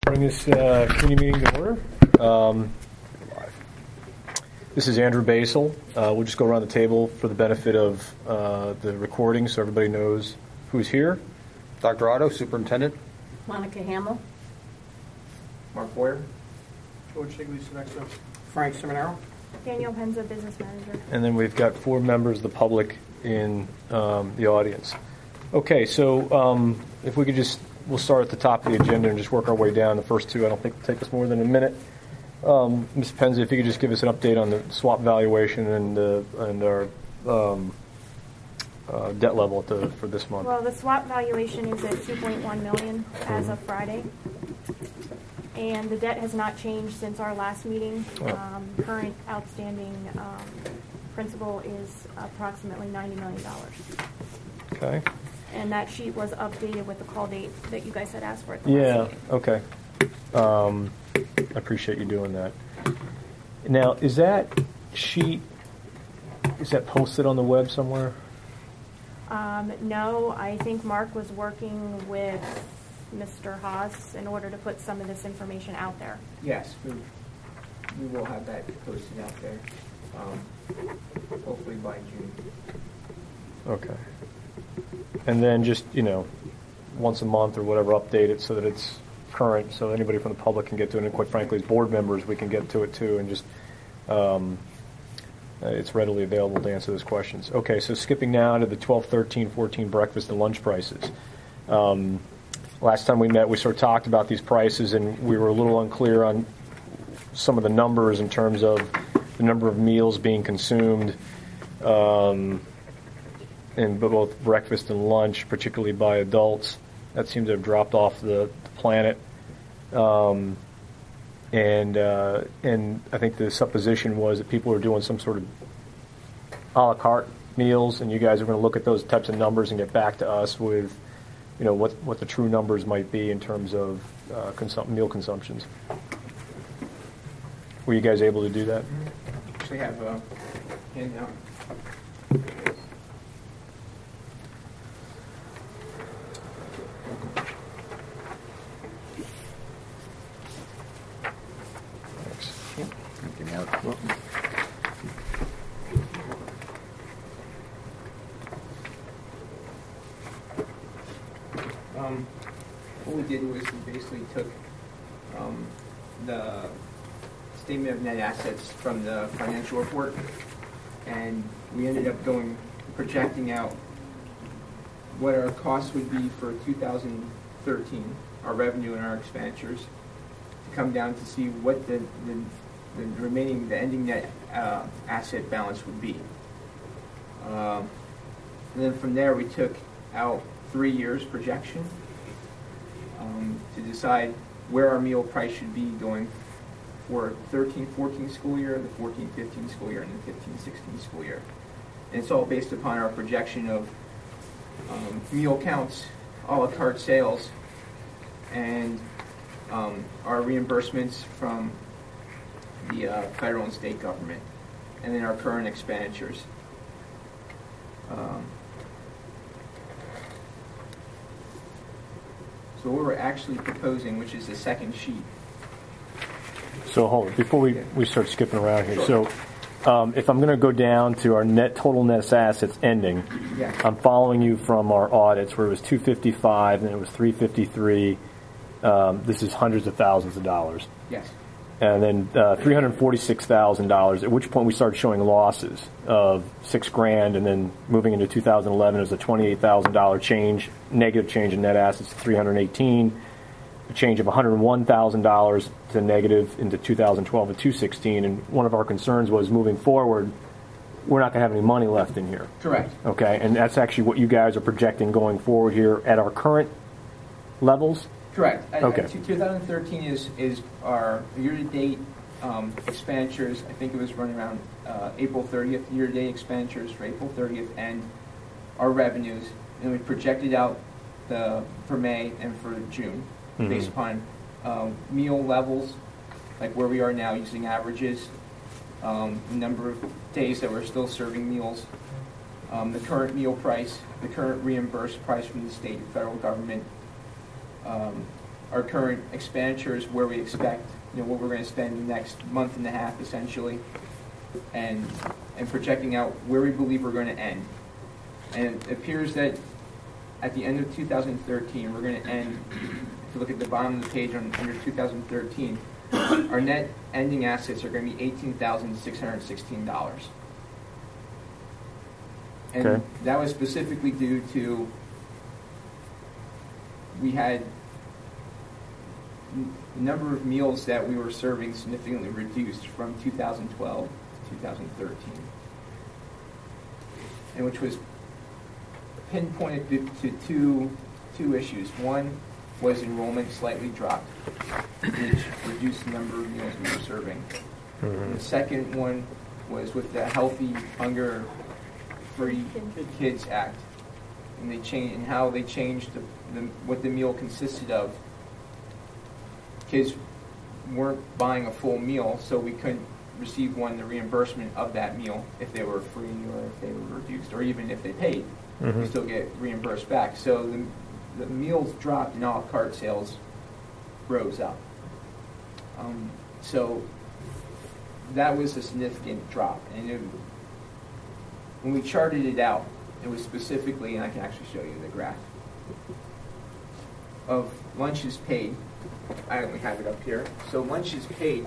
Bring this committee meeting to order. This is Andrew Basel. We'll just go around the table for the benefit of the recording so everybody knows who's here. Dr. Otto, Superintendent. Monica Hamill. Mark Boyer. George Higley, next up. Frank Seminaro. Daniel Penza, Business Manager. And then we've got 4 members of the public in the audience. Okay, so if we could just, we'll start at the top of the agenda and just work our way down. The first 2, I don't think will take us more than a minute. Ms. Penza, if you could just give us an update on the swap valuation and our debt level for this month. Well, the swap valuation is at $2.1 million as of Friday, and the debt has not changed since our last meeting. Current outstanding principal is approximately $90 million. Okay. And that sheet was updated with the call date that you guys had asked for at the last meeting. Okay. I appreciate you doing that. Now, is that sheet, is that posted on the web somewhere? No, I think Mark was working with Mr. Haas in order to put some of this information out there. Yes, we will have that posted out there, hopefully by June. Okay. And then just, once a month or whatever, update it so that it's current, so anybody from the public can get to it, and quite frankly, as board members, we can get to it too, and just it's readily available to answer those questions. Okay, so skipping now to the 12, 13, 14 breakfast and lunch prices. Last time we met, we sort of talked about these prices, and we were a little unclear on some of the numbers in terms of the number of meals being consumed in both breakfast and lunch, particularly by adults. That seemed to have dropped off the planet. And I think the supposition was that people were doing some sort of a la carte meals, and you guys are going to look at those types of numbers and get back to us with, what the true numbers might be in terms of meal consumptions. Were you guys able to do that? Actually have a handout. What we did was we basically took the statement of net assets from the financial report, and we ended up projecting out what our costs would be for 2013, our revenue and our expenditures, to come down to see what the ending net asset balance would be. And then from there we took out 3 years projection to decide where our meal price should be going for 13-14 school year, the 14-15 school year, and the 15-16 school year. And it's all based upon our projection of meal counts, a la carte sales, and our reimbursements from the federal and state government, and then our current expenditures. So what we're actually proposing, which is the second sheet. So hold on, before we start skipping around here. Sure. So if I'm going to go down to our total net assets ending, Yeah. I'm following you from our audits where it was 255 and it was 353. This is hundreds of thousands of dollars. Yes. And then $346,000, at which point we started showing losses of $6,000, and then moving into 2011 it was a $28,000 change, negative change in net assets to $318, a change of $101,000 to negative into 2012 at $216, and one of our concerns was moving forward, we're not going to have any money left in here. Correct. Okay, and that's actually what you guys are projecting going forward here at our current levels? Correct. Okay. 2013 is our year-to-date expenditures. I think it was running around April 30th, year-to-date expenditures for April 30th, and our revenues. And we projected out for May and for June, based upon meal levels, like where we are now using averages, the number of days that we're still serving meals, the current meal price, the current reimbursed price from the state and federal government, our current expenditures, where we expect, what we're going to spend the next month and a half, essentially, and projecting out where we believe we're going to end. And it appears that at the end of 2013, we're going to end, if you look at the bottom of the page under 2013, our net ending assets are going to be $18,616. And Okay. that was specifically due to, we had the number of meals that we were serving significantly reduced from 2012 to 2013, and which was pinpointed to two issues. One was enrollment slightly dropped, which reduced the number of meals we were serving. And the second one was with the Healthy Hunger Free Kids Act, and how they changed what the meal consisted of. Kids weren't buying a full meal, so we couldn't receive the reimbursement of that meal if they were free or if they were reduced, or even if they paid, we still get reimbursed back. So the meals dropped and a la carte sales rose up. So that was a significant drop. And when we charted it out, it was specifically, and I can actually show you the graph, of lunches paid. I only have it up here. So lunches paid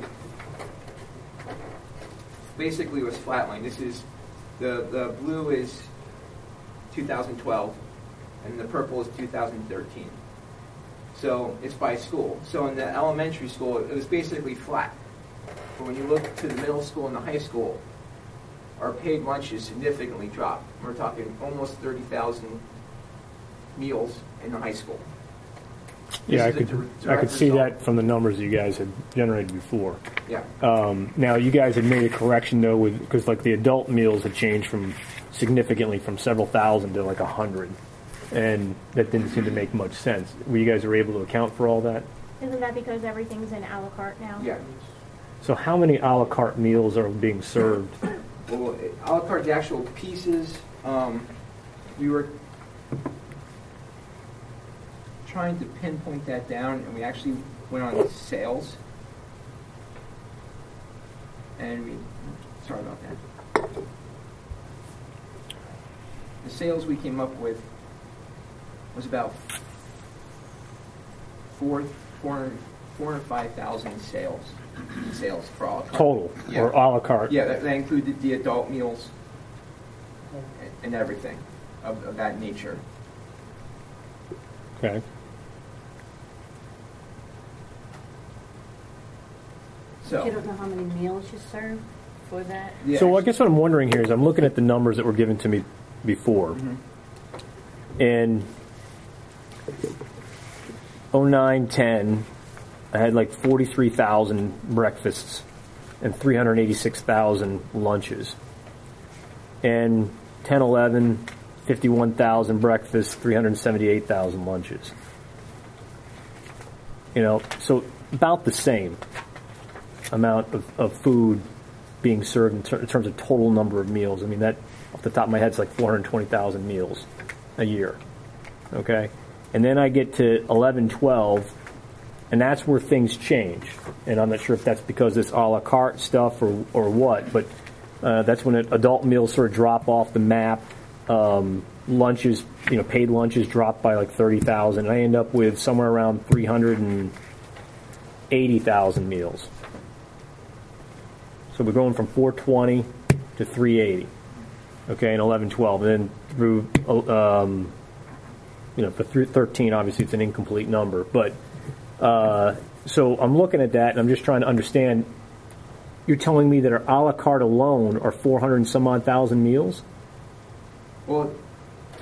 basically was flatline. This is, the blue is 2012, and the purple is 2013. So it's by school. So in the elementary school, it was basically flat. But when you look to the middle school and the high school, our paid lunches significantly dropped. We're talking almost 30,000 meals in the high school. Yeah, I This is a could direct see result. that from the numbers you guys had generated before. Yeah. Now, you guys had made a correction, though, because like the adult meals had changed significantly from several thousand to like 100, and that didn't seem to make much sense. Were you guys able to account for all that? Isn't that because everything's in a la carte now? Yeah. So how many a la carte meals are being served? Well, a la carte, the actual pieces, we were trying to pinpoint that down, and we actually went on sales. And sorry about that. The sales we came up with was about 405,000 sales for a la carte. Total, Yeah. or a la carte? Yeah, that included the adult meals and everything of that nature. Okay. So, You don't know how many meals you serve for that? yeah, So I guess what I'm wondering here is I'm looking at the numbers that were given to me before. And 09-10, I had like 43,000 breakfasts and 386,000 lunches. And 10-11, 51,000 breakfasts, 378,000 lunches. So about the same amount of food being served in terms of total number of meals. I mean, that off the top of my head is like 420,000 meals a year. Okay? And then I get to 11-12, and that's where things change. And I'm not sure if that's because this a la carte stuff or what, but that's when adult meals sort of drop off the map. Lunches, paid lunches drop by like 30,000. I end up with somewhere around 380,000 meals. So we're going from 420 to 380, okay, in 11-12, and then through, for 13, obviously it's an incomplete number, but so I'm looking at that and I'm just trying to understand. You're telling me that our a la carte alone are 400 and some odd thousand meals? well,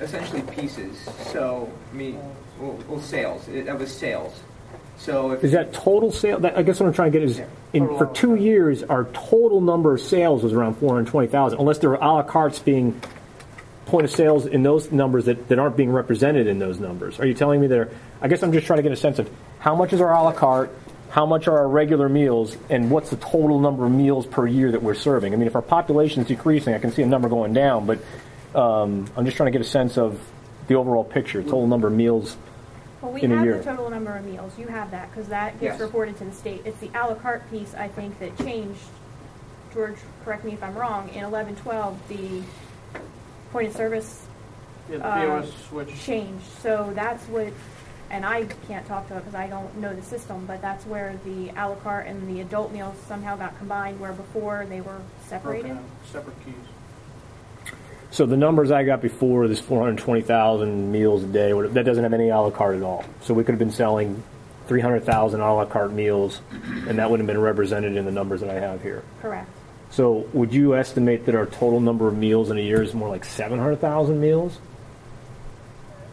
essentially pieces. So, sales. That was sales. So if Is that total sale? I guess what I'm trying to get is, for 2 years, our total number of sales was around 420,000, unless there were a la cartes being point of sales in those numbers that aren't being represented in those numbers. Are you telling me I guess I'm just trying to get a sense of how much is our a la carte, how much are our regular meals, and what's the total number of meals per year that we're serving? I mean, if our population is decreasing, I can see a number going down, but I'm just trying to get a sense of the overall picture, total number of meals Well, we in a have year? the total number of meals. You have that, because that gets Yes. reported to the state. It's the à la carte piece, I think, that changed. George, correct me if I'm wrong, in 11-12, the point of service Yeah, the POS switch. changed. So that's what, and I can't talk to it because I don't know the system, but that's where the à la carte and the adult meals somehow got combined, where before they were separated. Broken out, separate keys. So the numbers I got before, this 420,000 meals a day, that doesn't have any a la carte at all. So we could have been selling 300,000 a la carte meals, and that wouldn't have been represented in the numbers that I have here. Correct. So would you estimate that our total number of meals in a year is more like 700,000 meals?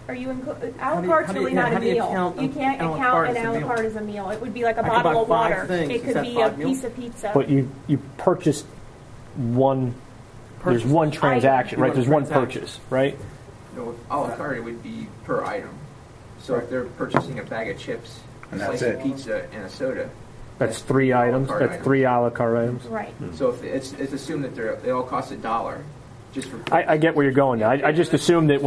Are you à How la do you- carte's how do you- really yeah, not how a do you meal. count You can't à la account carte an as a à la meal? carte as a meal. It would be like a I could bottle buy of 5 water. things. It Is could that be 5 a meals? piece of pizza. But you purchased one, there's Purchase. one transaction, right? One There's one transaction. purchase, right? No, a la carte, it would be per item. So if they're purchasing a bag of chips, a And slice that's of it. pizza, and a soda. That's 3 items, carte that's items. 3 a la carte items. Right. So if it's assumed that they all cost $1, just for. I get where you're going now. I just assumed that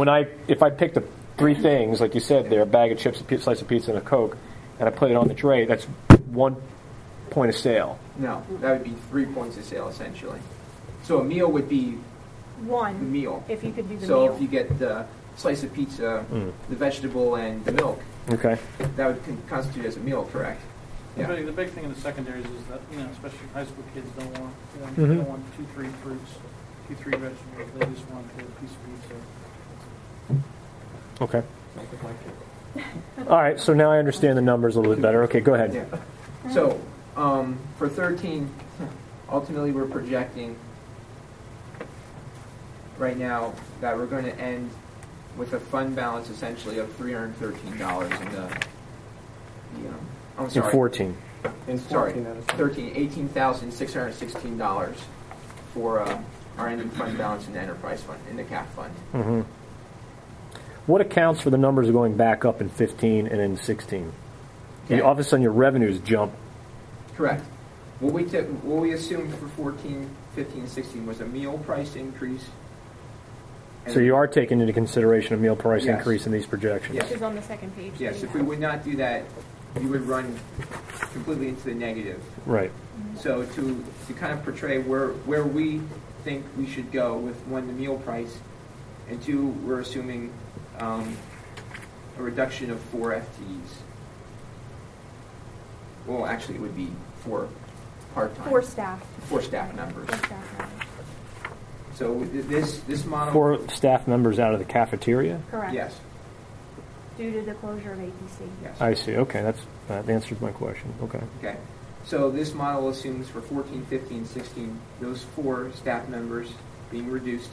if I picked up 3 things, like you said there, a bag of chips, a slice of pizza, and a Coke, and I put it on the tray, that's 1 point of sale. No, that would be 3 points of sale essentially. So a meal would be the One, meal. if you could do the So meal. if you get the slice of pizza, the vegetable, and the milk, Okay. that would constitute as a meal, correct? Yeah. The big thing in the secondaries is that, especially high school kids don't want, Mhm. they don't want 2, 3 fruits, 2, 3 vegetables. They just want a piece of pizza. Okay. All right, so now I understand the numbers a little bit better. Okay, go ahead. Yeah. So, for 13, ultimately we're projecting right now that we're going to end with a fund balance essentially of $313 in I'm In sorry. 14. In Sorry, 14, that is. 13, $18,616 for our ending fund balance in the enterprise fund, in the CAF fund. Mm-hmm. What accounts for the numbers going back up in 15 and in 16? Okay. All of a sudden your revenues jump. Correct. What we assumed for 14, 15, 16 was a meal price increase. So you are taking into consideration a meal price Yes. increase in these projections. Yes. Which is on the second page. Yes, that if you we have. would not do that, you would run completely into the negative. Right. So to kind of portray where we think we should go with, 1, the meal price, and 2, we're assuming a reduction of 4 FTEs. Well, actually, it would be 4 part-time. 4 staff. 4 staff members. 4 staff members. So this model. 4 staff members out of the cafeteria? Correct. Yes. Due to the closure of APC. Yes. I see. Okay, that answers my question. Okay. Okay. So this model assumes for 14, 15, 16, those 4 staff members being reduced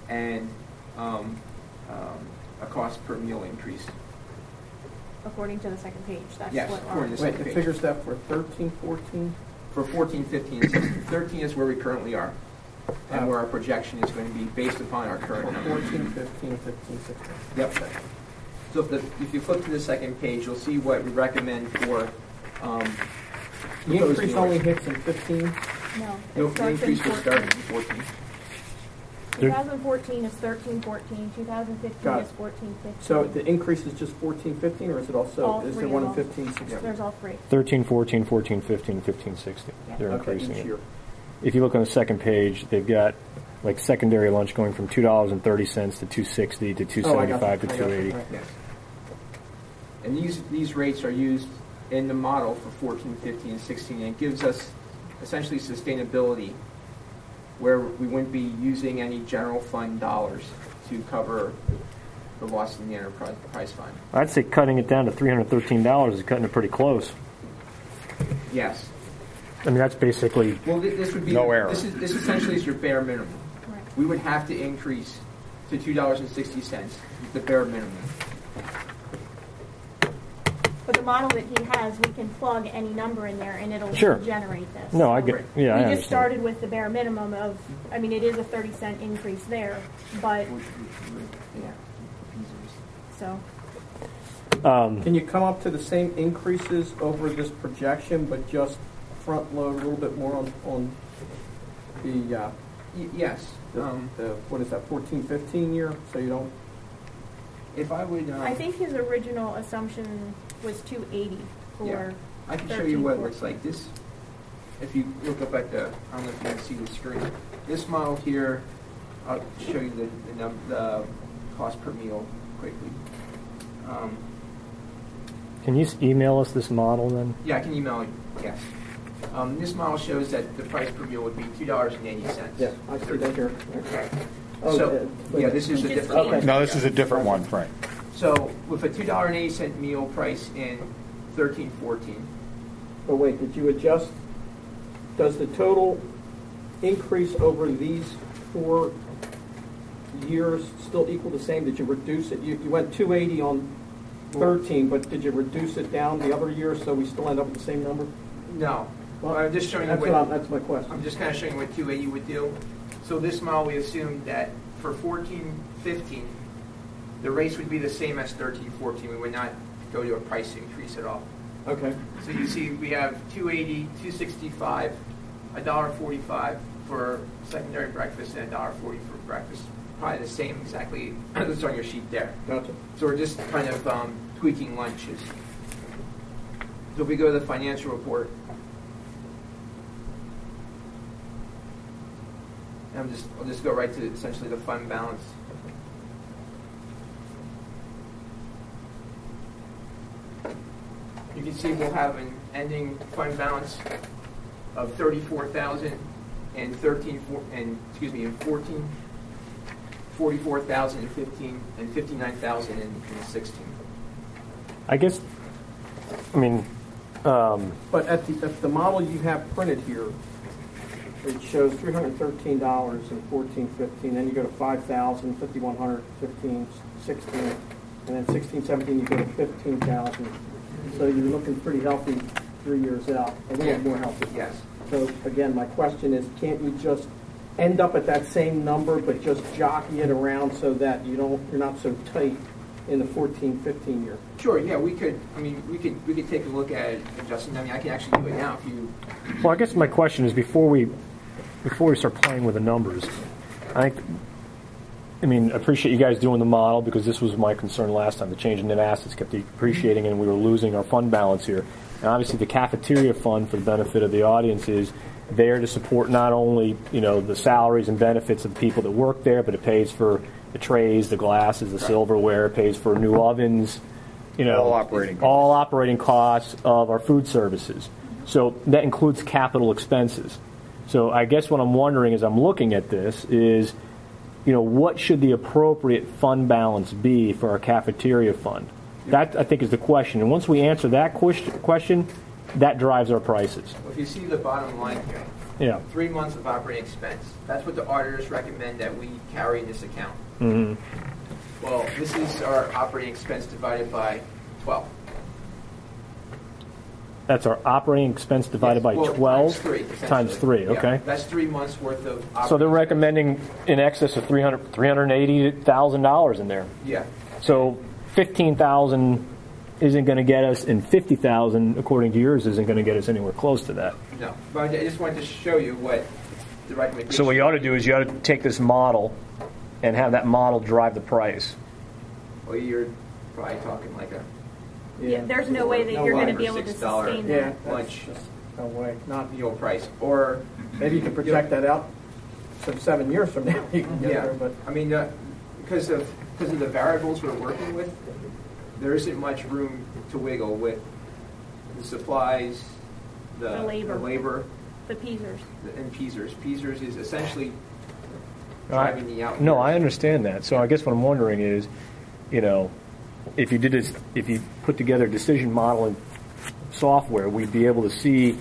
and a cost per meal increase. According to the second page. That's Yes, what according to Wait, second the page. figures that for 13, 14? For 14, 15, and 16. 13 is where we currently are, and where our projection is going to be based upon our current For numbers. 14, 15, 15, 16. Yep. So if you flip to the second page, you'll see what we recommend for The proposed increase meal only rate. hits in 15? No. No, It the starts in increase will start in 14. 14. 2014 is 13-14. 2015 Got is it. 14-15. So the increase is just 14, 15, or is it also, All is three there one in of them. 15, 16? There's all 3. 13, 14, 14, 15, 15, 16. Yeah. They're Okay, increasing each it. year. If you look on the second page, they've got like secondary lunch going from $2.30 to $2.60 to $2.75 to $2.80. Right. Yes. And these rates are used in the model for 14, 15, and 16, and it gives us essentially sustainability where we wouldn't be using any general fund dollars to cover the loss in the enterprise fund. I'd say cutting it down to $313 is cutting it pretty close. Yes. I mean, that's basically Well, this would be No error. This essentially is your bare minimum. Right. We would have to increase to $2.60, the bare minimum. But the model that he has, we can plug any number in there and it'll Sure. generate this. no. I So get. Yeah, I we understand. just started with the bare minimum of, I mean, it is a 30-cent increase there, but, Yeah. so, Can you come up to the same increases over this projection, but just front load a little bit more on the, Yes. the what is that, 14, 15 year? So you don't, If I would, I think his original assumption was 280 for. Yeah. I can show you what it looks like. This, if you look up at the, I don't know if you can see the screen. This model here, I'll show you the cost per meal quickly. Can you email us this model then? Yeah, I can email you. Yes. This model shows that the price per meal would be $2.80. Yeah, I see that here. So, yeah, this is a different one. No, this is a different one, Frank. So, with a $2.80 meal price in 13-14, But wait, did you adjust, does the total increase over these 4 years still equal the same? Did you reduce it? You went 280 on 13, but did you reduce it down the other years so we still end up with the same number? no. Well, I'm just showing you that's my question. I'm just kind of showing you what 280 would do. So this model, we assumed that for 14-15, the rates would be the same as 13-14. We would not go to a price increase at all. Okay. So you see we have 280, 265, $1.45 for secondary breakfast and $1.40 for breakfast. Probably the same exactly that's on your sheet there. Gotcha. So we're just kind of tweaking lunches. So if we go to the financial report, I'll just go right to essentially the fund balance. You can see we'll have an ending fund balance of 34,000 and 14, 44,000 and 15, and 59,000 in 16. I guess, I mean, But at the model you have printed here, it shows $313 in 14-15. Then you go to 5,000, 5,100, 15, 16, and then 16-17 you go to 15,000. So you're looking pretty healthy 3 years out, a little more healthy. Yes. So again, my question is, can't you just end up at that same number, but just jockey it around so that you're not so tight in the 14-15 year? Sure. Yeah, we could. I mean, we could take a look at it, Justin. I mean, I can actually do it now if you. well, I guess my question is before we start playing with the numbers, I appreciate you guys doing the model because this was my concern last time. The change in net assets kept depreciating and we were losing our fund balance here. And obviously the cafeteria fund, for the benefit of the audience, is there to support not only, the salaries and benefits of the people that work there, but it pays for the trays, the glasses, the silverware, it pays for new ovens, All operating costs. all operating costs of our food services. So that includes capital expenses. So I guess what I'm wondering as I'm looking at this is, what should the appropriate fund balance be for our cafeteria fund? That, I think, is the question. And once we answer that question, that drives our prices. Well, if you see the bottom line here, Yeah. 3 months of operating expense. That's what the auditors recommend that we carry in this account. Mm-hmm. Well, this is our operating expense divided by 12. That's our operating expense divided by 12 times 3. Yeah, Okay. that's 3 months worth of operating So they're expense. recommending in excess of $380,000 in there. Yeah. So 15,000 isn't going to get us, and 50,000, according to yours, isn't going to get us anywhere close to that. No. But I just wanted to show you what the recommendation. So what you ought to do is you ought to take this model and have that model drive the price. Well, you're probably talking like a Yeah, there's no way that you're going to be able to $6 sustain Yeah, that. that's lunch just no way. Not meal price. Or, maybe you can project that out. So 7 years from now you can get yeah, there, but I mean, because of the variables we're working with, there isn't much room to wiggle with the supplies, The labor. The Peasers. and Peasers. Peasers is essentially driving the out. No, I understand that. So I guess what I'm wondering is, if you put together a decision modeling software, we'd be able to see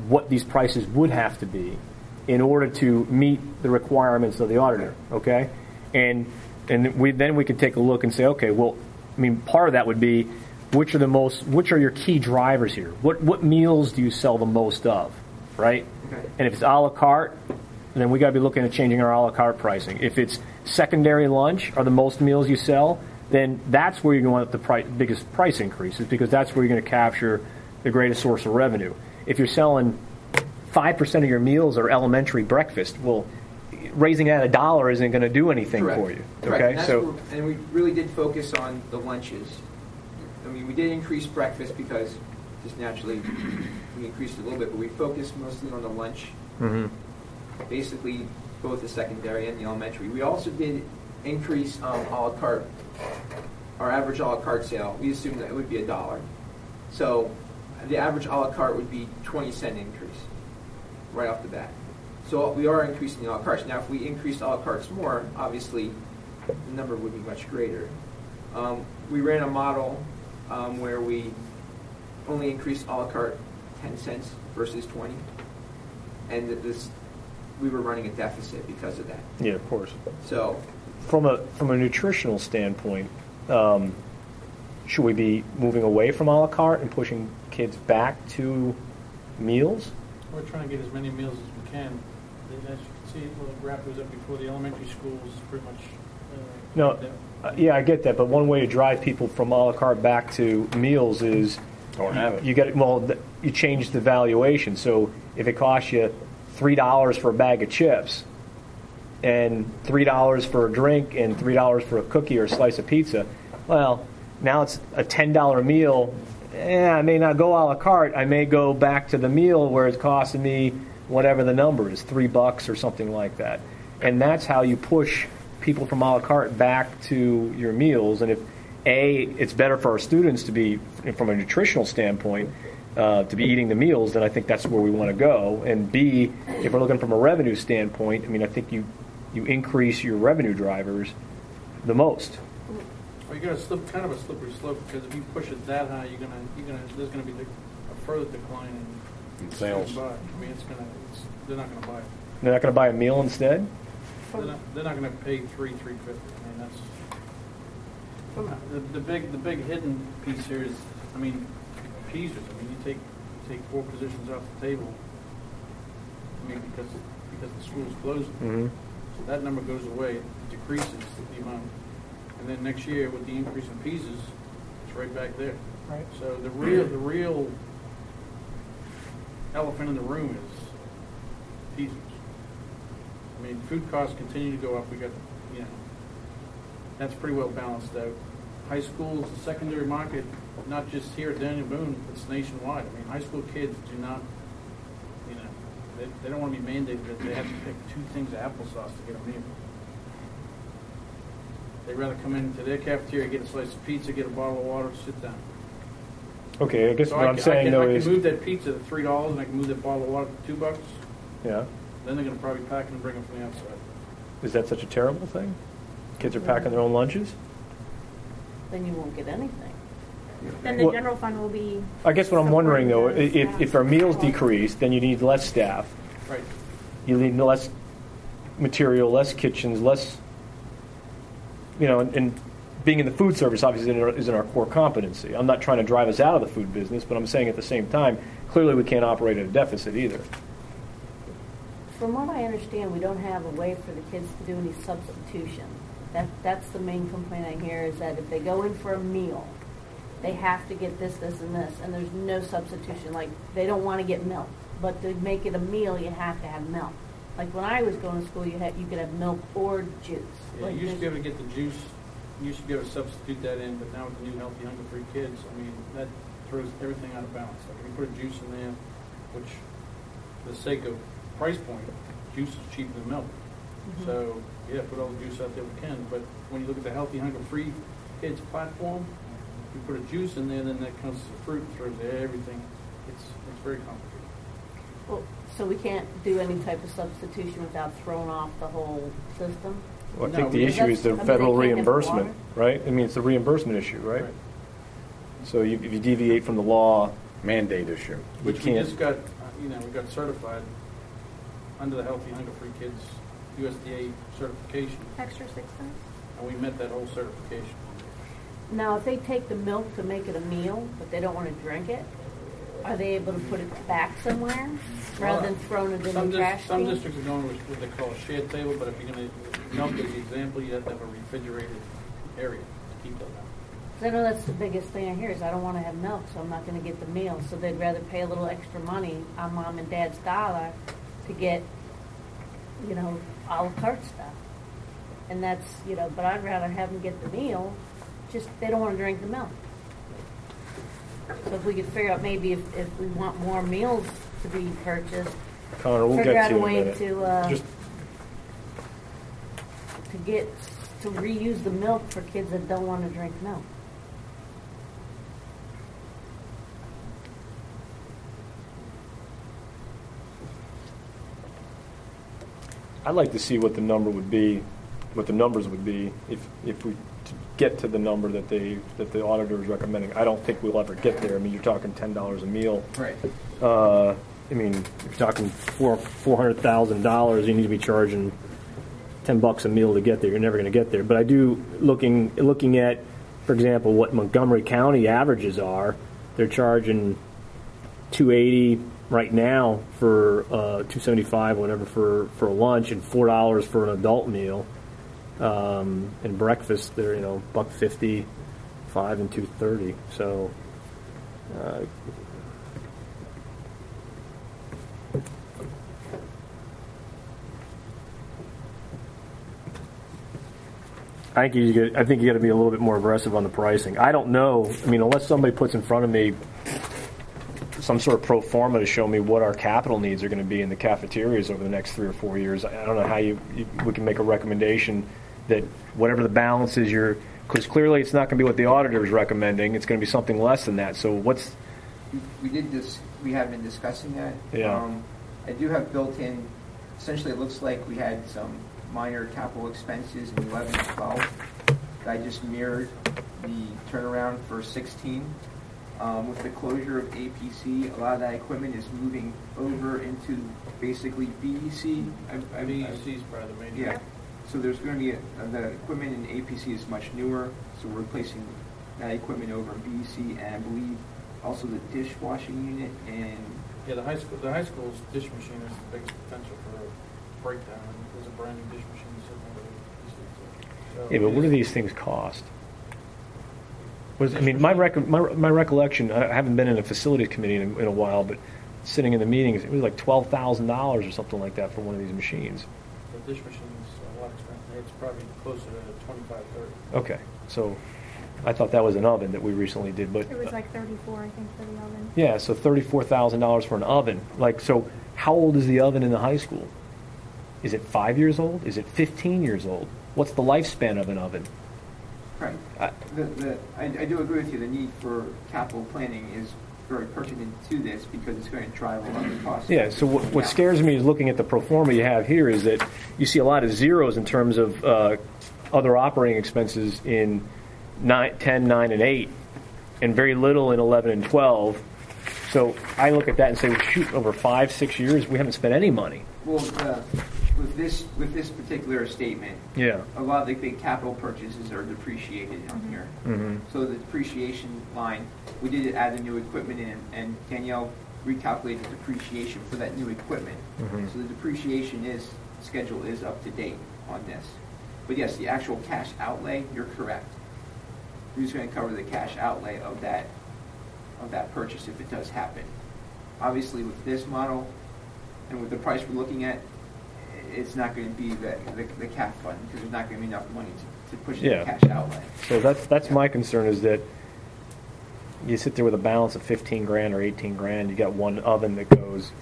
what these prices would have to be in order to meet the requirements of the auditor. Okay, and then we could take a look and say, okay, well, part of that would be which are your key drivers here? What meals do you sell the most of, right? Okay. And if it's a la carte, then we got to be looking at changing our a la carte pricing. If it's secondary lunch are the most meals you sell, then that's where you're going to want the biggest price increases, because that's where you're going to capture the greatest source of revenue. If you're selling 5% of your meals are elementary breakfast, well, raising that $1 isn't going to do anything Correct. for you. Correct. Okay, And, that's so where, and we really did focus on the lunches. I mean, we did increase breakfast because just naturally we increased it a little bit, but we focused mostly on the lunch. Mhm. Basically, both the secondary and the elementary. We also did increase a la carte. Our average a la carte sale, we assumed that it would be $1. So the average a la carte would be 20-cent increase right off the bat. So we are increasing the a la cartes. Now, if we increased a la cartes more, obviously the number would be much greater. We ran a model where we only increased a la carte 10 cents versus 20, and we were running a deficit because of that. yeah, of course. So From a nutritional standpoint, should we be moving away from a la carte and pushing kids back to meals? We're trying to get as many meals as we can. As you can see, well, the graph was up before, the elementary schools is pretty much... No, yeah, I get that, but one way to drive people from a la carte back to meals is Don't have it. you get you change the valuation. So if it costs you $3 for a bag of chips, and $3 for a drink, and $3 for a cookie or a slice of pizza, well, now it's a $10 meal. I may not go a la carte. I may go back to the meal where it's costing me whatever the number is, $3 or something like that. And that's how you push people from a la carte back to your meals. And if it's better for our students to be, from a nutritional standpoint, to be eating the meals, then I think that's where we want to go. And B, if we're looking from a revenue standpoint, I mean, I think you increase your revenue drivers the most. Well, you got a kind of a slippery slope, because if you push it that high, there's gonna be a further decline in Sales. buy. I mean, they're not gonna buy it. They're not going to buy a meal instead? They're not gonna pay $3.50. I mean, that's the big hidden piece here is, I mean, peas. I mean, you take 4 positions off the table. I mean, because the school's closing. Mm-hmm. So that number goes away, it decreases the amount. And then next year, with the increase in pieces, it's right back there. Right. So the real elephant in the room is pieces. I mean, food costs continue to go up. We got, that's pretty well balanced out. High schools, the secondary market, not just here at Daniel Boone, it's nationwide. I mean, high school kids do not, they don't want to be mandated that they have to pick 2 things of applesauce to get a meal. They'd rather come into their cafeteria, get a slice of pizza, get a bottle of water, sit down. Okay, I guess So what I'm saying, though, I is... can move that pizza to $3, and I can move that bottle of water to $2. Yeah. Then they're going to probably pack it and bring them from the outside. Is that such a terrible thing? Kids are packing their own lunches? Then you won't get anything. Then the Well, general fund will be. I guess what I'm wondering, though, supporting the staff. if our meals decrease, then you need less staff. Right. You need less material, less kitchens, less, and being in the food service obviously isn't our core competency. I'm not trying to drive us out of the food business, but I'm saying at the same time, clearly we can't operate at a deficit either. From what I understand, we don't have a way for the kids to do any substitution. That's the main complaint I hear, is that if they go in for a meal, they have to get this, this, and this, and there's no substitution. Like, they don't want to get milk, but to make it a meal, you have to have milk. Like, when I was going to school, you could have milk or juice. Yeah, Like, you used to be there's- able to get the juice. You used to be able to substitute that in, but now with the new Healthy Hunger Free Kids, I mean, that throws everything out of balance. Like, if you put a juice in there, which, for the sake of price point, juice is cheaper than milk. Mhm. So, yeah, put all the juice out there we can. But when you look at the Healthy Hunger Free Kids platform, you put a juice in there, then that comes to fruit, throws everything. It's very complicated. Well, so we can't do any type of substitution without throwing off the whole system? Well, I No, think the we- issue is the I mean, federal they can't get reimbursement, water? right? I mean, it's the reimbursement issue, right? Right. So if you deviate from the law, Mandate issue. you Which we can't. just got, we got certified under the Healthy Hunger Free Kids USDA certification, Extra 6 cents. and we met that whole certification. Now, if they take the milk to make it a meal, but they don't want to drink it, are they able to put it back somewhere rather than throwing it in the trash Some can? districts are going with what they call a shared table, but if you're going to milk as the example, you have to have a refrigerated area to keep that out. 'Cause I know that's the biggest thing I hear is I don't want to have milk, so I'm not going to get the meal. So they'd rather pay a little extra money on mom and dad's dollar to get you know, a la carte stuff. And that's, you know, but I'd rather have them get the meal, just they don't want to drink the milk. So if we could figure out maybe if we want more meals to be purchased, Connor, we'll figure get out to a you way in a minute. Just to reuse the milk for kids that don't want to drink milk. I'd like to see what the number would be, what the numbers would be if we get to the number that the auditor is recommending. I don't think we'll ever get there. I mean, you're talking $10 a meal. Right. I mean, if you're talking $400,000, you need to be charging $10 a meal to get there. You're never going to get there. But I do looking at, for example, what Montgomery County averages are. They're charging $2.80 right now for $2.75, whatever for a lunch, and $4 for an adult meal. And breakfast, they're $1.50, $5 and $2.30. So. I think you got to be a little bit more aggressive on the pricing. I don't know. I mean, unless somebody puts in front of me some sort of pro forma to show me what our capital needs are going to be in the cafeterias over the next 3 or 4 years, I don't know how we can make a recommendation that whatever the balance is, because clearly it's not going to be what the auditor is recommending. It's going to be something less than that. So what's we have been discussing that. Yeah. I do have built in. Essentially, it looks like we had some minor capital expenses in 11 and 12. I just mirrored the turnaround for 16. With the closure of APC, a lot of that equipment is moving over into basically BEC. BEC is probably the main. Yeah. So there's going to be the equipment in APC is much newer, so we're replacing that equipment over in BEC, and I believe also the dishwashing unit and the high school's dish machine is the biggest potential for a breakdown. There's a brand new dish machine sitting over there. Yeah, but what do these things cost? My recollection, I haven't been in a facilities committee in a while, but sitting in the meetings, it was like $12,000 or something like that for one of these machines. The dish machine is a lot expensive. It's probably closer to 25, 30. Okay, so I thought that was an oven that we recently did, but it was like 34, I think, for the oven. Yeah, so $34,000 for an oven. So how old is the oven in the high school? Is it 5 years old? Is it 15 years old? What's the lifespan of an oven? Right. I do agree with you. The need for capital planning is very pertinent to this because it's going to drive a lot of the costs. Yeah, so what scares me is looking at the pro forma you have here is that you see a lot of zeros in terms of other operating expenses in 10, 9, and 8, and very little in 11 and 12. So I look at that and say, well, shoot, over 5, 6 years, we haven't spent any money. Well, with this particular statement, yeah, a lot of the big capital purchases are depreciated on here. Mm-hmm. So the depreciation line, we did add the new equipment in, and Danielle recalculated the depreciation for that new equipment. Mm-hmm. So the depreciation schedule is up to date on this. But yes, the actual cash outlay, you're correct. We're just going to cover the cash outlay of that purchase if it does happen. Obviously, with this model and with the price we're looking at, it's not going to be the CAF fund because there's not going to be enough money to push the cash outlay. So that's my concern is that you sit there with a balance of $15,000 or $18,000. You got one oven that goes.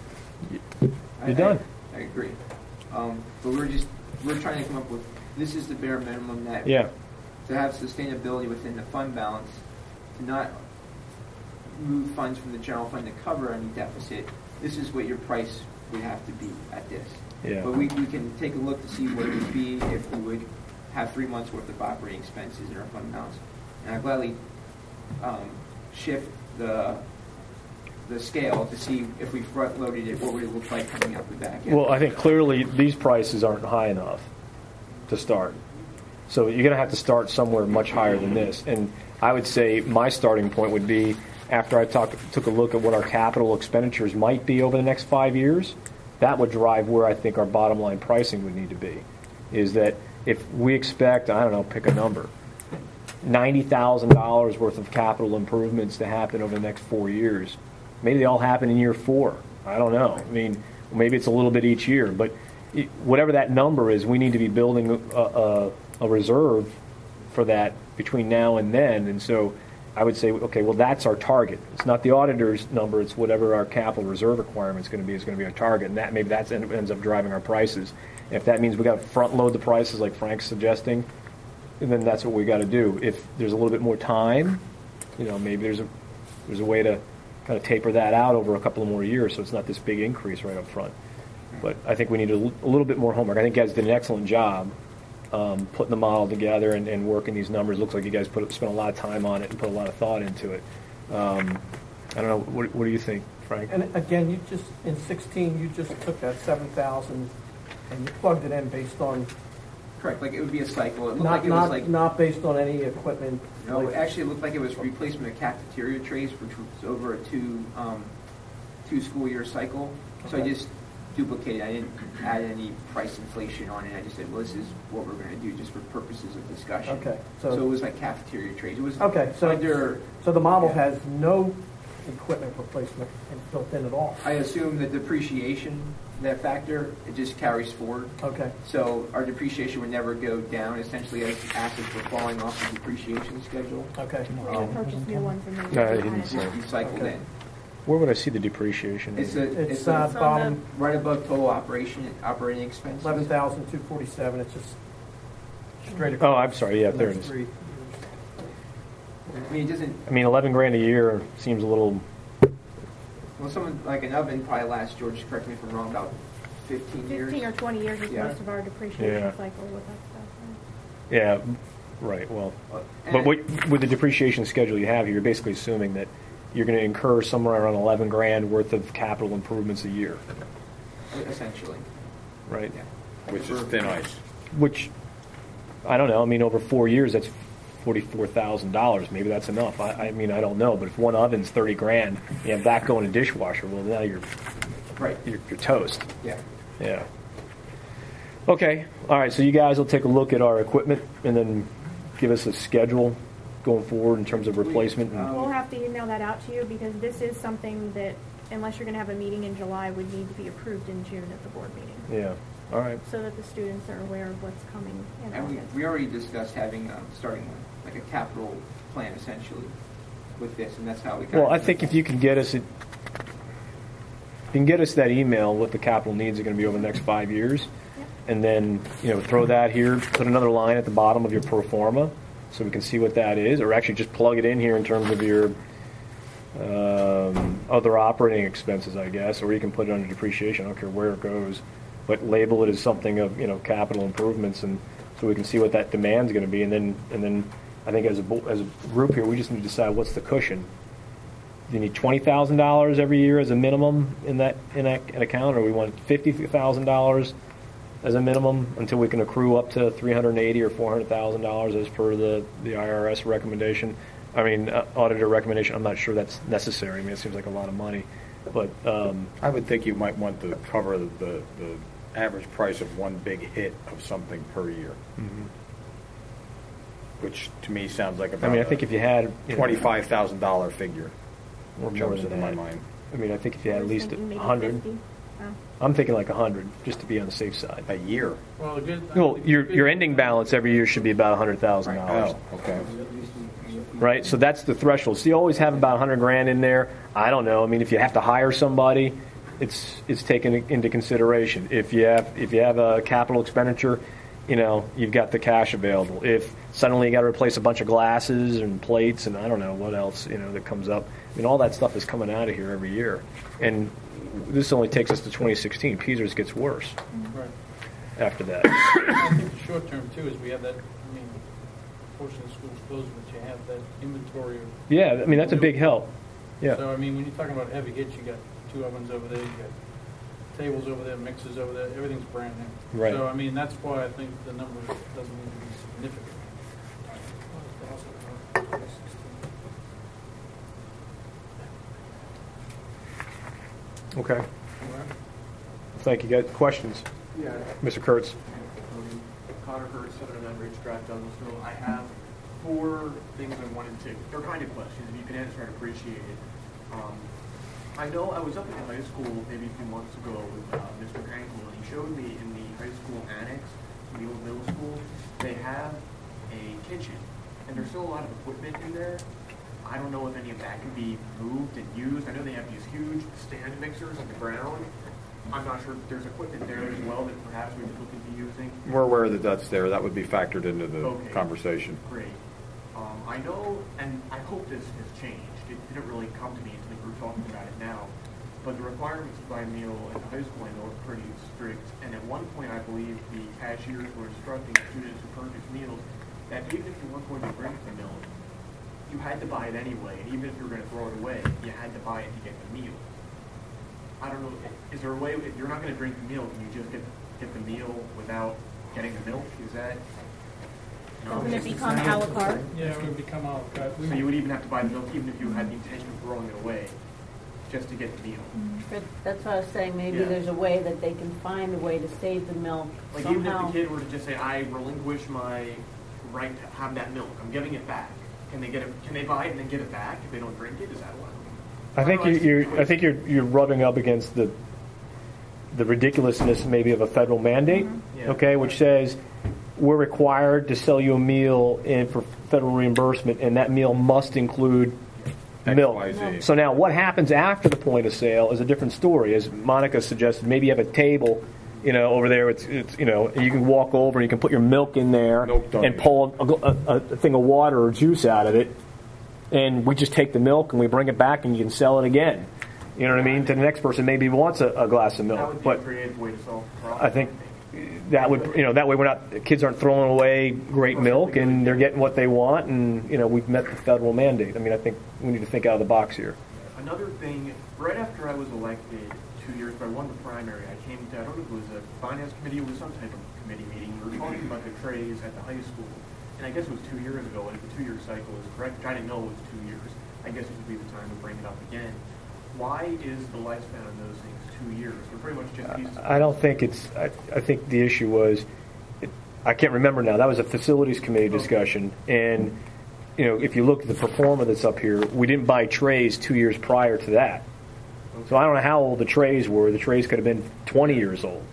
You're done. I agree. But we're trying to come up with this is the bare minimum that to have sustainability within the fund balance, to not move funds from the general fund to cover any deficit. This is what your price would have to be at this. Yeah. But we can take a look to see what it would be if we would have 3 months worth of operating expenses in our fund balance. And I'd gladly shift the scale to see if we front loaded it, what would it look like coming out the back end. Well, I think clearly these prices aren't high enough to start. So you're going to have to start somewhere much higher than this. And I would say my starting point would be after I took a look at what our capital expenditures might be over the next 5 years. That would drive where I think our bottom line pricing would need to be. Is that if we expect, I don't know, pick a number, $90,000 worth of capital improvements to happen over the next 4 years, maybe they all happen in year 4. I don't know. I mean, maybe it's a little bit each year, but whatever that number is, we need to be building a reserve for that between now and then. And so I would say, okay, well, that's our target. It's not the auditor's number. It's whatever our capital reserve requirement is going to be our target. And that maybe that ends up driving our prices. And if that means we got to front load the prices like Frank's suggesting, then that's what we got to do. If there's a little bit more time, maybe there's a way to kind of taper that out over a couple of more years so it's not this big increase right up front. But I think we need a little bit more homework. I think you guys did an excellent job putting the model together and working these numbers. It looks like you guys spent a lot of time on it and put a lot of thought into it. I don't know. What do you think, Frank? And again, in 16, you just took that 7,000 and you plugged it in based on. Correct, like it would be a cycle. It looked like it was like not based on any equipment. No, it actually looked like it was replacement of cafeteria trays, which was over a two school year cycle. So I just duplicated. I didn't add any price inflation on it. I just said, well, this is what we're going to do just for purposes of discussion. Okay. So it was like cafeteria trays. It was okay. So under. So the model has no equipment replacement built in at all. I assume the depreciation, that factor, it just carries forward. Okay. So our depreciation would never go down, essentially, as assets were falling off the depreciation schedule. Okay. We can purchase new ones and then No, I didn't see it. You cycled in. Where would I see the depreciation? It's bottom right above total operating expense. 11,247. It's just straight Oh, across. I'm sorry. Yeah, there it is. I mean, it doesn't. I mean, $11,000 a year seems a little. Well, someone like an oven probably lasts, George, correct me if I'm wrong, about 15 years. 15 or 20 years is Yeah. most of our depreciation Yeah. cycle with that stuff. Yeah, right. Well, And but with the depreciation schedule you have here, you're basically assuming that you're going to incur somewhere around $11,000 worth of capital improvements a year, essentially. right? Yeah. Which is thin ice. Which, I don't know. I mean, over 4 years, that's $44,000. Maybe that's enough. I mean, I don't know. But if one oven's $30,000, you have that going in a dishwasher. Well, now you're Right. you're toast. Yeah. Yeah. Okay. All right. So you guys will take a look at our equipment and then give us a schedule going forward in terms of replacement. We'll have to email that out to you because this is something that, unless you're going to have a meeting in July, would need to be approved in June at the board meeting. Yeah. All right. So that the students are aware of what's coming in And August. we already discussed having, starting like a capital plan essentially with this, and that's how we got. Well, I think if you can get us that email, what the capital needs are going to be over the next 5 years, Yep. and then throw that here, put another line at the bottom of your pro forma, so we can see what that is, or actually just plug it in here in terms of your other operating expenses, I guess, or you can put it under depreciation. I don't care where it goes, but label it as something of capital improvements, and so we can see what that demand's going to be, and then I think as a group here, we just need to decide what's the cushion. Do you need $20,000 every year as a minimum in that account, or we want $50,000 as a minimum until we can accrue up to $380,000 or $400,000 as per the IRS recommendation? I mean, auditor recommendation. I'm not sure that's necessary. I mean, it seems like a lot of money, but I would think you might want to cover the average price of one big hit of something per year. Mm-hmm. Which to me sounds like about I think if you had $25,000 figure. or more jumps than into my that. mind. I mean, I think if you I had at was least thinking maybe 100. 50. Oh. I'm thinking like 100, just to be on the safe side. A year. Well, the good. Well, your ending balance every year should be about $100,000. Oh, okay. Right, so that's the threshold. So you always have about $100,000 in there. I don't know. I mean, if you have to hire somebody, it's taken into consideration. If you have a capital expenditure, you've got the cash available. If suddenly you got to replace a bunch of glasses and plates and I don't know what else that comes up. I mean, all that stuff is coming out of here every year, and this only takes us to 2016. Peters gets worse Right. after that. I think the short term too is we have that. I mean, portion of the school's closed, but you have that inventory of. Yeah, I mean that's a big help. Yeah. So I mean, when you're talking about heavy hits, you got 2 ovens over there, you got tables over there, mixers over there. Everything's brand new. Right. So I mean, that's why I think the number doesn't need to be significant. Okay. Thank you, guys. Questions, Yeah, Mr. Kurtz? Connor Hurst, Southern Ridge Drive, Douglasville. I have 4 things I wanted to, they're kind of questions. If you can answer, I'd appreciate it. I know I was up at the high school maybe a few months ago with Mr. Hankel, and he showed me in the high school annex, in the old middle school, they have a kitchen, and there's still a lot of equipment in there. I don't know if any of that can be moved and used. I know they have these huge stand mixers on the ground. I'm not sure if there's equipment there as well that perhaps we could look into using. We're aware that that's there. That would be factored into the Okay. conversation. Great. I know, and I hope this has changed. It didn't really come to me until we were talking about it now. But the requirements to buy a meal at the high school I know are pretty strict. And at one point, I believe the cashiers were instructing students who purchase meals that even if you weren't going to drink the milk, you had to buy it anyway. And even if you were going to throw it away, you had to buy it to get the meal. I don't know, is there a way, if you're not going to drink the meal, can you just get the meal without getting the milk? Is that... Doesn't it become a la carte? Yeah, it would become a la carte. So you would even have to buy the milk even if you had the intention of throwing it away, just to get the meal. But that's what I was saying, maybe Yeah. there's a way that they can find a way to save the milk Like even if somehow. the kid were to just say, I relinquish my right to have that milk, I'm giving it back. Can they get it? Can they buy it and then get it back if they don't drink it? Is that allowed? I think you're rubbing up against the ridiculousness maybe of a federal mandate, Yeah. okay, which says we're required to sell you a meal in for federal reimbursement, and that meal must include milk. XYZ. So now, what happens after the point of sale is a different story. As Monica suggested, maybe you have a table, over there. It's and you can walk over and you can put your milk in there Milk donation. and pull a thing of water or juice out of it, and we just take the milk and we bring it back and you can sell it again. You know what I mean? To the next person maybe wants a glass of That milk, would be but a creative way to solve the problem. I think that would, that way kids aren't throwing away great milk and they're getting what they want, and we've met the federal mandate. I mean, I think we need to think out of the box here. Another thing, right after I was elected 2 years ago, I won the primary. I came to, I don't know if it was a finance committee, it was some type of committee meeting. We were talking about the trays at the high school. And I guess it was 2 years ago, and if the 2 year cycle is correct, which I didn't know it was 2 years, I guess it would be the time to bring it up again. Why is the lifespan of those things 2 years? They're pretty much just pieces of... I don't think it's, I think the issue was, I can't remember now, that was a facilities committee discussion, and if you look at the performer that's up here, we didn't buy trays 2 years prior to that. So I don't know how old the trays were. The trays could have been 20 years old.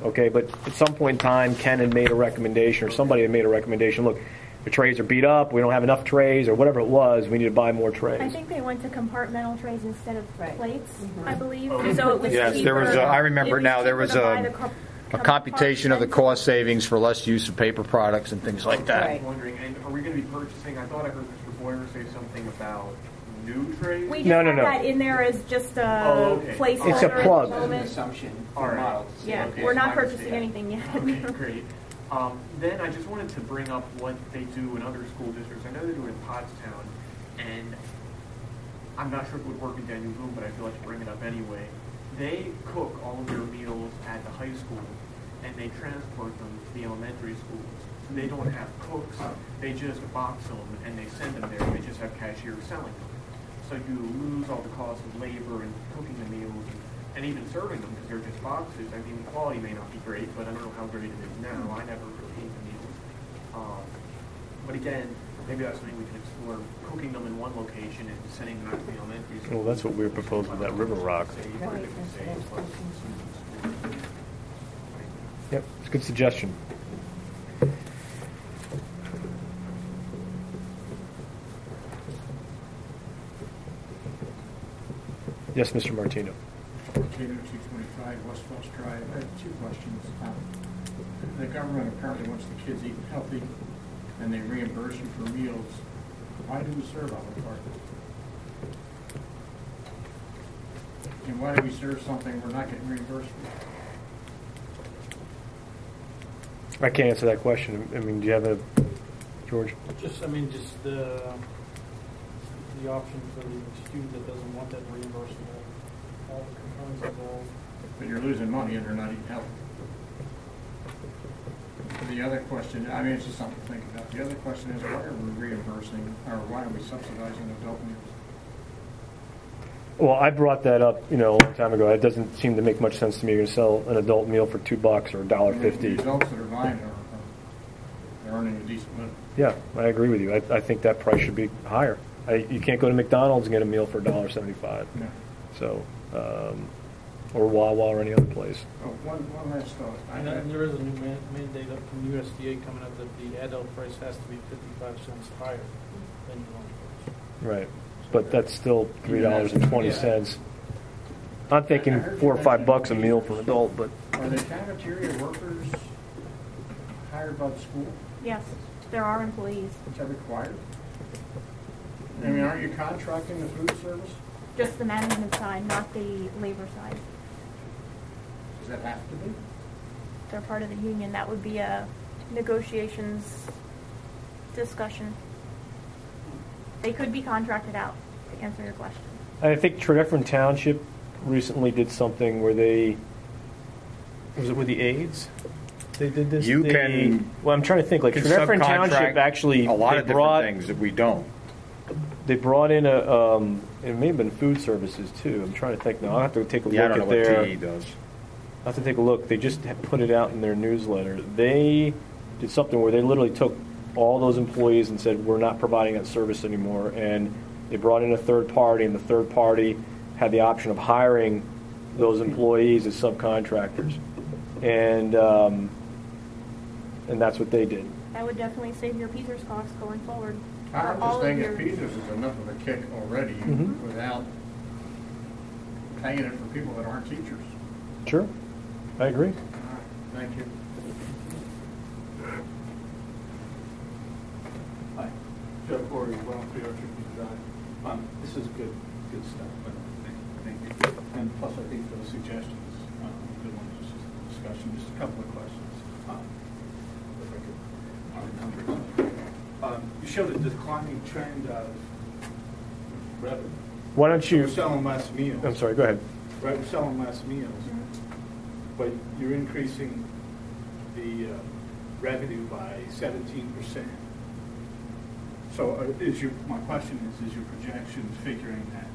Okay, but at some point in time, Ken had made a recommendation, or somebody had made a recommendation, look, the trays are beat up, we don't have enough trays, or whatever it was, we need to buy more trays. I think they went to compartmental trays instead of Right. plates, I believe. Okay. So it was Yes, there was cheaper. I remember It was now, there cheaper was to buy a the computation of the cost savings for less use of paper products and things like that. Right. I'm wondering, and are we going to be purchasing, I thought I heard Mr. Boyer say something about new trays? We No, just no, have no. that in there as just a okay. placeholder. It's a plug. at the As an moment. assumption All for right. model. Yeah, Okay, we're so not I purchasing understand. anything yet. Okay, great. Then I just wanted to bring up what they do in other school districts. I know they do it in Pottstown, and I'm not sure if it would work in Daniel Boone, but I feel like to bring it up anyway. They cook all of their meals at the high school, and they transport them to the elementary schools. So they don't have cooks. They just box them, and they send them there. They just have cashiers selling them. So you lose all the cost of labor and cooking the meals and even serving them because they're just boxes. I mean, the quality may not be great, but I don't know how great it is now. I never really ate the meals. But again, maybe that's something we can explore, cooking them in one location and sending them out to the elementary school. Well, that's what we were proposing with that River Rock. Right. Yep, it's a good suggestion. Yes, Mr. Martino. Martino, 225 West Wells Drive. I have two questions. The government apparently wants the kids eating healthy, and they reimburse you for meals. Why do we serve a la carte? And why do we serve something we're not getting reimbursed for? I can't answer that question. I mean, do you have a, George? Just the option for the student that doesn't want that reimbursement, all the components involved. But you're losing money and they're not eating healthy. The other question, I mean, it's just something to think about. The other question is, why are we reimbursing, or why are we subsidizing adult meals? Well, I brought that up, a long time ago. It doesn't seem to make much sense to me. You're going to sell an adult meal for $2 or The $1.50. adults that are buying are they're earning a decent living. Yeah, I agree with you. I think that price should be higher. You can't go to McDonald's and get a meal for $1.75. No. So, or Wawa or any other place. Oh, one last thought. And there is a new mandate up from USDA coming up that the adult price has to be 55 cents higher than your lunch price. Right. But that's still $3.20. I'm thinking $4 or $5 a meal for an adult, but Are the cafeteria workers hired by the school? Yes, there are employees. Is that required? I mean, aren't you contracting the food service? Just the management side, not the labor side. Does that have to be? They're part of the union. That would be a negotiations discussion. They could be contracted out, to answer your question. I think Tredyffrin Township recently did something where was it with the AIDS? They did this. Well, I'm trying to think. Like Tredyffrin Township actually, a lot of different things that we don't. They brought in it may have been food services too. I'm trying to think now. I'll have to take a look I don't at know their. what TE does. I'll have to take a look. They just put it out in their newsletter. They did something where they literally took all those employees and said, we're not providing that service anymore. And they brought in a third party, and the third party had the option of hiring those employees as subcontractors. And that's what they did. That would definitely save your Peters costs going forward. I'm just thinking Peters is enough of a kick already without paying it for people that aren't teachers. Sure. I agree. All right, thank you. Hi, Joe Corey, 103 Orchard Drive. This is good stuff, but thank you. And plus, I think the suggestions, good ones, just discussion, just a couple of questions. If I could, you showed a declining trend of revenue. Why don't you? We're selling less meals. I'm sorry. Go ahead. Right, we're selling less meals, but you're increasing the revenue by 17%. So my question is your projection figuring that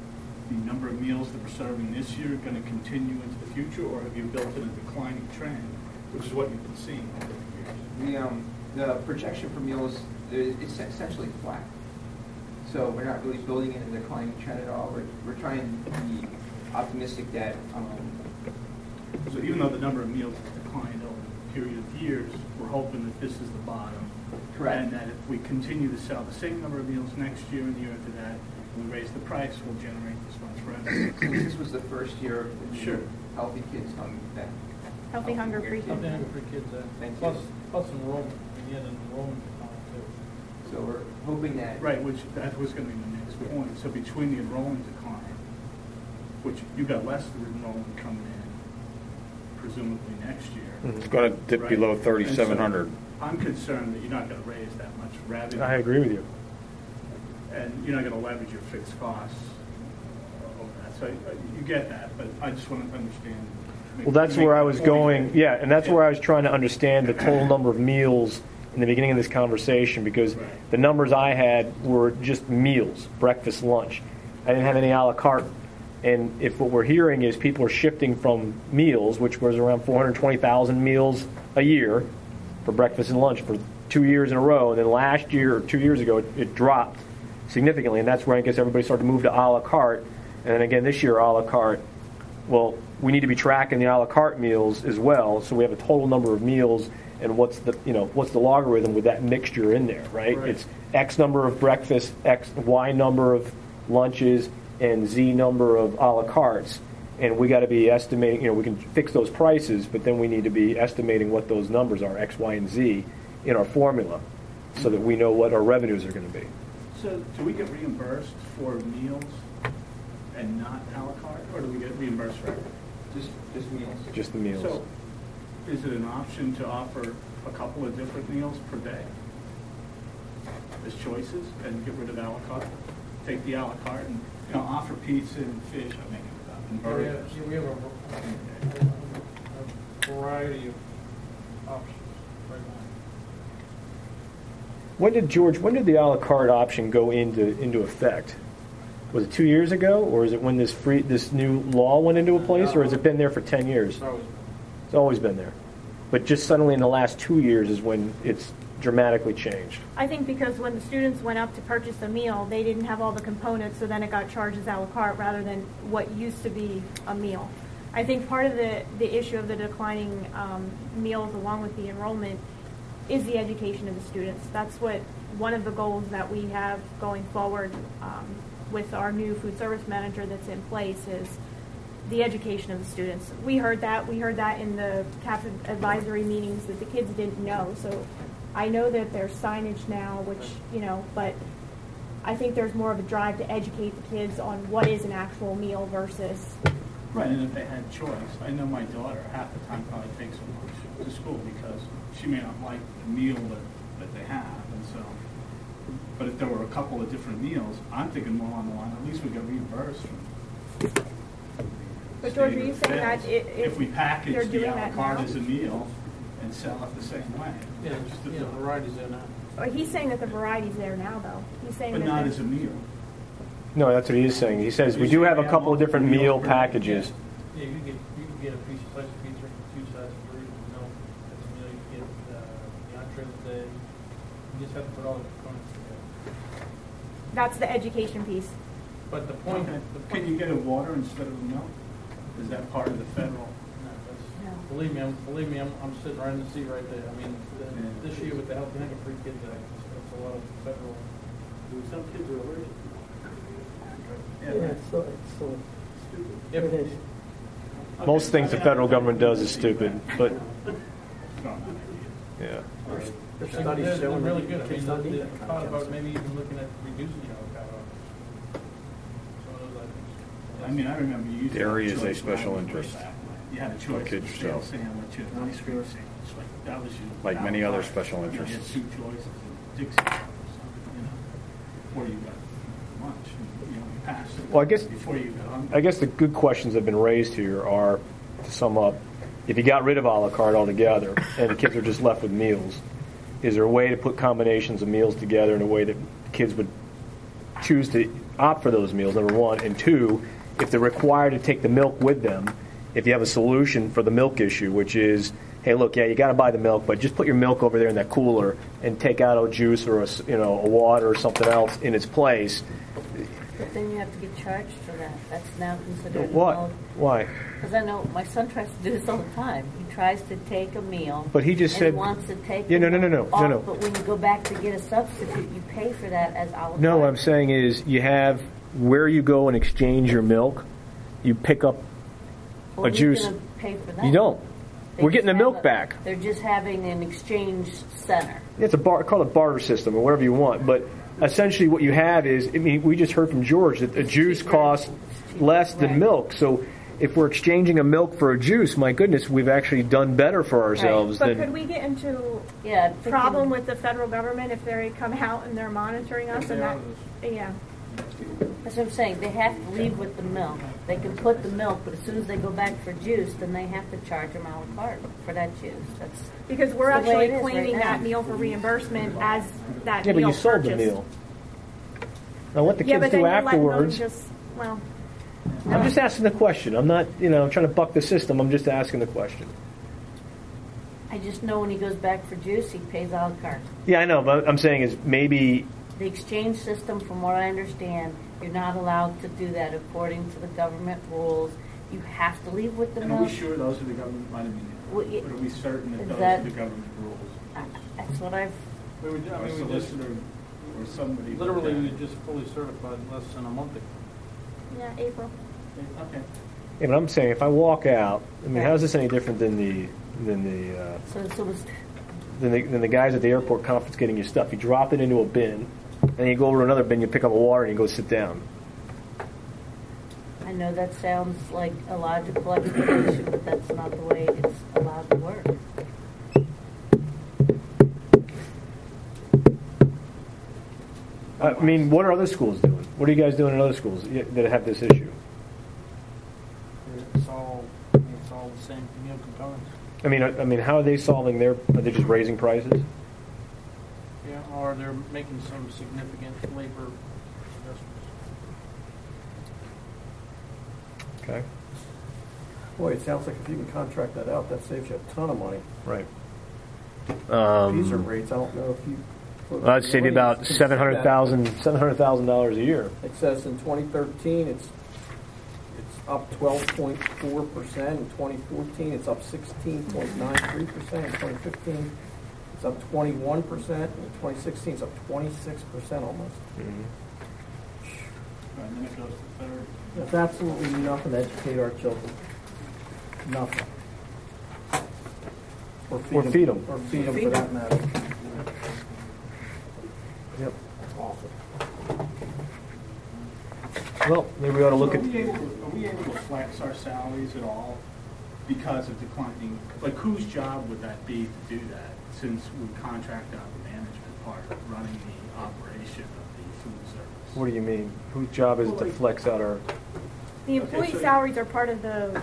the number of meals that we're serving this year are going to continue into the future, or have you built in a declining trend, which is what you've been seeing over the years? The projection for meals, it's essentially flat. So we're not really building in a declining trend at all. We're trying to be optimistic that so even though the number of meals has declined over a period of years, we're hoping that this is the bottom. Correct. And that if we continue to sell the same number of meals next year and the year after that, and we raise the price, we'll generate this much revenue. since this was the first year of the Sure. Healthy Kids coming back. Healthy Hunger Free Healthy Kids. Hunger Free Kids, Thank plus you. enrollment, and yet enrollment decline too. So we're hoping that. Right, which that was going to be the next point. So between the enrollment decline, which you got less of enrollment coming in, presumably next year. It's going to dip Right. below 3,700. And so I'm concerned that you're not going to raise that much revenue. I agree with you. And you're not going to leverage your fixed costs over that. So you get that, but I just want to understand. Well, that's where I was going. Yeah, and that's where I was trying to understand the total number of meals in the beginning of this conversation, because the numbers I had were just meals, breakfast, lunch. I didn't have any a la carte. And if what we're hearing is people are shifting from meals, which was around 420,000 meals a year for breakfast and lunch for 2 years in a row, and then last year or 2 years ago it dropped significantly, and that's where I guess everybody started to move to a la carte. And then again this year a la carte. Well, we need to be tracking the a la carte meals as well, so we have a total number of meals and what's the logarithm with that mixture in there, right? It's X number of breakfast, X Y number of lunches, and Z number of a la cartes, and we got to be estimating. We can fix those prices, but then we need to be estimating what those numbers are, X, Y, and Z, in our formula, so that we know what our revenues are going to be. So do we get reimbursed for meals and not a la carte, or do we get reimbursed for everything? Just meals. Just the meals. So is it an option to offer a couple of different meals per day as choices and get rid of a la carte? Take the a la carte and offer pizza and fish, I make it up, and burgers. Yeah, we have a variety of options right now. When did the a la carte option go into effect? Was it 2 years ago, or is it when this new law went into place, or has it been there for 10 years? It's always been there. But just suddenly in the last 2 years is when it's dramatically changed? I think because when the students went up to purchase a meal, they didn't have all the components, so then it got charged as a la carte rather than what used to be a meal. I think part of the issue of the declining meals along with the enrollment is the education of the students. That's what one of the goals that we have going forward with our new food service manager that's in place is the education of the students. We heard that in the CAP advisory meetings that the kids didn't know. So I know that there's signage now, which, but I think there's more of a drive to educate the kids on what is an actual meal versus. Right, and if they had choice, I know my daughter half the time probably takes her lunch to school because she may not like the meal that they have, and so. But if there were a couple of different meals, I'm thinking more on the line, at least we get reimbursed from. But George, are you saying that if we package the doing a la that carte now? as a meal and sell it the same way? Yeah, just the the variety's there now. He's saying that the variety's there now, though. He's saying but that not as a meal. No, that's what he's saying. He says we do have a couple of different meal packages. Yeah, you can get a slice of pizza, 2 sides of fruit, milk. That's a meal. You can get the entree of the day. You just have to put all the components together. that's the education piece. But the point, Can you get a water instead of milk? Is that part of the federal? believe me, I'm sitting right in the seat right there. I mean, this year with the Healthy Hunger Free Kids Act, it's a lot of federal. Some kids are allergic. Yeah, so Stupid. it is. Most things the federal government does is stupid, but yeah. There's They're studies showing really that good. I kids mean, don't need they that kind thought of about chemistry. maybe even looking at reducing avocado. Some of those items. I mean, I remember you used to Dairy have is a choice special when I was interest. first out. You had a choice kids of a sell. sandwich and an ice cream sandwich. Like, that was your Like many à la other carte. special You had interests. 2 choices, a Dixie or something, or you got lunch. You passed it Well, I guess- before you got hungry. I guess the good questions that have been raised here are, to sum up, if you got rid of a la carte altogether and the kids are just left with meals, is there a way to put combinations of meals together in a way that kids would choose to opt for those meals, number one? And two, if they're required to take the milk with them, if you have a solution for the milk issue, which is, hey, look, yeah, you got to buy the milk, but just put your milk over there in that cooler and take out a juice or a water or something else in its place. But then you have to get charged for that. That's now considered. What? Why? Because I know my son tries to do this all the time. He tries to take a meal. But he just and said- he wants to take. Yeah, the no. milk off, No. But when you go back to get a substitute, you pay for that as a la carte. No, what I'm saying is you have where you go and exchange your milk, you pick up Well, a who's juice. gonna pay for that? You don't. They We're getting the just milk have back. They're just having an exchange center. It's call it barter system or whatever you want. But essentially what you have is, I mean, we just heard from George that a juice costs less than Right. milk. So if we're exchanging a milk for a juice, my goodness, we've actually done better for ourselves But than... could we get into Yeah. problem with the federal government if they come out and they're monitoring us and that? Yeah. That's what I'm saying. They have to leave with the milk. They can put the milk, but as soon as they go back for juice, then they have to charge them a la carte for that juice. That's Because we're It's the way actually it is claiming right now. that meal for reimbursement as that Yeah, but meal you sold the purchased. meal. Now what the Yeah, kids but then do you're letting them afterwards... just, well, I'm just asking the question. I'm not, trying to buck the system. I'm just asking the question. I just know when he goes back for juice, he pays a la carte. Yeah, I know, but I'm saying is maybe... The exchange system, from what I understand, you're not allowed to do that according to the government rules. You have to leave with the And are milk. we sure those are the government, I mean, Well, but are we certain that is those that- are the government rules? That's what I've. We were, Or solicitor or somebody. literally, looked we just fully certified in less than a month ago. yeah, April. at it. Okay. Yeah, but I'm saying if I walk out, I mean, how is this any different than the than the guys at the airport confiscating your stuff? You drop it into a bin, and then you go over to another bin, you pick up a water, and you go sit down. I know that sounds like a logical explanation, but that's not the way it's allowed to work. I mean, what are other schools doing? What are you guys doing in other schools that have this issue? It's all the same meal components. I mean, how are they solving their? Are they just raising prices? Yeah, or they're making some significant labor investments. Boy, it sounds like if you can contract that out, that saves you a ton of money. Right. These are rates, I don't know if you. I'd say about $700,000 a year. It says in 2013, it's up 12.4%. In 2014, it's up 16.93%. In 2015, it's up 21%. In 2016, it's up 26% almost. And then it goes to third. There's absolutely nothing to educate our children. Nothing. Or feed them. Or feed them for that matter. Yep. Awful. Well, maybe we ought to look So at. are we able to flex our salaries at all because of declining? Like, whose job would that be to do that, since we contract out the management part, running the operation of the food service? What do you mean? Whose job is it to flex out our? The employee so- salaries are part of the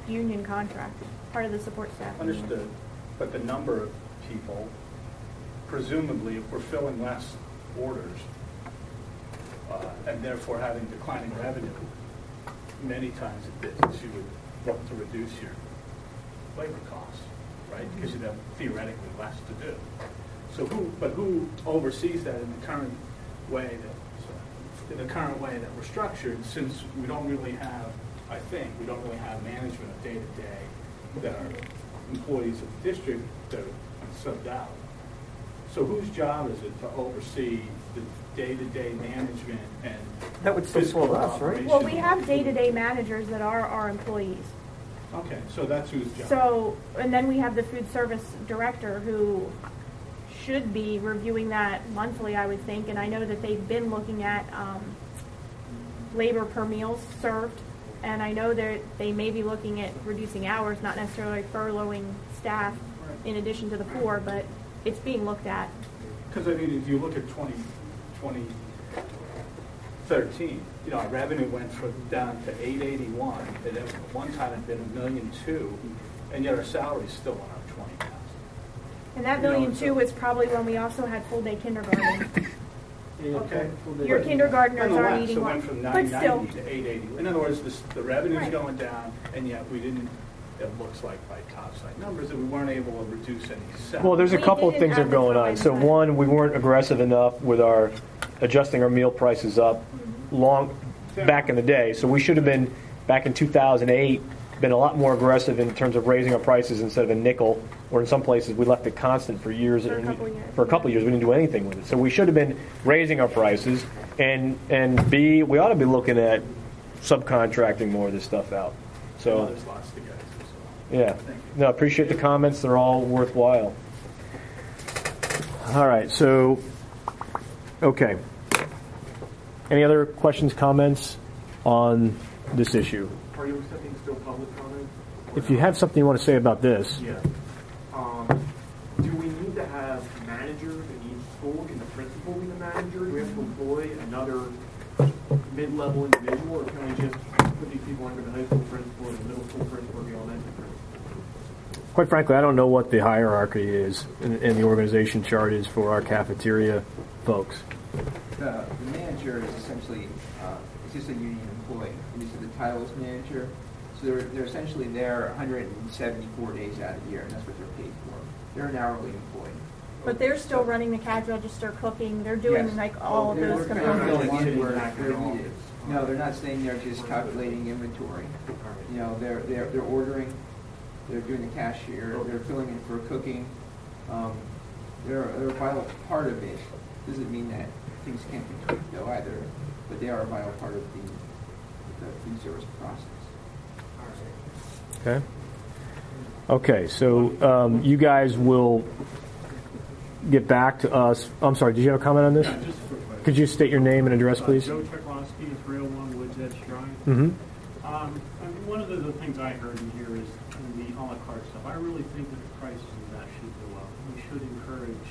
union contract, part of the support staff. union. Understood, but the number of people, presumably, if we're filling less orders, and therefore having declining revenue, many times in business, you would look to reduce your labor costs, right? Because you'd have theoretically less to do. So who oversees that in the current way that we're structured, since we don't really have, I think, we don't really have management of day-to-day that are employees of the district that are subbed out. So whose job is it to oversee the day-to-day management and That would still fiscal fall to us, right? operation? Well, we have day-to-day managers that are our employees. Okay, so that's whose job. So, and then we have the food service director who should be reviewing that monthly, I would think. And I know that they've been looking at labor per meals served. And I know that they may be looking at reducing hours, not necessarily furloughing staff in addition to the 4, but it's being looked at. Because, I mean, if you look at 2013, you know, our revenue went down to 881. It at one time had been $1.2 million, and yet our salaries still went up 20,000. And that You know, $1.2 million so- was probably when we also had full-day kindergarten. Okay. Your kindergartners aren't Nonetheless, eating it lunch. went from But still, 990 to 880. In other words, the revenue's Right. going down, and yet we didn't, it looks like by topside numbers, that we weren't able to reduce any salaries. Well, there's a We couple of didn't things that are going on. advertise So that. one, we weren't aggressive enough with our adjusting our meal prices up back in the day. So we should have been back in 2008 been a lot more aggressive in terms of raising our prices instead of a nickel, or in some places we left it constant for years. For a couple years. For a couple of years, we didn't do anything with it. So we should have been raising our prices, and B, we ought to be looking at subcontracting more of this stuff out. So There's lots to go through, so. yeah, no, I appreciate the comments. They're all worthwhile. All right, so okay. Any other questions, comments on this issue? Are you accepting still public comment? If you have something you want to say about this, Yeah. Do we need to have managers in each school? Can the principal be the manager? Do we have to employ another mid-level individual, or can we just put these people under the high school principal, the middle school principal, or the elementary principal? quite frankly, I don't know what the hierarchy is and the organization chart is for our cafeteria folks. The manager is essentially, it's just a union employee. And these are the titles manager. So they're essentially there 174 days out of the year, and that's what they're paid for. They're an hourly employee. but they're still running the cash register, cooking. They're doing Yes. like all of They're those kind of components. filling in where Back in they're the needed. office. No, they're not staying there just calculating inventory. You know, they're ordering, they're doing the cashier, they're filling in for cooking. They're a vital part of it. Doesn't mean that things can't be tweaked though either, but they are a vital part of the food service process. Okay. Okay, so you guys will get back to us. I'm sorry, did you have a comment on this? Yeah, just a quick question. Could you state your name and address, please? Joe Tchaikovsky, 301 Woods Edge Drive. Mm-hmm. I mean, one of the things I heard in here is the a la carte stuff. I really think that the prices of that should go up. We should encourage,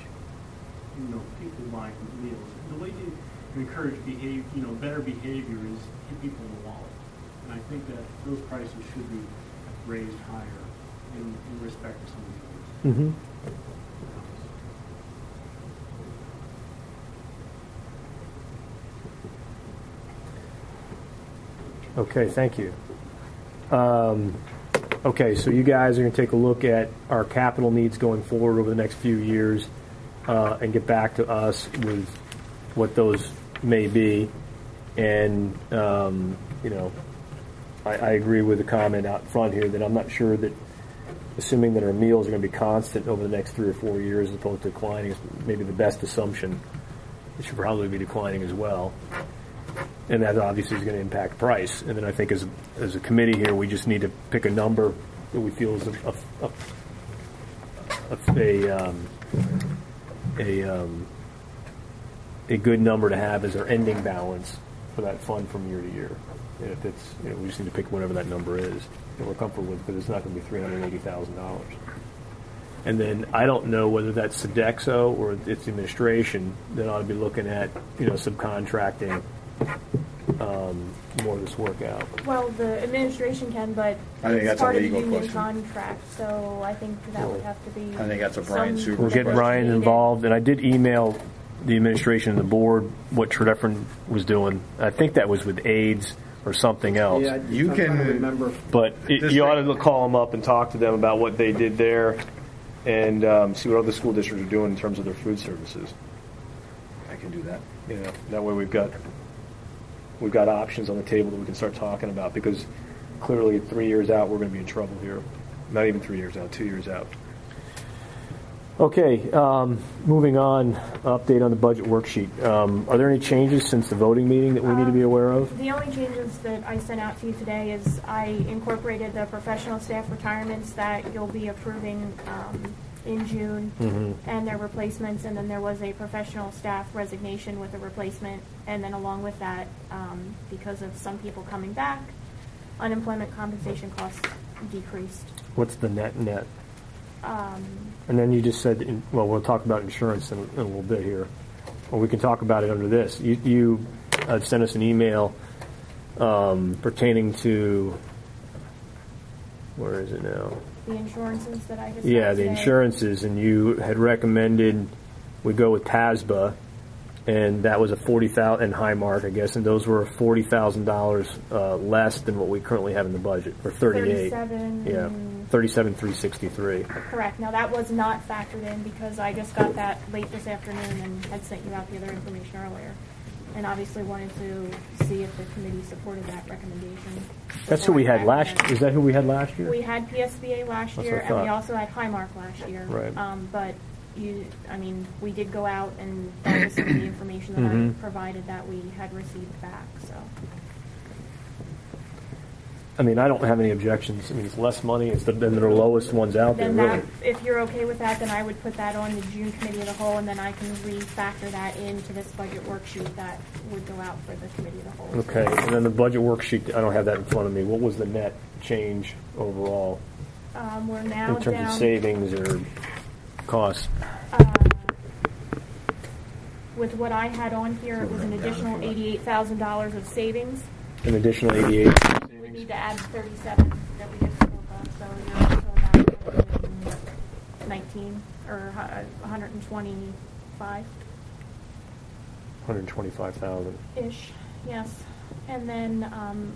people buying meals. The way to encourage better behavior is hit people in the wallet. And I think that those prices should be raised higher in respect to some of the others. Mm-hmm. Okay, thank you. Okay, so you guys are going to take a look at our capital needs going forward over the next few years and get back to us with what those may be. And, I agree with the comment out front here that I'm not sure that assuming that our meals are going to be constant over the next 3 or 4 years as opposed to declining is maybe the best assumption. It should probably be declining as well. And that obviously is going to impact price. And then I think as a committee here, we just need to pick a number that we feel is a good number to have as our ending balance for that fund from year to year. And if it's, we just need to pick whatever that number is that we're comfortable with, because it's not going to be $380,000. And then I don't know whether that's Sodexo or it's the administration that ought to be looking at, subcontracting more of this work out. Well, the administration can, but I think it's that's a part of the legal union question. contract, so I think that would have to be. I think that's a Brian some Super We'll get Brian negotiated- involved, and I did email the administration and the board what Tredefern was doing. I think that was with AIDS or something else. Yeah, You I'm can- trying to remember. But This you ought thing- to call them up and talk to them about what they did there and see what other school districts are doing in terms of their food services. I can do that. That way we've got options on the table that we can start talking about, because clearly 3 years out we're going to be in trouble here. Not even 3 years out, 2 years out. Okay, moving on, update on the budget worksheet. Are there any changes since the voting meeting that we need to be aware of? The only changes that I sent out to you today is I incorporated the professional staff retirements that you'll be approving in June and their replacements, and then there was a professional staff resignation with a replacement, and then along with that, because of some people coming back, unemployment compensation costs decreased. What's the net? And then you just said, we'll talk about insurance in a little bit here. Or we can talk about it under this. You sent us an email pertaining to, where is it now? The insurances that I discussed Yeah, the today. insurances, and you had recommended we go with TASBA, and that was a $40,000, and Highmark, I guess, and those were $40,000 less than what we currently have in the budget, or 38. 37. Yeah, 37,363. Correct. Now, that was not factored in because I just got that late this afternoon and had sent you out the other information earlier. And obviously wanted to see if the committee supported that recommendation. That's who we had last. Is that who we had last year? We had PSBA last That's year, what I and we thought. also had Highmark last year. Right. But we did go out, and that was some of the information that I provided that we had received back. So. I mean, I don't have any objections. I mean, it's less money. It's than the lowest ones out there, Then really. that, if you're okay with that, then I would put that on the June committee of the whole, and then I can refactor that into this budget worksheet that would go out for the committee of the whole. Okay, and then the budget worksheet, I don't have that in front of me. What was the net change overall We're now in terms down. of savings or costs? With what I had on here, it was an additional $88,000 of savings. An additional 88 We savings? need to add 37 that we just spoke of, so you're up to about 119 or 125 125,000. ish. Yes, and then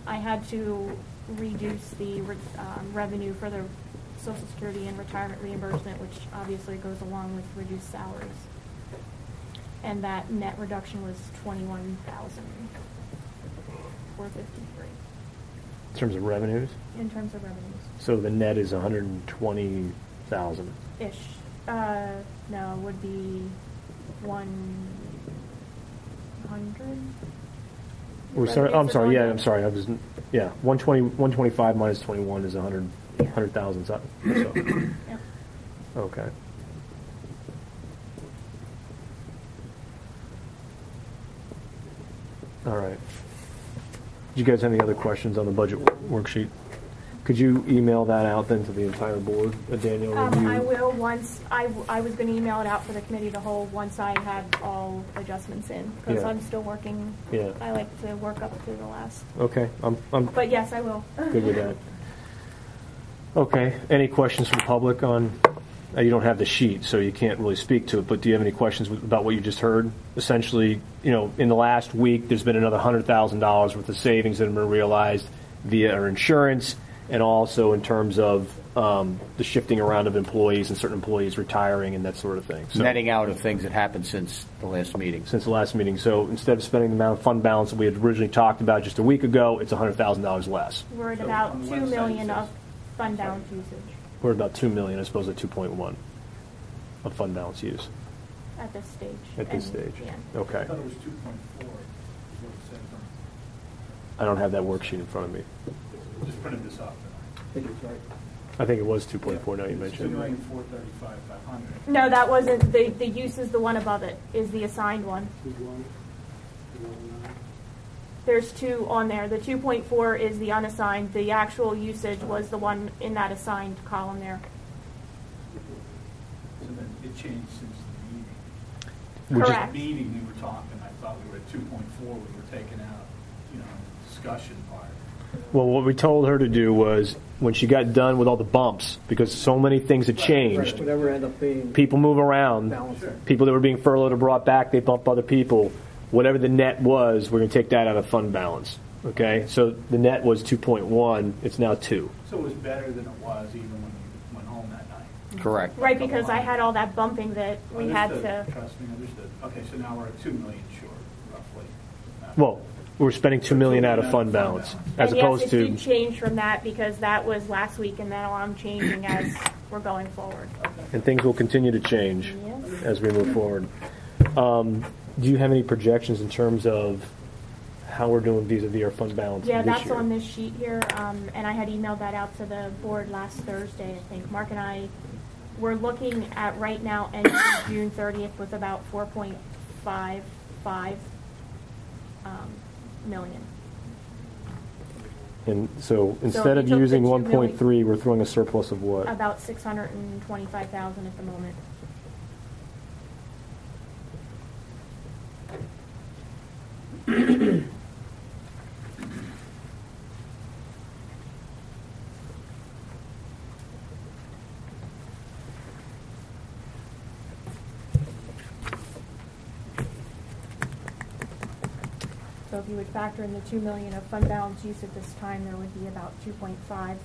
I had to reduce the revenue for the Social Security and retirement reimbursement, which obviously goes along with reduced salaries. And that net reduction was $21,453 In terms of revenues? in terms of revenues. So the net is 120,000. Ish. No, it would be 100. I'm sorry. Yeah, I'm sorry. 125 minus 21 is 100,000. So, Yep. okay. All right. Did you guys have any other questions on the budget worksheet? Could you email that out then to the entire board, Daniel? I will once, I was going to email it out for the committee of the whole once I had all adjustments in, because Yeah. I'm still working. Yeah. I like to work up to the last. Okay, I'm But yes, I will. good with that. Okay, any questions from the public on, you don't have the sheet, so you can't really speak to it, but do you have any questions about what you just heard? Essentially, in the last week, there's been another $100,000 worth of savings that have been realized via our insurance and also in terms of the shifting around of employees and certain employees retiring and that sort of thing. So, Netting out of things that happened since the last meeting. since the last meeting. So instead of spending the amount of fund balance that we had originally talked about just a week ago, it's $100,000 less. We're at So about on the 2 website million it of says- fund balance usage We're at about 2 million as opposed to 2.1 of fund balance use at this stage. at this And, stage. yeah. Okay. I thought it was 2.4, is what it says on. I don't have that worksheet in front of me. Just printed this off I think it's right. I think it was 2.4 now you mentioned. 2,435,500. No, that wasn't, the use is the one above it, is the assigned one. There's two on there. The 2.4 is the unassigned. The actual usage was the one in that assigned column there. So then it changed since the meeting. We just- Correct. Meeting, we were talking, I thought we were at 2.4, we were taking out, discussion part. Well, what we told her to do was when she got done with all the bumps, because so many things had changed, Whatever ended up being people move around, balanced. people that were being furloughed or brought back, they bump other people. Whatever the net was, we're going to take that out of fund balance. Okay? So the net was 2.1, it's now 2. So it was better than it was even when you went home that night. Correct. Right, because I had all that bumping that we had Understood. to, Trust me, understood. Okay, so now we're at 2 million short, roughly. Well, we're spending 2 million out of fund balance as and yes, opposed it to did change from that because that was last week and now I'm changing as we're going forward. and things will continue to change Yes. as we move forward. Do you have any projections in terms of how we're doing vis-a-vis our fund balance Yeah, this that's year? on this sheet here, and I had emailed that out to the board last Thursday, I think. Mark and I were looking at right now ending June 30th with about 4.55 million. And so if instead you of took the using 2 1.3, we're throwing a surplus of what? About 625,000 at the moment. So if you would factor in the 2 million of fund balance use at this time, there would be about 2.5,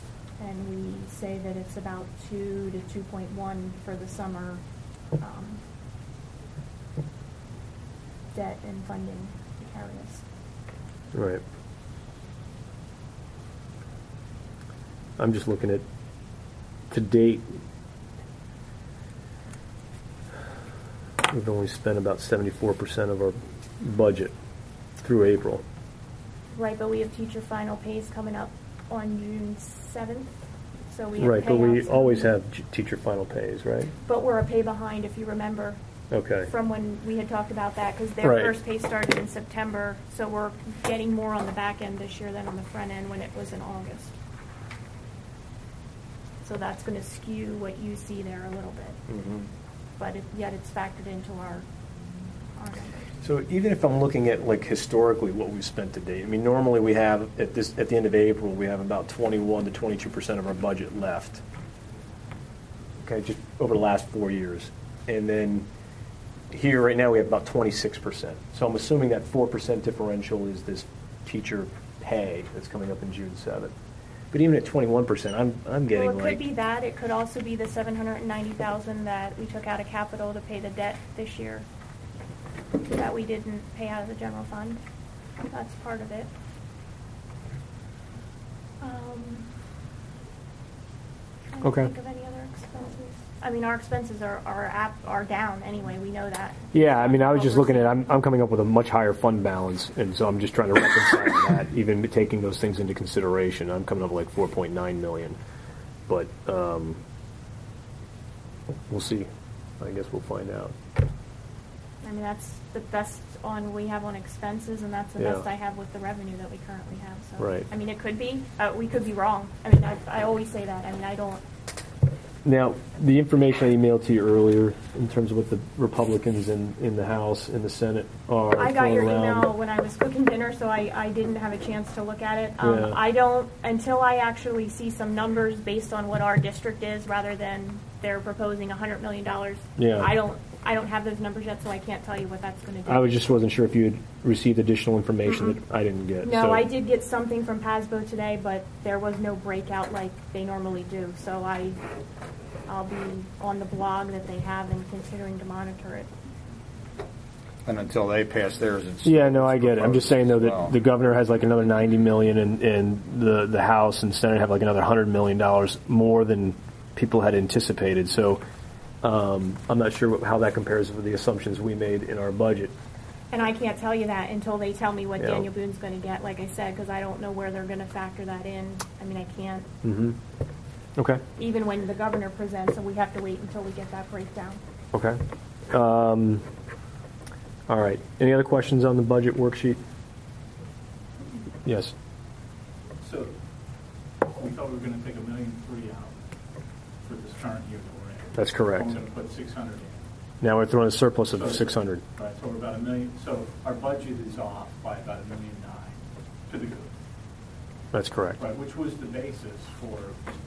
and we say that it's about 2 to 2.1 for the summer debt and funding areas. Right. I'm just looking at, to date, we've only spent about 74% of our budget through April. Right, but we have teacher final pays coming up on June 7th, so we have Right, but we payouts. always have teacher final pays, right? But we're a pay behind, if you remember, Okay. from when we had talked about that, because their Right. first pay started in September, so we're getting more on the back end this year than on the front end when it was in August. So that's going to skew what you see there a little bit. Mhm. But yet it's factored into our numbers. So even if I'm looking at like historically what we've spent to date, I mean normally we have at the end of April we have about 21 to 22% of our budget left. Okay, just over the last 4 years, and then here right now we have about 26%. So I'm assuming that 4% differential is this teacher pay that's coming up in June 7th. But even at 21%, I'm getting Well, it like could be that. It could also be the $790,000 that we took out of capital to pay the debt this year that we didn't pay out of the general fund. That's part of it. Trying to Okay. think of any other expenses. I mean, our expenses are down anyway. We know that. Yeah, I mean, I was just looking at, I'm coming up with a much higher fund balance, and so I'm just trying to reconcile that, even taking those things into consideration. I'm coming up with like 4.9 million, but we'll see. I guess we'll find out. I mean, that's the best we have on expenses, and that's the Yeah. best I have with the revenue that we currently have. So, Right. I mean, it could be. We could be wrong. I mean, I always say that. I mean, I don't. Now, the information I emailed to you earlier, in terms of what the Republicans in the House and the Senate are I got throwing your around. email when I was cooking dinner, so I didn't have a chance to look at it. Yeah. I don't, until I actually see some numbers based on what our district is, rather than they're proposing $100 million. Yeah. I don't I don't have those numbers yet, so I can't tell you what that's going to do. I just wasn't sure if you had received additional information that I didn't get. No, so. I did get something from PASBO today, but there was no breakout like they normally do. So I'll be on the blog that they have and considering to monitor it. And until they pass theirs, it's... Yeah, no, I get it. I'm just saying, though, that well. the governor has like another $90 million, and the House and Senate have like another $100 million more than people had anticipated. So I'm not sure how that compares with the assumptions we made in our budget. And I can't tell you that until they tell me what Yeah. Daniel Boone's going to get, like I said, because I don't know where they're going to factor that in. I mean, I can't, Mm-hmm. Okay. even when the governor presents, and we have to wait until we get that breakdown. Okay. All right. Any other questions on the budget worksheet? Yes. So, we thought we were gonna take $1.3 million out for this current year that we're in. That's correct. We're gonna put 600 in. Now we're throwing a surplus of 600. Right, so we're about $1 million, so our budget is off by about $1.9 million to the good. That's correct. Right, which was the basis for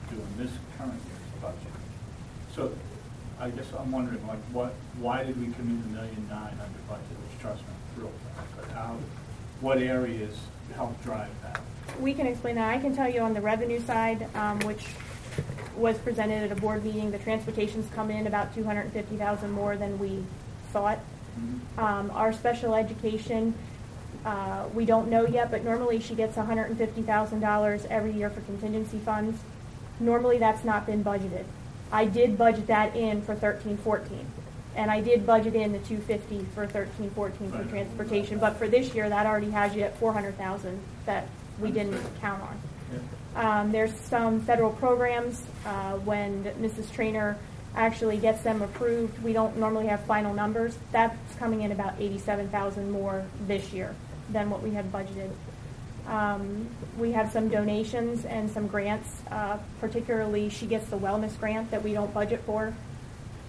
doing this current year's budget. So I guess I'm wondering, like, why did we come in $1.9 million under budget, which trust me, I'm thrilled with, but what areas helped drive that? We can explain that. I can tell you on the revenue side, which was presented at a board meeting, the transportation's come in about $250,000 more than we thought. Our special education, we don't know yet, but normally she gets $150,000 every year for contingency funds. Normally that's not been budgeted. I did budget that in for 13-14, and I did budget in the $250 for 13-14 for transportation. But for this year, that already has you at $400,000 that we didn't count on. There's some federal programs when Mrs. Trainer actually gets them approved. We don't normally have final numbers. That's coming in about $87,000 more this year than what we had budgeted. We have some donations and some grants, particularly she gets the wellness grant that we don't budget for.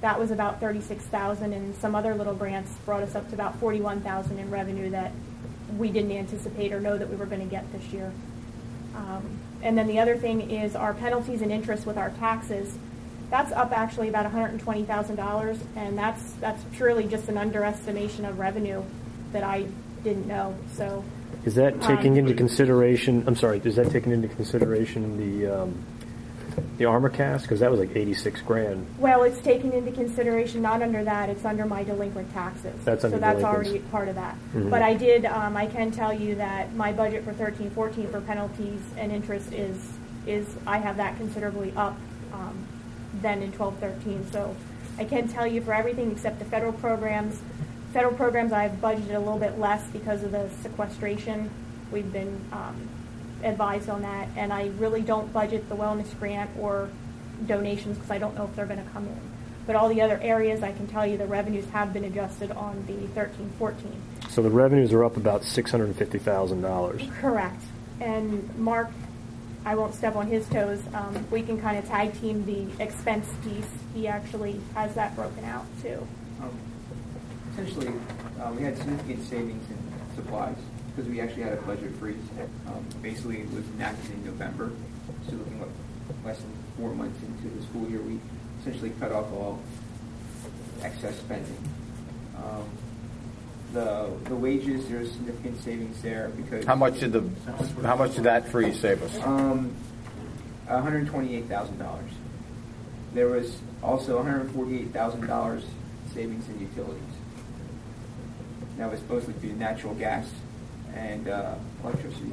That was about $36,000, and some other little grants brought us up to about $41,000 in revenue that we didn't anticipate or know that we were going to get this year. And then the other thing is our penalties and interest with our taxes. That's up actually about $120,000, and that's purely just an underestimation of revenue that I didn't know. So. Is that taking into consideration? I'm sorry. Is that taking into consideration the armor cast? Because that was like $86,000. Well, it's taken into consideration. Not under that. It's under my delinquent taxes. That's under so that's delinquents. already part of that. Mm-hmm. But I did. I can tell you that my budget for 13-14 for penalties and interest is I have that considerably up than in 12-13. So I can tell you for everything except the federal programs. Federal programs I've budgeted a little bit less because of the sequestration. We've been advised on that, and I really don't budget the wellness grant or donations because I don't know if they're going to come in. But all the other areas, I can tell you the revenues have been adjusted on the 13-14. So the revenues are up about $650,000. Correct. And Mark, I won't step on his toes. We can kind of tag team the expense piece. He actually has that broken out too. Essentially, we had significant savings in supplies because we actually had a budget freeze. Basically, it was enacted in November, so looking what, less than 4 months into the school year, we essentially cut off all excess spending. The wages, there's significant savings there because How much did that freeze save us? $128,000. There was also $148,000 savings in utilities. That was supposedly due to natural gas and electricity.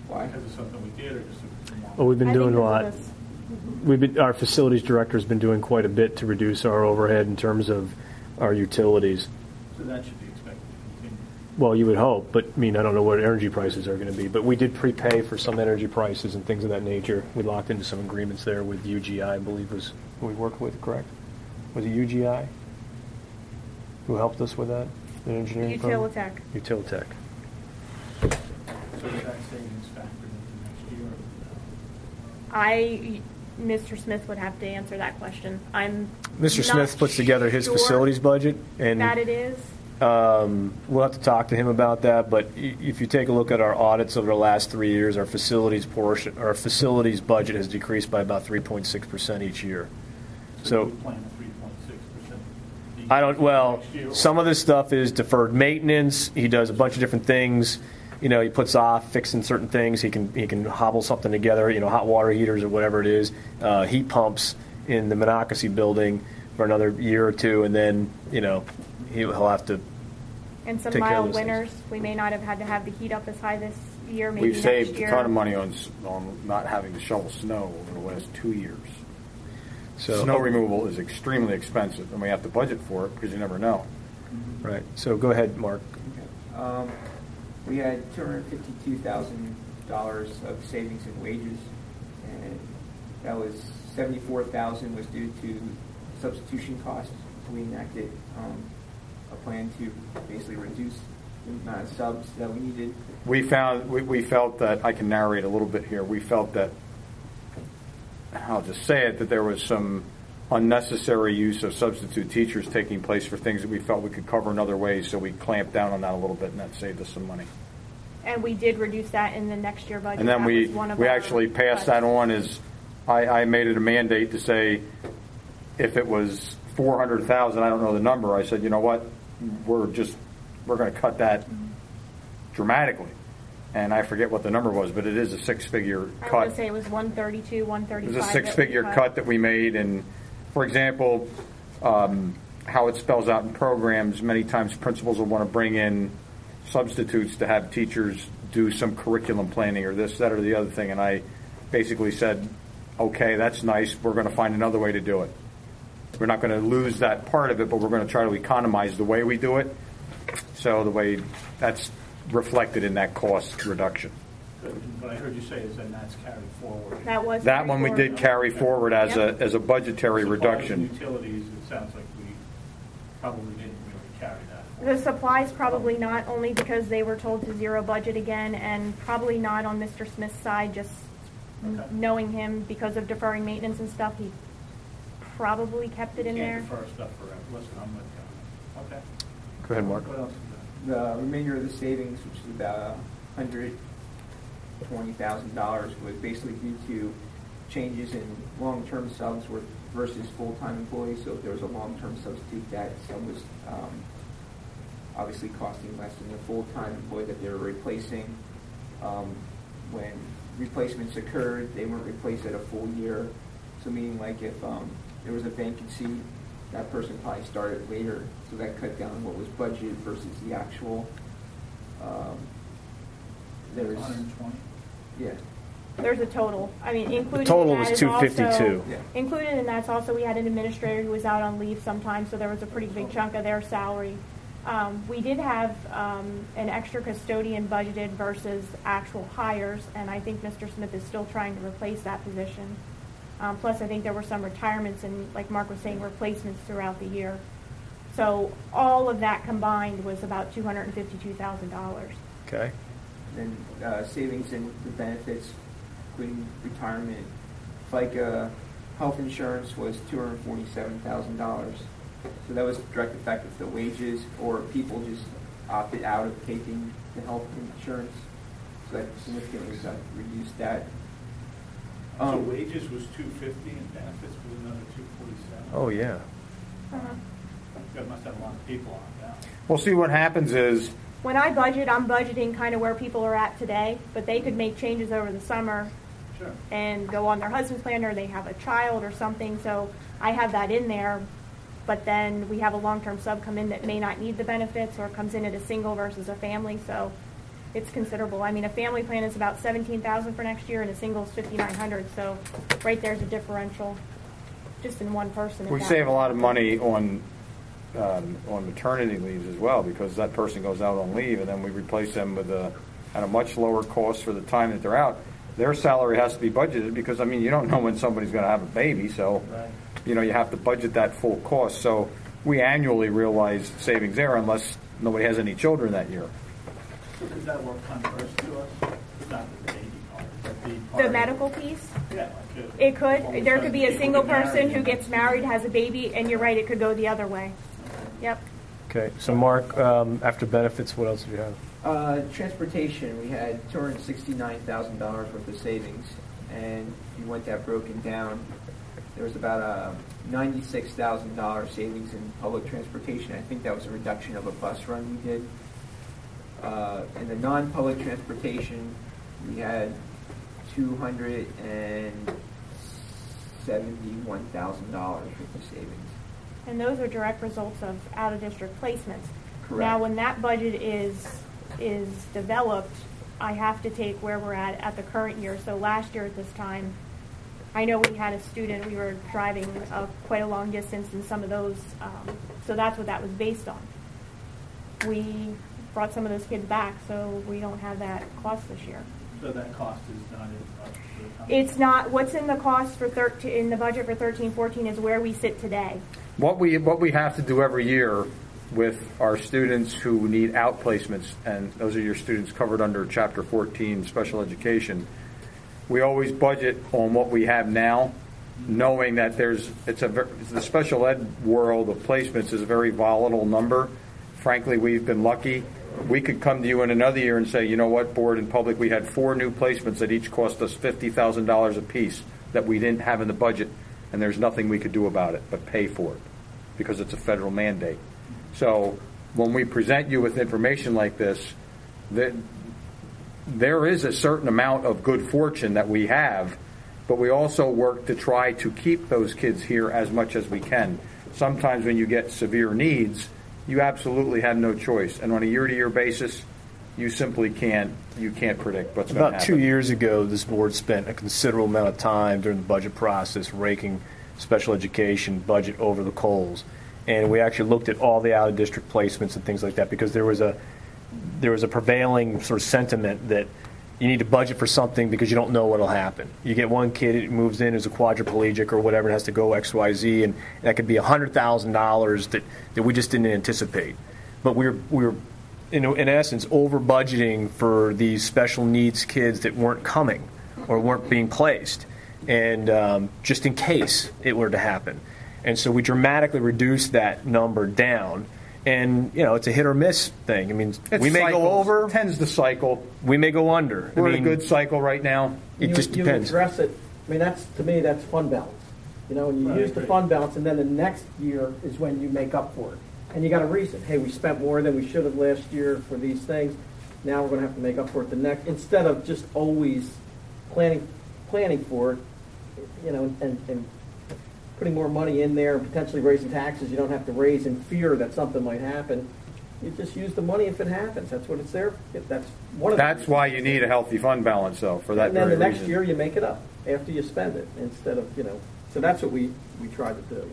Why? Because of something we did, or just Well, we've been I doing think a lot. this is- Our facilities director has been doing quite a bit to reduce our overhead in terms of our utilities. so that should be expected to continue. Well, you would hope, but I mean, I don't know what energy prices are going to be. But we did prepay for some energy prices and things of that nature. We locked into some agreements there with UGI, I believe was who we worked with, correct? Was it UGI who helped us with that? The engineering firm? Utilitech. Utilitech. So is that savings factored into next year? Mr. Smith would have to answer that question. I'm Mr. not Smith puts together his sure facilities budget, and that it is. we'll have to talk to him about that. But if you take a look at our audits over the last 3 years, our facilities budget has decreased by about 3.6% each year. So So we plan a 3.6% I don't. Well, some of this stuff is deferred maintenance. He does a bunch of different things. You know, he puts off fixing certain things. He can hobble something together. You know, hot water heaters or whatever it is. Heat pumps in the Monocacy building for another year or two, and then he'll have to. And some take care of mild those things. winters, we may not have had to have the heat up as high this year. Maybe We've next saved year. a ton of money on not having to shovel snow over the last 2 years. So Snow removal is extremely expensive, and we have to budget for it because you never know. Right. So go ahead, Mark. We had $252,000 of savings in wages, and that was $74,000 was due to substitution costs. We enacted a plan to basically reduce the amount of subs that we needed. We felt that, I can narrate a little bit here, we felt that, I'll just say it, that there was some unnecessary use of substitute teachers taking place for things that we felt we could cover in other ways, so we clamped down on that a little bit, and that saved us some money. And we did reduce that in the next year budget. And then That we was one of we our actually passed cuts. that on as, I made it a mandate to say, if it was 400,000, I don't know the number, I said, you know what, we're going to cut that dramatically. And I forget what the number was, but it is a six-figure I cut. want to say it was 132, 135. It was a six-figure cut that we made, and for example, how it spells out in programs, many times principals will want to bring in substitutes to have teachers do some curriculum planning or this, that, or the other thing, and I basically said, okay, that's nice, we're going to find another way to do it. We're not going to lose that part of it, but we're going to try to economize the way we do it, so the way that's reflected in that cost reduction. What I heard you say is then that's carried forward. That was That one we did carry forward as Yep. a budgetary Supplies reduction. and utilities, it sounds like we probably didn't really carry that The forward. supplies probably not, only because they were told to zero budget again, and probably not on Mr. Smith's side, just Okay. knowing him because of deferring maintenance and stuff, he probably kept it in there. Can't defer stuff forever. Listen, I'm with you. Okay. Go ahead, Mark. What else is The remainder of the savings, which is about $120,000, was basically due to changes in long-term subs versus full-time employees. So if there was a long-term substitute, that sub was obviously costing less than the full-time employee that they were replacing. When replacements occurred, they weren't replaced at a full year. So meaning like if there was a vacancy, that person probably started later, so that cut down what was budgeted versus the actual. There's 120? yeah. There's a total. I mean, included total in that was is 252. also- Yeah. Included in that's also, we had an administrator who was out on leave sometimes, so there was a pretty big chunk of their salary. We did have an extra custodian budgeted versus actual hires, and I think Mr. Smith is still trying to replace that position. Plus, I think there were some retirements and, like Mark was saying, replacements throughout the year. So all of that combined was about $252,000. Okay. Then savings in the benefits, including retirement, FICA, health insurance was $247,000. So that was direct effect of the wages, or people just opted out of taking the health insurance. So that significantly reduced that. So wages was 250 and benefits was another 247. Oh yeah. You must have a lot of people on that. Well, see, what happens is, When I budget, I'm budgeting kind of where people are at today, but they could make changes over the summer Sure. and go on their husband's plan, or they have a child or something, so I have that in there. But then we have a long-term sub come in that may not need the benefits, or comes in at a single versus a family, so it's considerable. I mean, a family plan is about $17,000 for next year, and a single is $5,900, so right there's a differential, just in one person. we save a lot of money on maternity leaves as well, because that person goes out on leave, and then we replace them with at a much lower cost for the time that they're out. Their salary has to be budgeted, because, I mean, you don't know when somebody's going to have a baby, so, you know, you have to budget that full cost. So we annually realize savings there, unless nobody has any children that year. So does that work converse to us? Not the baby part, but the part The of- medical piece? Yeah, like It could. all of a There sudden could be a people single get married person who and- gets married, has a baby, and you're right, it could go the other way. Yep. Okay. So Mark, after benefits, what else do you have? Transportation, we had $269,000 worth of savings, and if you want that broken down, there was about a $96,000 savings in public transportation. I think that was a reduction of a bus run we did. In the non-public transportation, we had $271,000 worth of savings. And those are direct results of out-of-district placements. Correct. Now, when that budget is developed, I have to take where we're at the current year. So last year at this time, I know we had a student, we were driving quite a long distance in some of those, so that's what that was based on. We brought some of those kids back, so we don't have that cost this year. So that cost is not in the budget for the company? It's not, what's in the cost for in the budget for 13-14 is where we sit today. What we have to do every year with our students who need outplacements, and those are your students covered under Chapter 14, Special Education, we always budget on what we have now, knowing that the special ed world of placements is a very volatile number. Frankly, we've been lucky. We could come to you in another year and say, you know what, board and public, we had 4 new placements that each cost us $50,000 apiece that we didn't have in the budget, and there's nothing we could do about it but pay for it because it's a federal mandate. So when we present you with information like this, there is a certain amount of good fortune that we have, but we also work to try to keep those kids here as much as we can. Sometimes when you get severe needs, you absolutely have no choice. And on a year-to-year basis, you simply can't predict what's going to happen. About 2 years ago, this board spent a considerable amount of time during the budget process raking special education budget over the coals. And we actually looked at all the out-of-district placements and things like that because there was a prevailing sort of sentiment that you need to budget for something because you don't know what will happen. You get one kid who moves in as a quadriplegic or whatever and has to go XYZ, and that could be $100,000 that we just didn't anticipate. But we were in essence over budgeting for these special needs kids that weren't coming or weren't being placed, and just in case it were to happen. And so we dramatically reduced that number down. And, it's a hit or miss thing. I mean, we may go over. It tends to cycle. We may go under. We're in a good cycle right now. It just depends. You address it. I mean, to me, that's fund balance. And you use the fund balance, and then the next year is when you make up for it. And you got a reason. Hey, we spent more than we should have last year for these things. Now we're going to have to make up for it the next. Instead of just always planning for it, and putting more money in there and potentially raising taxes you don't have to raise in fear that something might happen. You just use the money if it happens. That's what it's there. That's one of the That's why you need a healthy fund balance, though, for that very reason. And then the next year you make it up after you spend it instead of, So that's what we try to do.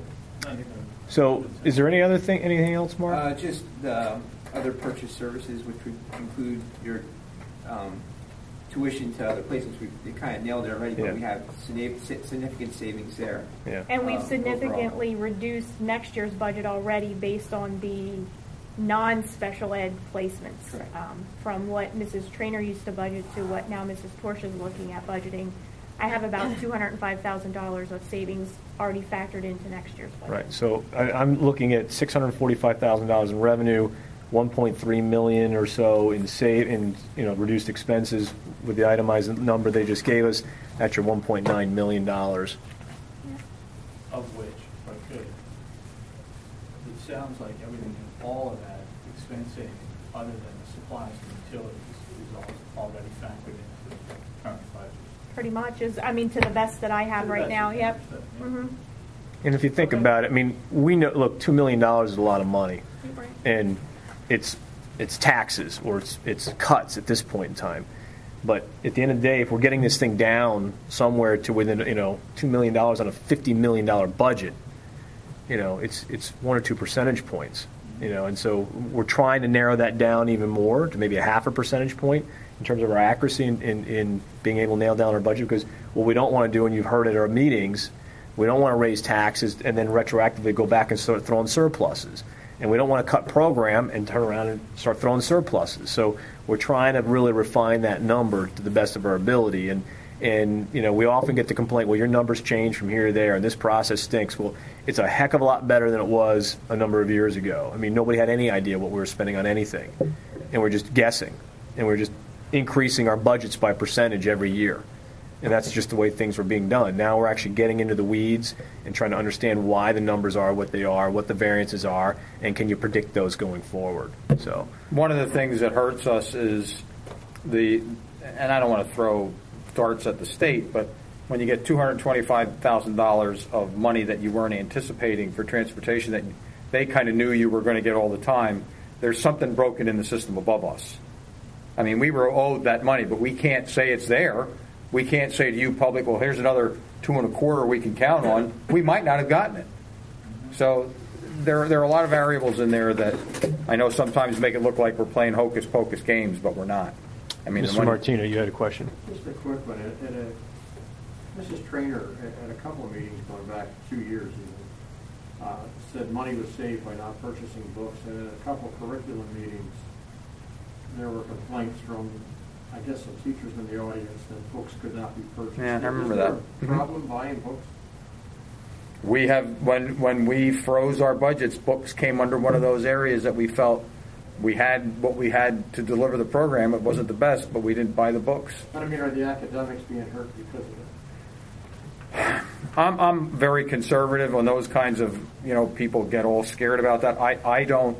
So is there anything else, Mark? Just the other purchase services, which would include your tuition to other places. We kind of nailed it already, but we have significant savings there. Yeah. And we've significantly reduced next year's budget already based on the non-special ed placements. From what Mrs. Trainer used to budget to what now Mrs. Torch is looking at budgeting. I have about $205,000 of savings already factored into next year's budget. Right. So I'm looking at $645,000 in revenue, 1.3 million or so in reduced expenses with the itemized number they just gave us. That's your $1.9 million. Of which, if I could, it sounds like everything, all of that expense saving, other than the supplies and utilities, is already factored into the current budget. Pretty much to the best that I have right now. Yep. Mm-hmm. And if you think about it, we know. Look, $2 million is a lot of money, and it's taxes or it's cuts at this point in time. But at the end of the day, if we're getting this thing down somewhere to within $2 million on a $50 million budget, it's 1 or 2 percentage points. And so we're trying to narrow that down even more to maybe a 0.5 percentage point in terms of our accuracy in being able to nail down our budget. Because what we don't want to do, and you've heard at our meetings, we don't want to raise taxes and then retroactively go back and start throwing surpluses. And we don't want to cut program and turn around and start throwing surpluses. So we're trying to really refine that number to the best of our ability. And we often get the complaint, well, your numbers change from here to there, and this process stinks. Well, it's a heck of a lot better than it was a number of years ago. Nobody had any idea what we were spending on anything. And we're just guessing. And we're just increasing our budgets by percentage every year. And that's just the way things were being done. Now we're actually getting into the weeds and trying to understand why the numbers are what they are, what the variances are, and can you predict those going forward. So one of the things that hurts us is and I don't want to throw darts at the state, but when you get $225,000 of money that you weren't anticipating for transportation that they kind of knew you were going to get all the time, there's something broken in the system above us. I mean, we were owed that money, but we can't say it's there. We can't say to you, public, well, here's another $2.25 we can count on. We might not have gotten it. So there are a lot of variables in there that I know sometimes make it look like we're playing hocus pocus games, but we're not. I mean, Mr. Martino, you had a question? Just a quick one. Mrs. Trainer, at a couple of meetings going back 2 years even, said money was saved by not purchasing books. And at a couple of curriculum meetings, there were complaints from, I guess, some teachers in the audience that books could not be purchased. Yeah, I remember that. that. Is there a problem buying books? We have, when we froze our budgets, books came under one of those areas that we felt we had what we had to deliver the program. It wasn't the best, but we didn't buy the books. I mean, are the academics being hurt because of it? I'm very conservative on those kinds of, people get all scared about that. I don't,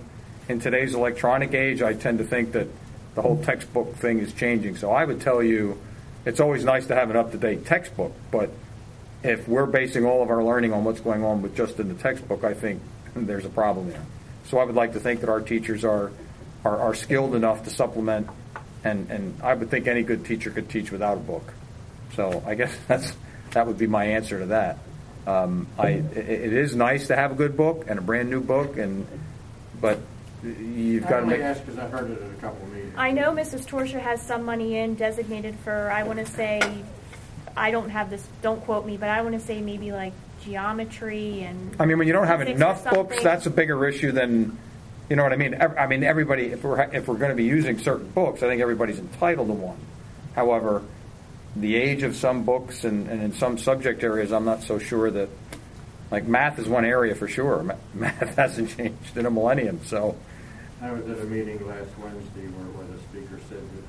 in today's electronic age, I tend to think that the whole textbook thing is changing. So I would tell you, it's always nice to have an up-to-date textbook, but if we're basing all of our learning on what's going on with just in the textbook, I think there's a problem there. So I would like to think that our teachers are skilled enough to supplement, and I would think any good teacher could teach without a book. So I guess that would be my answer to that. It is nice to have a good book and a brand new book, but you've got to make. I ask because I heard it at a couple of meetings. I know Mrs. Torsha has some money in designated for, I want to say, I don't have this, don't quote me, but I want to say maybe like geometry and. I mean, when you don't have physics enough or books, something. that's a bigger issue than, you know what I mean? I mean, everybody, if we're going to be using certain books, I think everybody's entitled to one. However, the age of some books and in some subject areas, I'm not so sure that, like math is one area for sure. Math hasn't changed in a millennium, so. I was at a meeting last Wednesday where the speaker said that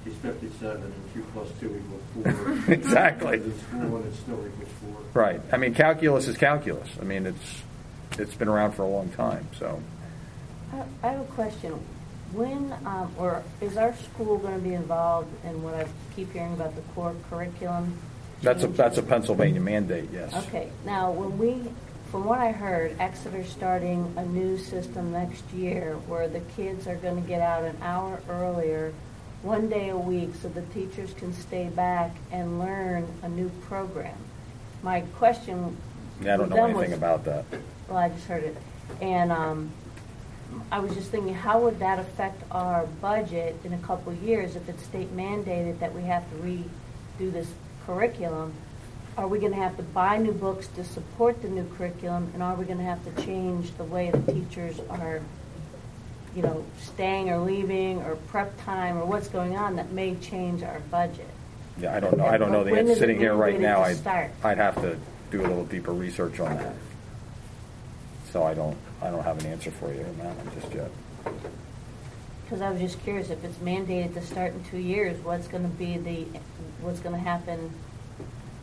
he's 57 and 2 + 2 = 4. Exactly. It's school and it still equals 4. Right. I mean, calculus is calculus. I mean, it's been around for a long time, so. I have a question. When, or is our school going to be involved in what I keep hearing about the core curriculum? That's a Pennsylvania mandate, yes. Okay. Now, from what I heard, Exeter's starting a new system next year where the kids are going to get out an hour earlier, 1 day a week, so the teachers can stay back and learn a new program. My question. Yeah, I don't know anything about that. Well, I just heard it, and I was just thinking, how would that affect our budget in a couple of years if it's state mandated that we have to redo this curriculum? Are we going to have to buy new books to support the new curriculum, and are we going to have to change the way the teachers are, staying or leaving or prep time or what's going on that may change our budget? Yeah, I don't know. I don't know the When answer. is it Sitting here right mandated now, to start? I'd have to do a little deeper research on that. So I don't have an answer for you on that one just yet. Because I was just curious, if it's mandated to start in 2 years, what's going to happen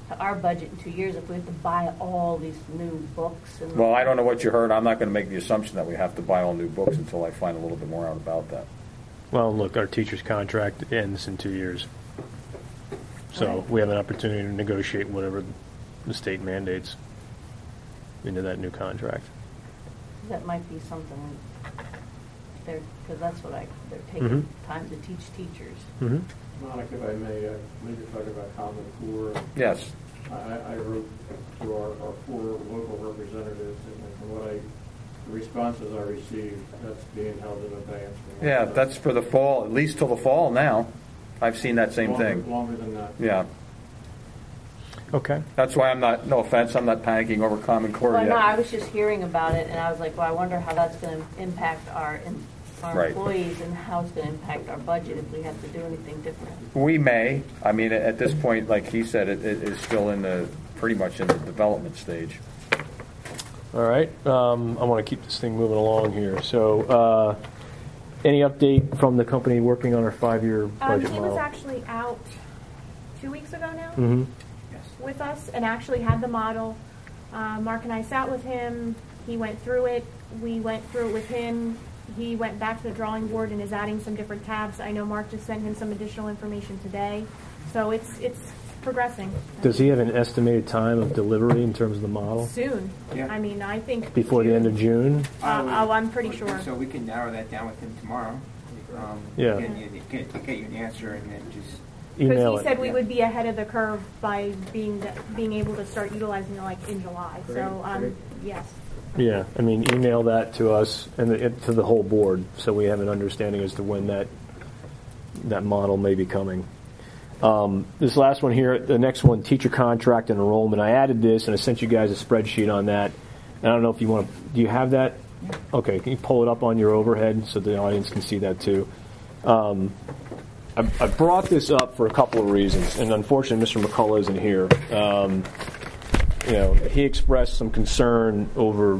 to our budget in 2 years if we have to buy all these new books? Well, I don't know what you heard. I'm not going to make the assumption that we have to buy all new books until I find a little bit more out about that. Well, look, our teacher's contract ends in 2 years. So Right. we have an opportunity to negotiate whatever the state mandates into that new contract. That might be something because that's what they're taking time to teach teachers. Mm-hmm. Monica, if I may, maybe talk about Common Core. Yes. I wrote to our 4 local representatives, and from the responses I received, that's being held in advance. Yeah, that's for the fall, at least till the fall now. I've seen that same thing. Longer than that. Yeah. Okay. That's why no offense, I'm not panicking over Common Core Well, yet. no, I was just hearing about it, and I was like, well, I wonder how that's going to impact our Right. employees and how it's going to impact our budget if we have to do anything different. We may. I mean, at this point, like he said, it is still pretty much in the development stage. All right. I want to keep this thing moving along here. So any update from the company working on our 5-year budget He model? was actually out 2 weeks ago now Mm-hmm. with us and actually had the model. Mark and I sat with him. He went through it. We went through it with him. He went back to the drawing board and is adding some different tabs. I know Mark just sent him some additional information today. So it's progressing. Does he have an estimated time of delivery in terms of the model? Soon. Yeah. I mean, I think Before the end of June? I'm pretty sure. So we can narrow that down with him tomorrow. Yeah. Get you an answer and then just. Because Email he said it. we would be ahead of the curve by being able to start utilizing it like in July. So Great. yes. Yeah, I mean, email that to us and to the whole board so we have an understanding as to when that model may be coming. This last one here, the next one, teacher contract and enrollment. I added this and I sent you guys a spreadsheet on that. I don't know if you want to, do you have that? Okay, can you pull it up on your overhead so the audience can see that too? I brought this up for a couple of reasons, and unfortunately Mr. McCullough isn't here. He expressed some concern over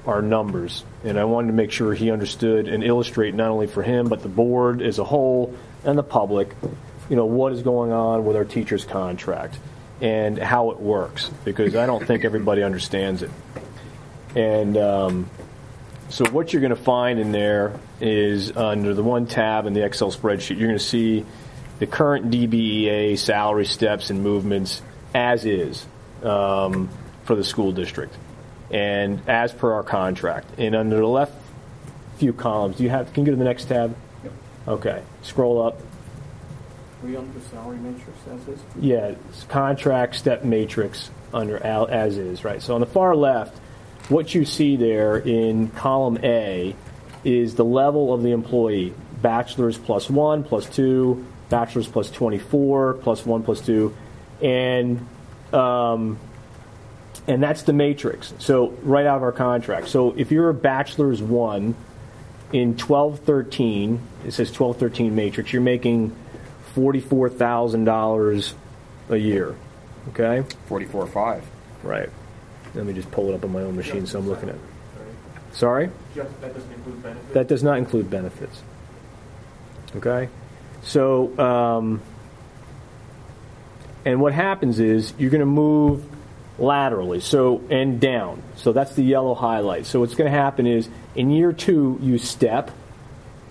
our numbers, and I wanted to make sure he understood and illustrate not only for him but the board as a whole and the public, what is going on with our teachers' contract and how it works, because I don't think everybody understands it. And so what you're going to find in there is under the one tab in the Excel spreadsheet, you're going to see the current DBEA salary steps and movements as is for the school district and as per our contract. And under the left few columns, can you go to the next tab? Yep. Okay, scroll up. Are we on the salary matrix as is? Yeah, it's contract step matrix under as is, right? So on the far left, what you see there in column A is the level of the employee. Bachelor's plus 1, plus 2, bachelor's plus 24, plus 1, plus 2. And that's the matrix. So right out of our contract. So if you're a bachelor's 1 in 1213, it says 1213 matrix, you're making $44,000 a year. Okay? 44.5. Right. Let me just pull it up on my own machine so I'm looking at it. Sorry? That doesn't include benefits? That does not include benefits. Okay? So, and what happens is you're going to move laterally, and down. So that's the yellow highlight. So what's going to happen is in year 2, you step,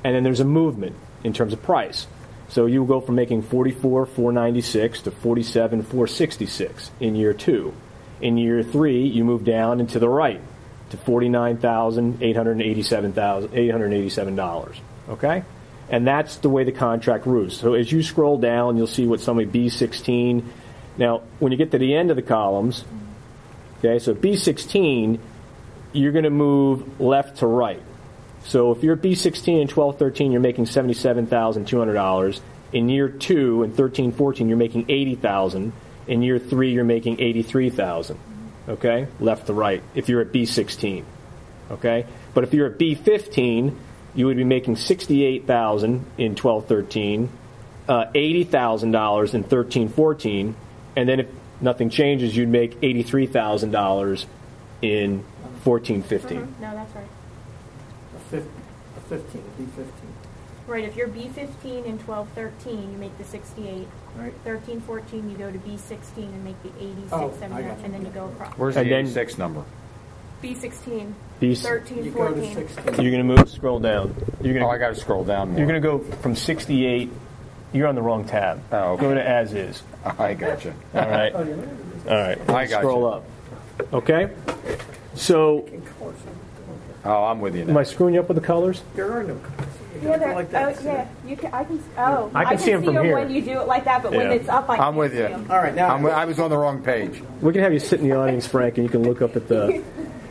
and then there's a movement in terms of price. So you will go from making $44,496 to $47,466 in year 2. In year 3, you move down and to the right to $49,887. Okay? And that's the way the contract moves. So as you scroll down, you'll see what somebody B16. Now, when you get to the end of the columns, okay, so B16, you're going to move left to right. So if you're B16 in 1213, you're making $77,200. In year 2 in 1314, you're making $80,000. In year 3, you're making $83,000. Okay, left to right. If you're at B16, okay. But if you're at B15, you would be making $68,000 in 1213, $80,000 in 1314, and then if nothing changes, you'd make $83,000 in 1415. No, that's right. A 15, B15. Right, if you're B15 in 1213, you make the 68. Right. 1314, you go to B16 and make the 86, Oh, 79, I got you. and then you go across. Where's the And then- 86 number? B16, B- 13, You go to 14. 16. You're going to move, scroll down. You're Oh, going I got to scroll down more. You're going to go from 68. You're on the wrong tab. Oh, okay. Go to as is. I got you. All right. All right. I got Scroll you. up. Okay. So, Oh, I'm with you am I now. screwing you up with the colors? There are no colors. You Yeah, gotta go like that. yeah, you can. I can. Oh, I can see 'em from here. when you do it like that, but when Yeah. it's up, I I'm can't with see you. 'em. All right, now. I was on the wrong page. We can have you sit in the audience, Frank, and you can look up at the.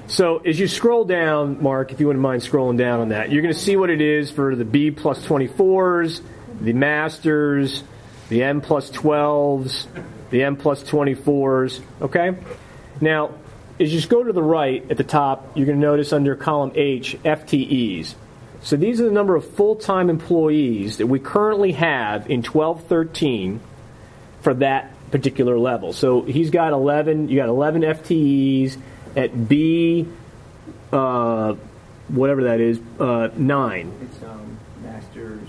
So as you scroll down, Mark, if you wouldn't mind scrolling down on that, you're going to see what it is for the B plus 24s, the Masters, the M plus 12s, the M plus 24s. Okay? Now, as you just go to the right at the top, you're going to notice under column H, FTEs. So these are the number of full-time employees that we currently have in 1213 for that particular level. So he's got 11, you got 11 FTEs at B, whatever that is, 9. It's masters,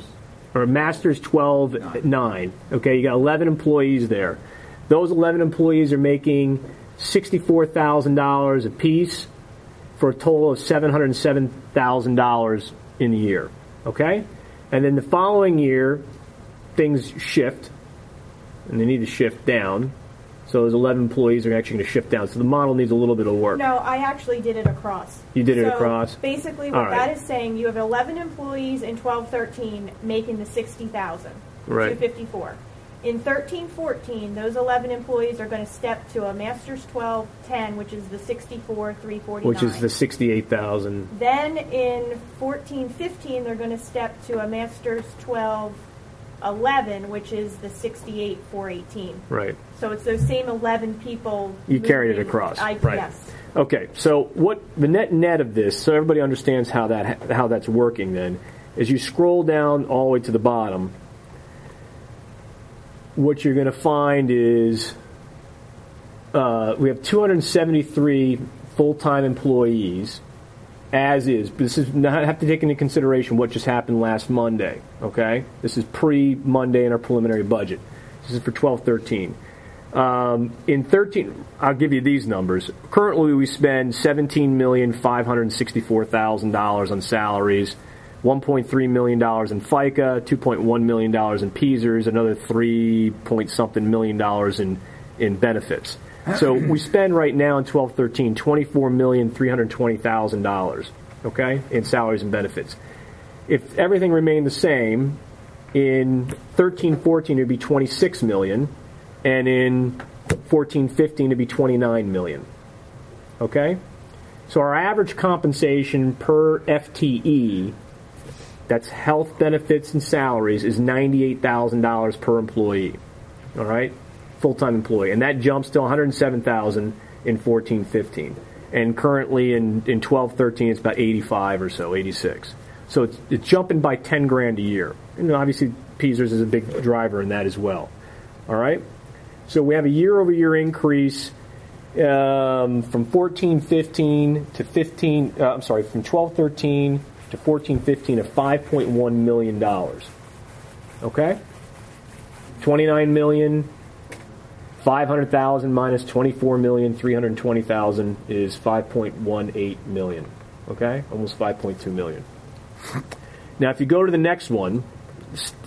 or master's 12.9. Okay, you got 11 employees there. Those 11 employees are making $64,000 apiece for a total of $707,000 in the year. Okay? And then the following year, things shift, and they need to shift down. So those 11 employees are actually going to shift down. So the model needs a little bit of work. No, I actually did it across. You did it across? Basically, what that is saying, you have 11 employees in 12-13 making the $60,000, right. $254. In 13-14, those 11 employees are going to step to a master's 12-10, which is the $64,349. Which is the $68,000. Then in 14-15, they're going to step to a master's 12-11, which is the $68,418. Right. So it's those same 11 people. You carried it across. Right. Yes. Okay. So what the net of this, so everybody understands how that's working. Then, as you scroll down all the way to the bottom, what you're going to find is we have 273 full-time employees, as is. But this is not have to take into consideration what just happened last Monday. Okay, this is pre-Monday in our preliminary budget. This is for 12-13. In 13, I'll give you these numbers. Currently, we spend $17,564,000 on salaries. $1.3 million in FICA, $2.1 million in PESers, another $3-point-something million in benefits. So we spend right now in 12-13 $24,320,000, okay, in salaries and benefits. If everything remained the same, in 13-14 it would be $26 million, and in 14-15 it would be $29 million, okay? So our average compensation per FTE, that's health benefits and salaries, is $98,000 per employee. All right? Full-time employee. And that jumps to $107,000 in 14-15. And currently in 12-13 it's about 85 or so, 86. So it's jumping by 10 grand a year. And obviously PESers is a big driver in that as well. All right? So we have a year-over-year increase from 14-15 to from 12-13 to 14-15 of $5.1 million. Okay? $29,500,000 minus $24,320,000 is $5.18 million. Okay? Almost $5.2 million. Now, if you go to the next one,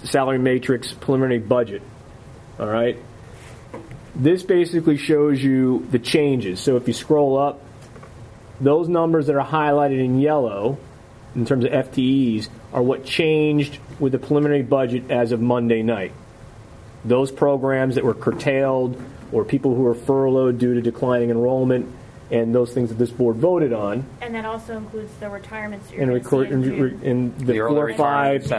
salary matrix, preliminary budget. All right? This basically shows you the changes. So if you scroll up, those numbers that are highlighted in yellow in terms of FTEs are what changed with the preliminary budget as of Monday night. Those programs that were curtailed or people who were furloughed due to declining enrollment and those things that this board voted on. And that also includes the retirements. And the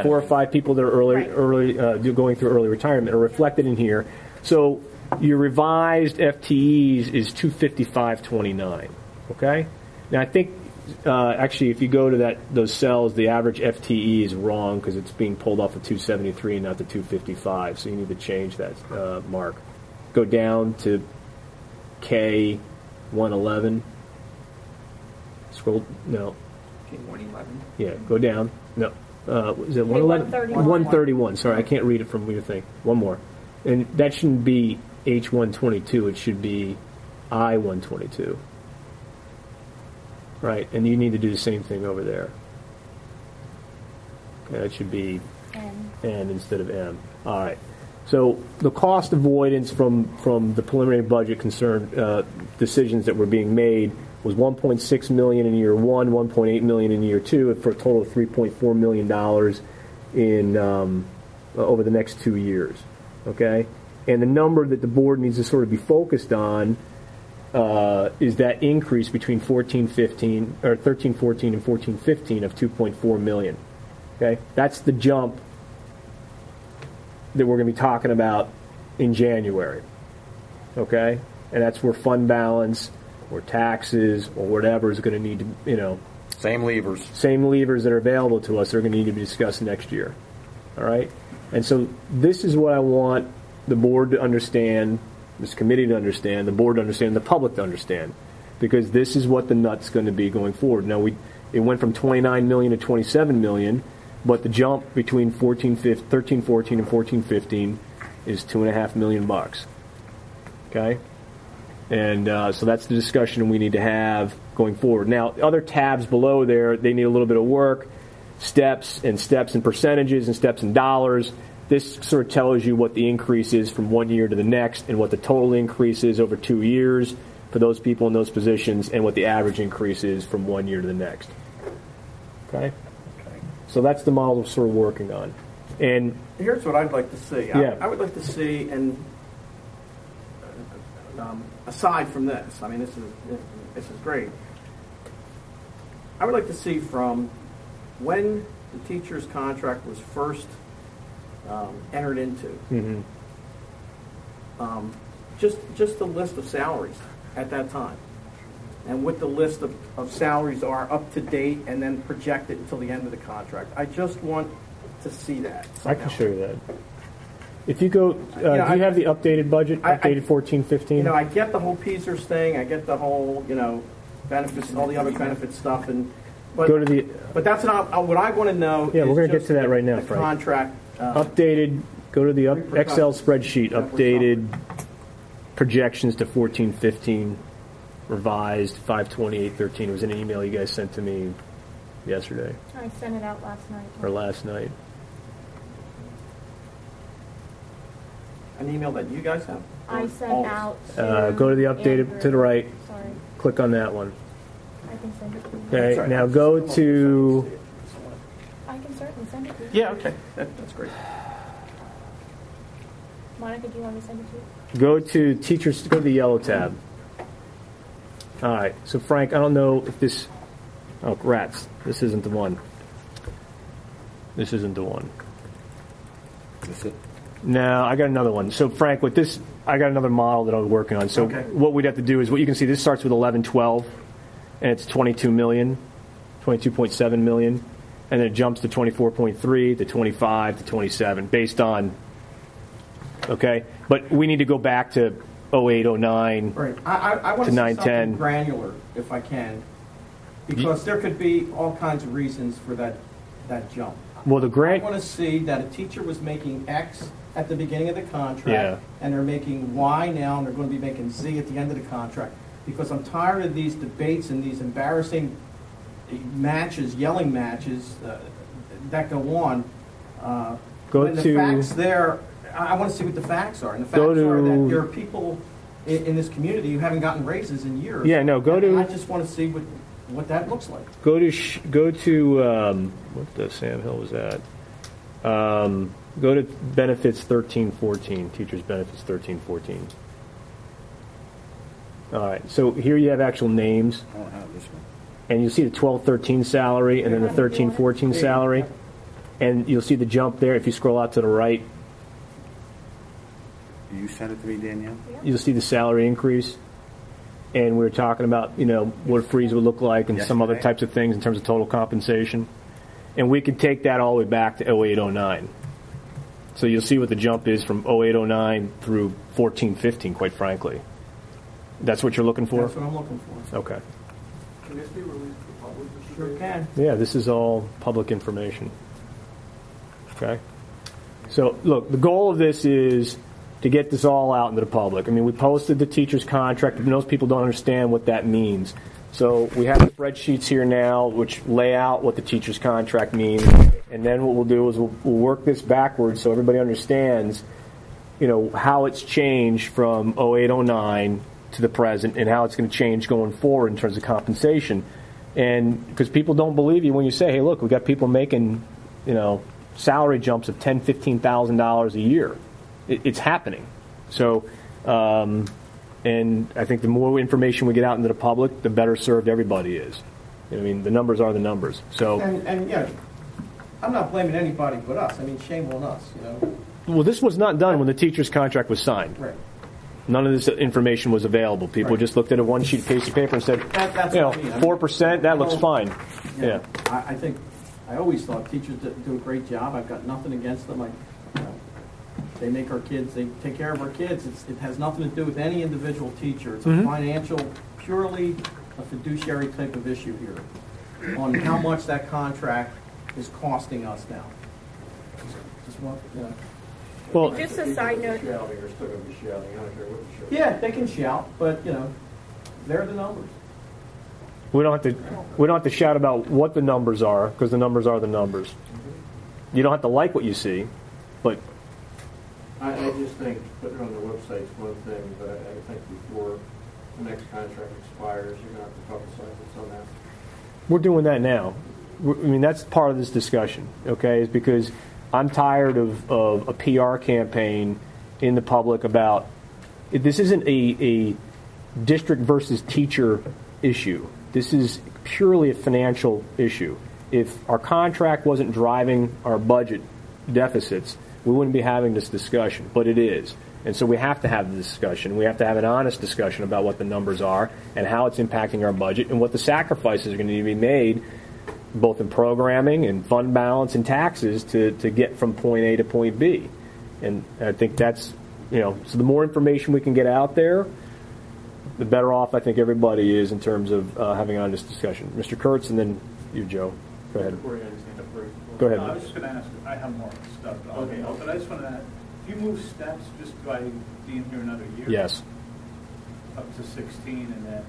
4 or 5 people that are early going through early retirement are reflected in here. So your revised FTEs is 255.29. Okay? Now I think actually, if you go to those cells, the average FTE is wrong because it's being pulled off of 273 and not the 255. So you need to change that, Mark. Go down to K111. Scroll. No. K111. Yeah. Go down. No. Is it 111? 131. Sorry, I can't read it from your thing. One more, and that shouldn't be H122. It should be I122. Right, and you need to do the same thing over there. Okay, that should be N instead of M. All right. So the cost avoidance from the preliminary budget decisions that were being made was $1.6 million in year 1, $1.8 million in year 2, for a total of $3.4 million in over the next 2 years. Okay, and the number that the board needs to sort of be focused on is that increase between 13-14 and 14-15 of $2.4 million. Okay, that's the jump that we're going to be talking about in January. Okay, and that's where fund balance or taxes or whatever is going to need to, same levers that are available to us are going to need to be discussed next year. All right, and so this is what I want the board to understand. This committee to understand, the board to understand, the public to understand, because this is what the nut's going to be going forward. Now, it went from $29 million to $27 million, But the jump between 13-14 and 14-15 is $2.5 million. Okay? And so that's the discussion we need to have going forward. Now, other tabs below there, they need a little bit of work. Steps and percentages and steps in dollars. This sort of tells you what the increase is from one year to the next and what the total increase is over 2 years for those people in those positions and what the average increase is from 1 year to the next. Okay? So that's the model we're sort of working on. And here's what I'd like to see. Yeah. I would like to see, and aside from this, I mean, this is great. I would like to see from when the teacher's contract was first entered into, just a list of salaries at that time, and what the list of salaries are up to date, and then projected until the end of the contract. I just want to see that. I can show you that. If you go, do you have the updated budget, updated 14-15? You know, I get the whole PSERS thing. I get the whole, benefits, all the other benefit stuff, but that's not what I want to know. Yeah, is we're going to get just to that right now, the Frank. Contract updated. Go to the Excel spreadsheet. Updated projections to 14-15, revised 5/28/13. It was in an email you guys sent to me yesterday I sent it out last night. or last night. An email that you guys have. I sent out. Go to the updated Andrew. to the right. Sorry, Click on that one. I can send it to you. Okay. Sorry. Now go to. I can certainly send it to you. Yeah, okay, that's great. Monica, do you want me to send it to you? Go to teachers. Go to the yellow tab. All right. So Frank, I don't know if this. Oh, rats! This isn't the one. This isn't the one. That's it. No, I got another one. So Frank, with this, I got another model that I was working on. So Okay. what we'd have to do is, what you can see, this starts with 11-12, and it's 22 million, 22.7 million, and then it jumps to 24.3 to 25 to 27, based on. Okay, but we need to go back to 08, 09. Right. I want To to see 9, something 10. granular, if I can, because there could be all kinds of reasons for that jump. Well, the I grant. want to see that a teacher was making X at the beginning of the contract, Yeah. and they're making Y now, and they're going to be making Z at the end of the contract. Because I'm tired of these debates and these embarrassing matches, yelling matches that go on. Go when the to- facts there, I want to see what the facts are. And the facts Go are to- that there are people in this community who haven't gotten raises in years. Yeah, no, go And to- I just want to see what that looks like. Go to what the Sam Hill was at. Go to benefits 13-14, teachers benefits 13-14. All right, so here you have actual names, I don't have this one. and you'll see the 12-13 salary and then the 13-14 salary, and you'll see the jump there. If you scroll out to the right, You sent it to me, Danielle? you'll see the salary increase. And we were talking about, what a freeze would look like and some other Yesterday. types of things in terms of total compensation. And we could take that all the way back to 08-09. So you'll see what the jump is from 08-09 through 14-15, quite frankly. That's what you're looking for? That's what I'm looking for. Okay. Can this be released to the public? Sure can. Yeah, this is all public information. Okay? So, look, the goal of this is to get this all out into the public. I mean, we posted the teacher's contract, but most people don't understand what that means. So we have spreadsheets here now which lay out what the teacher's contract means, and then what we'll do is we'll work this backwards so everybody understands, how it's changed from 08-09 to the present and how it's going to change going forward in terms of compensation. And because people don't believe you when you say, hey, look, we've got people making, salary jumps of $10,000, $15,000 a year. It's happening. So, and I think the more information we get out into the public, the better served everybody is. I mean, the numbers are the numbers. So, And I'm not blaming anybody but us. I mean, shame on us, well, this was not done when the teacher's contract was signed. Right. None of this information was available. People Right. just looked at a one-sheet piece of paper and said, That's what I mean. 4%, that looks fine. Yeah. I think, I always thought teachers do a great job. I've got nothing against them. They make our kids, they take care of our kids. It has nothing to do with any individual teacher. It's a financial, purely a fiduciary type of issue here on how much that contract is costing us now. Just want, you know. Well, Just a side note, Shouting or still going to be shouting. I don't care what you shout. Yeah, they can shout, but, you know, they're the numbers. we don't have to shout about what the numbers are, because the numbers are the numbers. You don't have to like what you see, but I just think putting it on the website is one thing, but I think before the next contract expires, you're going to have to publicize this on that. we're doing that now. I mean, that's part of this discussion, okay, is because I'm tired of a PR campaign in the public about, this isn't a district versus teacher issue. This is purely a financial issue. If our contract wasn't driving our budget deficits, we wouldn't be having this discussion, but it is. And so we have to have the discussion. We have to have an honest discussion about what the numbers are and how it's impacting our budget and what the sacrifices are going to need to be made, both in programming and fund balance and taxes to get from point A to point B. And I think that's, so the more information we can get out there, the better off I think everybody is in terms of having an honest discussion. Mr. Kurtz, and then you, Joe. Go ahead. Go ahead. I was just going to ask, I have more stuff. Okay, but I just want to ask, do you move steps just by being here another year? Yes. Up to 16, and then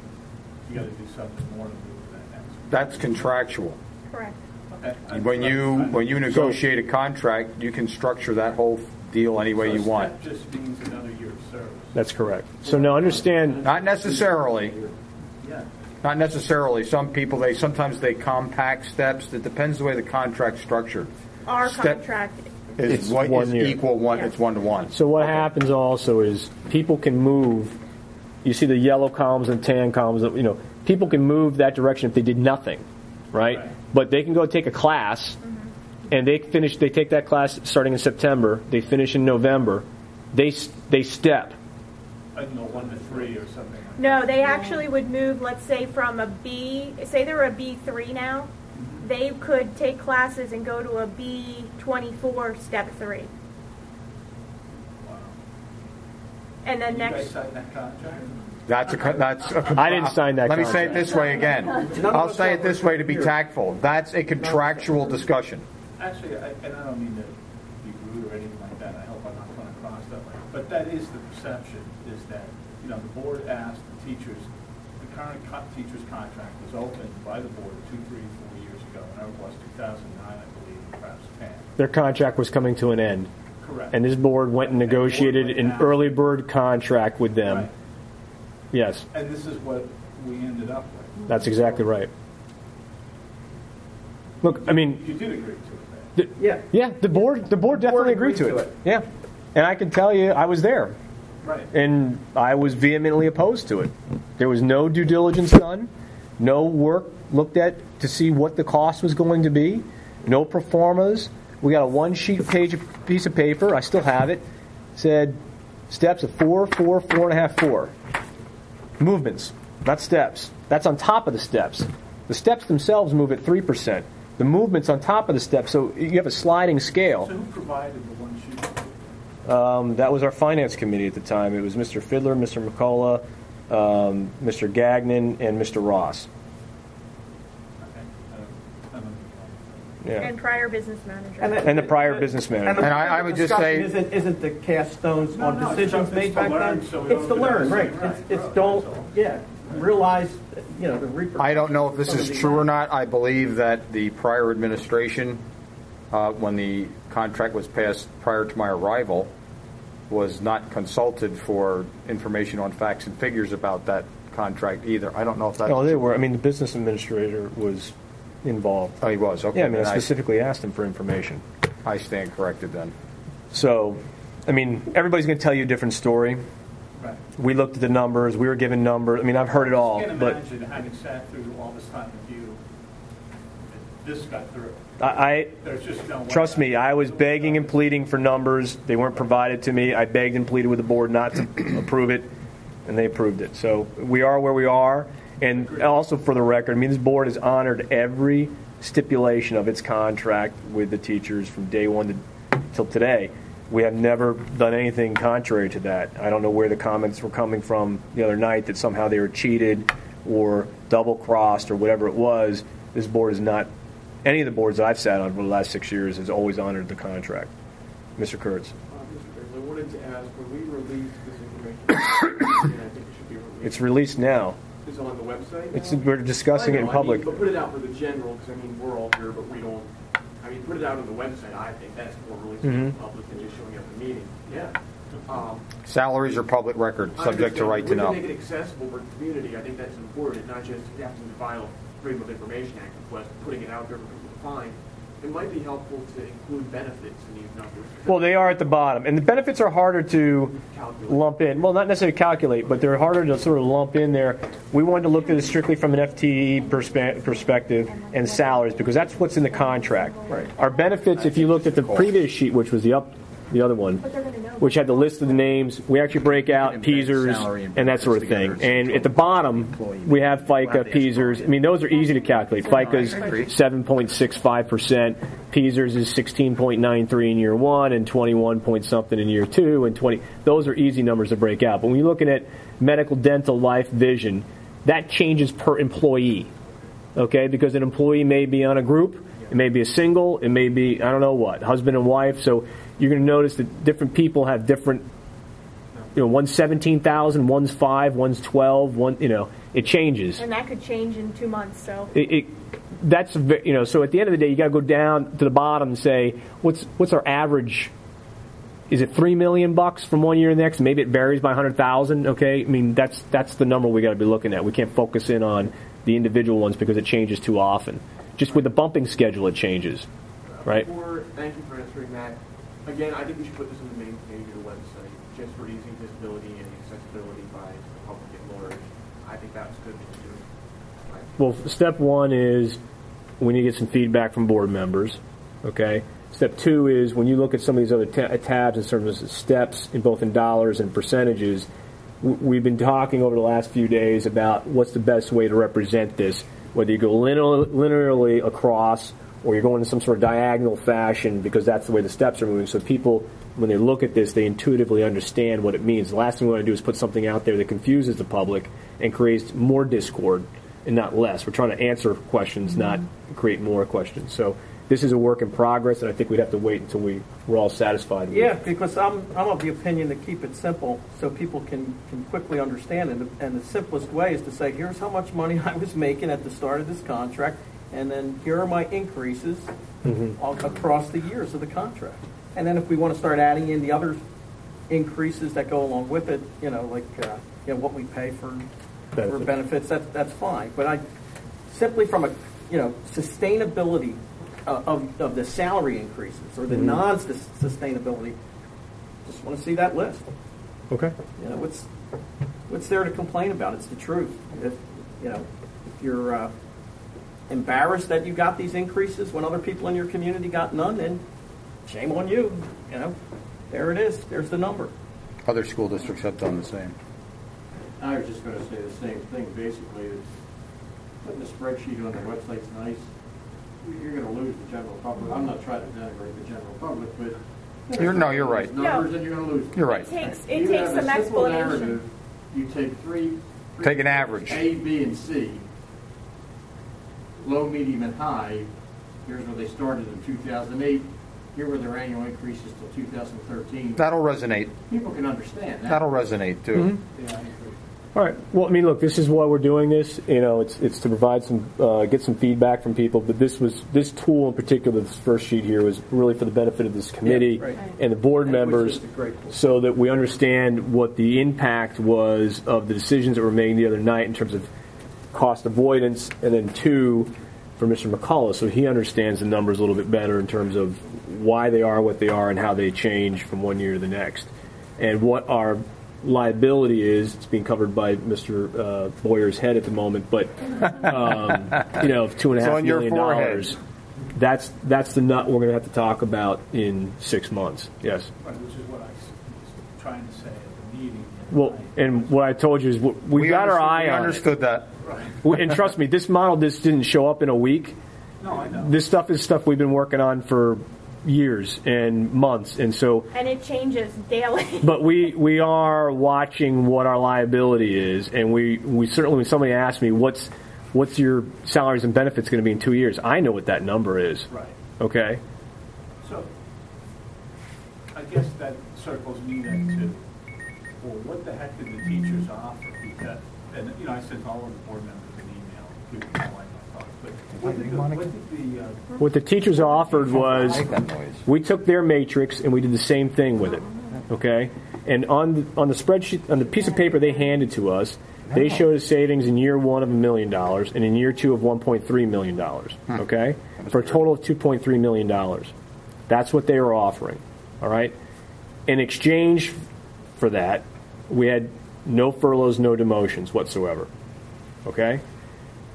you got to do something more to move that next? That's contractual. correct. Okay. When you negotiate a contract, you can structure that whole deal any way you want. That just means another year of service. That's correct. So now understand. Not necessarily. Yeah. Not necessarily. Some people, sometimes they compact steps. It depends the way the contract's structured. Our Step- contract, It's one year. equal one. Yeah. It's 1-to-1. So what happens also is people can move. You see the yellow columns and tan columns. People can move that direction if they did nothing, right? But they can go take a class, and they take that class starting in September. They finish in November. They step. I don't know, 1 to 3 or something. Like no, they actually would move, let's say from a B, say they're a B3 now, they could take classes and go to a B24 step 3. Wow. And then You guys next, signed that contract? I didn't sign that Let me say it contract. this way again. I'll say it this way to be tactful. That's a contractual discussion. Actually, and I don't mean to be rude or anything like that. I hope I'm not coming across that way. But that is the perception, is that, the board asked the teachers, the current teacher's contract was opened by the board 2, 3, 4 years ago, and it was 2009, I believe, perhaps 10. Their contract was coming to an end. Correct. And this board went and negotiated an early bird contract with them. Right. Yes, And this is what we ended up with. that's exactly right. Look, I mean, You did agree to it, right? yeah, the board definitely agreed to it. Yeah, and I can tell you, I was there, Right. and I was vehemently opposed to it. There was no due diligence done, no work looked at to see what the cost was going to be, no pro formas. We got a one-sheet piece of paper. I still have it. Said steps of 4, 4, 4.5, 4. Movements, not steps. That's on top of the steps. The steps themselves move at 3%. The movement's on top of the steps, so you have a sliding scale. So who provided the one sheet? That was our finance committee at the time. It was Mr. Fiddler, Mr. McCullough, Mr. Gagnon, and Mr. Ross. Okay. I don't know. Yeah. and prior business manager. And the prior business manager. And I would just say- isn't to cast stones No, on no, decisions it's made to back learn, then. so we It's to don't do learn, that. right? Right, It's right, don't, that's all. realize, the repercussions. I don't know if this is true or not. I believe that the prior administration, when the contract was passed prior to my arrival, was not consulted for information on facts and figures about that contract either. I don't know if that. No, they were. I mean, the business administrator was involved. Oh, he was. Okay. Yeah, I mean, I then specifically asked him for information. I stand corrected then. So, I mean, everybody's going to tell you a different story. Right. We looked at the numbers. We were given numbers. I mean, I've heard it all. I can't But imagine having sat through all this time with you, that this got through. There's just no way. Trust me, I was begging and pleading for numbers. They weren't provided to me. I begged and pleaded with the board not to approve it, and they approved it. So we are where we are. And also for the record, I mean, this board has honored every stipulation of its contract with the teachers from day one till today. We have never done anything contrary to that. I don't know where the comments were coming from the other night that somehow they were cheated or double-crossed or whatever it was. This board has not any of the boards that I've sat on for the last 6 years has always honored the contract. Mr. Kurtz. Mr. Kurtz, I wanted to ask, when we release this information, and I think it should be released. It's released now. Is it on the website It's, now? we're discussing it in public. But put it out for the general, because I mean, we're all here, but we don't, put it out on the website, I think that's more releasing to the public than just showing up at the meeting. Yeah. Salaries are public record, subject to right to know. We can make it accessible for the community, I think that's important, not just having to file Freedom of Information Act request, putting it out there for people to find. It might be helpful to include benefits in these numbers. Well, they are at the bottom, and the benefits are harder to lump in. Well, not necessarily calculate, but they're harder to sort of lump in there. We wanted to look at it strictly from an FTE perspective and salaries, because that's what's in the contract. Right. Our benefits, if you looked at the previous sheet, which was the other one, which had the list of the names, we actually break out PSERS and that sort of thing. And at the bottom, we have FICA, PSERS. I mean, those are easy to calculate. FICA's 7.65%. PSERS is 16.93 in year one and 21 point something in year two and 20. Those are easy numbers to break out. But when you're looking at medical, dental, life, vision, that changes per employee. Okay, because an employee may be on a group, it may be a single, it may be, I don't know what, husband and wife. So you're going to notice that different people have different, one's 17,000, one's 5, one's 12, it changes. And that could change in 2 months, so. So at the end of the day, you got to go down to the bottom and say, what's our average? Is it $3 million from one year to the next? Maybe it varies by 100,000. Okay, I mean that's the number we got to be looking at. We can't focus in on the individual ones because it changes too often. Just with the bumping schedule, it changes, right? Thank you for answering that. Again, I think we should put this on the main page of the website, just for easy visibility and accessibility by the public at large. I think that's good to do. Right. Well, step one is we need to get some feedback from board members. Okay. Step two is when you look at some of these other tabs in terms of steps, in both in dollars and percentages, we've been talking over the last few days about what's the best way to represent this, whether you go linearly across or you're going in some sort of diagonal fashion, because that's the way the steps are moving. So people, when they look at this, they intuitively understand what it means. The last thing we want to do is put something out there that confuses the public and creates more discord and not less. We're trying to answer questions, not create more questions. So this is a work in progress, and I think we'd have to wait until we're all satisfied with it. Yeah, because I'm of the opinion to keep it simple so people can quickly understand it. And the simplest way is to say, here's how much money I was making at the start of this contract, and then here are my increases across the years of the contract. And then if we want to start adding in the other increases that go along with it, what we pay for benefits, that's fine. But simply from a sustainability of the salary increases or the non-sustainability, just want to see that list. Okay. What's there to complain about? It's the truth. If you're embarrassed that you got these increases when other people in your community got none, then shame on you. There it is. There's the number. Other school districts have done the same. I was just going to say the same thing. Basically, putting a spreadsheet on the website's nice. You're going to lose the general public. I'm not trying to denigrate the general public, but you're right. Numbers, and you're going to lose. You're right. It takes some explanation. You take take an average. A, B, and C. Low, medium, and high. Here's where they started in 2008. Here were their annual increases till 2013. That'll resonate. People can understand that. That'll resonate too. Mm-hmm. Yeah, I agree. All right. Well, I mean, look, this is why we're doing this. It's to provide get some feedback from people. But this tool in particular, this first sheet here, was really for the benefit of this committee and the board members, so that we understand what the impact was of the decisions that were made the other night in terms of cost avoidance, and then two, for Mr. McCullough, so he understands the numbers a little bit better in terms of why they are what they are and how they change from one year to the next, and what our liability is. It's being covered by Mr. Boyer's head at the moment, but of $2.5 million. That's the nut we're going to have to talk about in 6 months. Yes. Right, which is what I was trying to say at the meeting. Well, and what I told you is we got our eye on it. We understood that. Right. And trust me, this model didn't show up in a week. No, I know. This stuff is stuff we've been working on for years and months, and it changes daily. But we are watching what our liability is, and we certainly, when somebody asks me what's what's your salaries and benefits going to be in 2 years? I know what that number is. Right. Okay? So, I guess that circles me then to, well, what the heck did the teachers offer? Because, and I sent all of the board members an email, giving them my thoughts. But what the teachers offered was, we took their matrix and we did the same thing with it. Okay? And on the spreadsheet, on the piece of paper they handed to us, they showed a savings in year 1 of $1 million and in year 2 of $1.3 million. Okay? For a total of $2.3 million. That's what they were offering. All right? In exchange for that, we had no furloughs, no demotions whatsoever. Okay?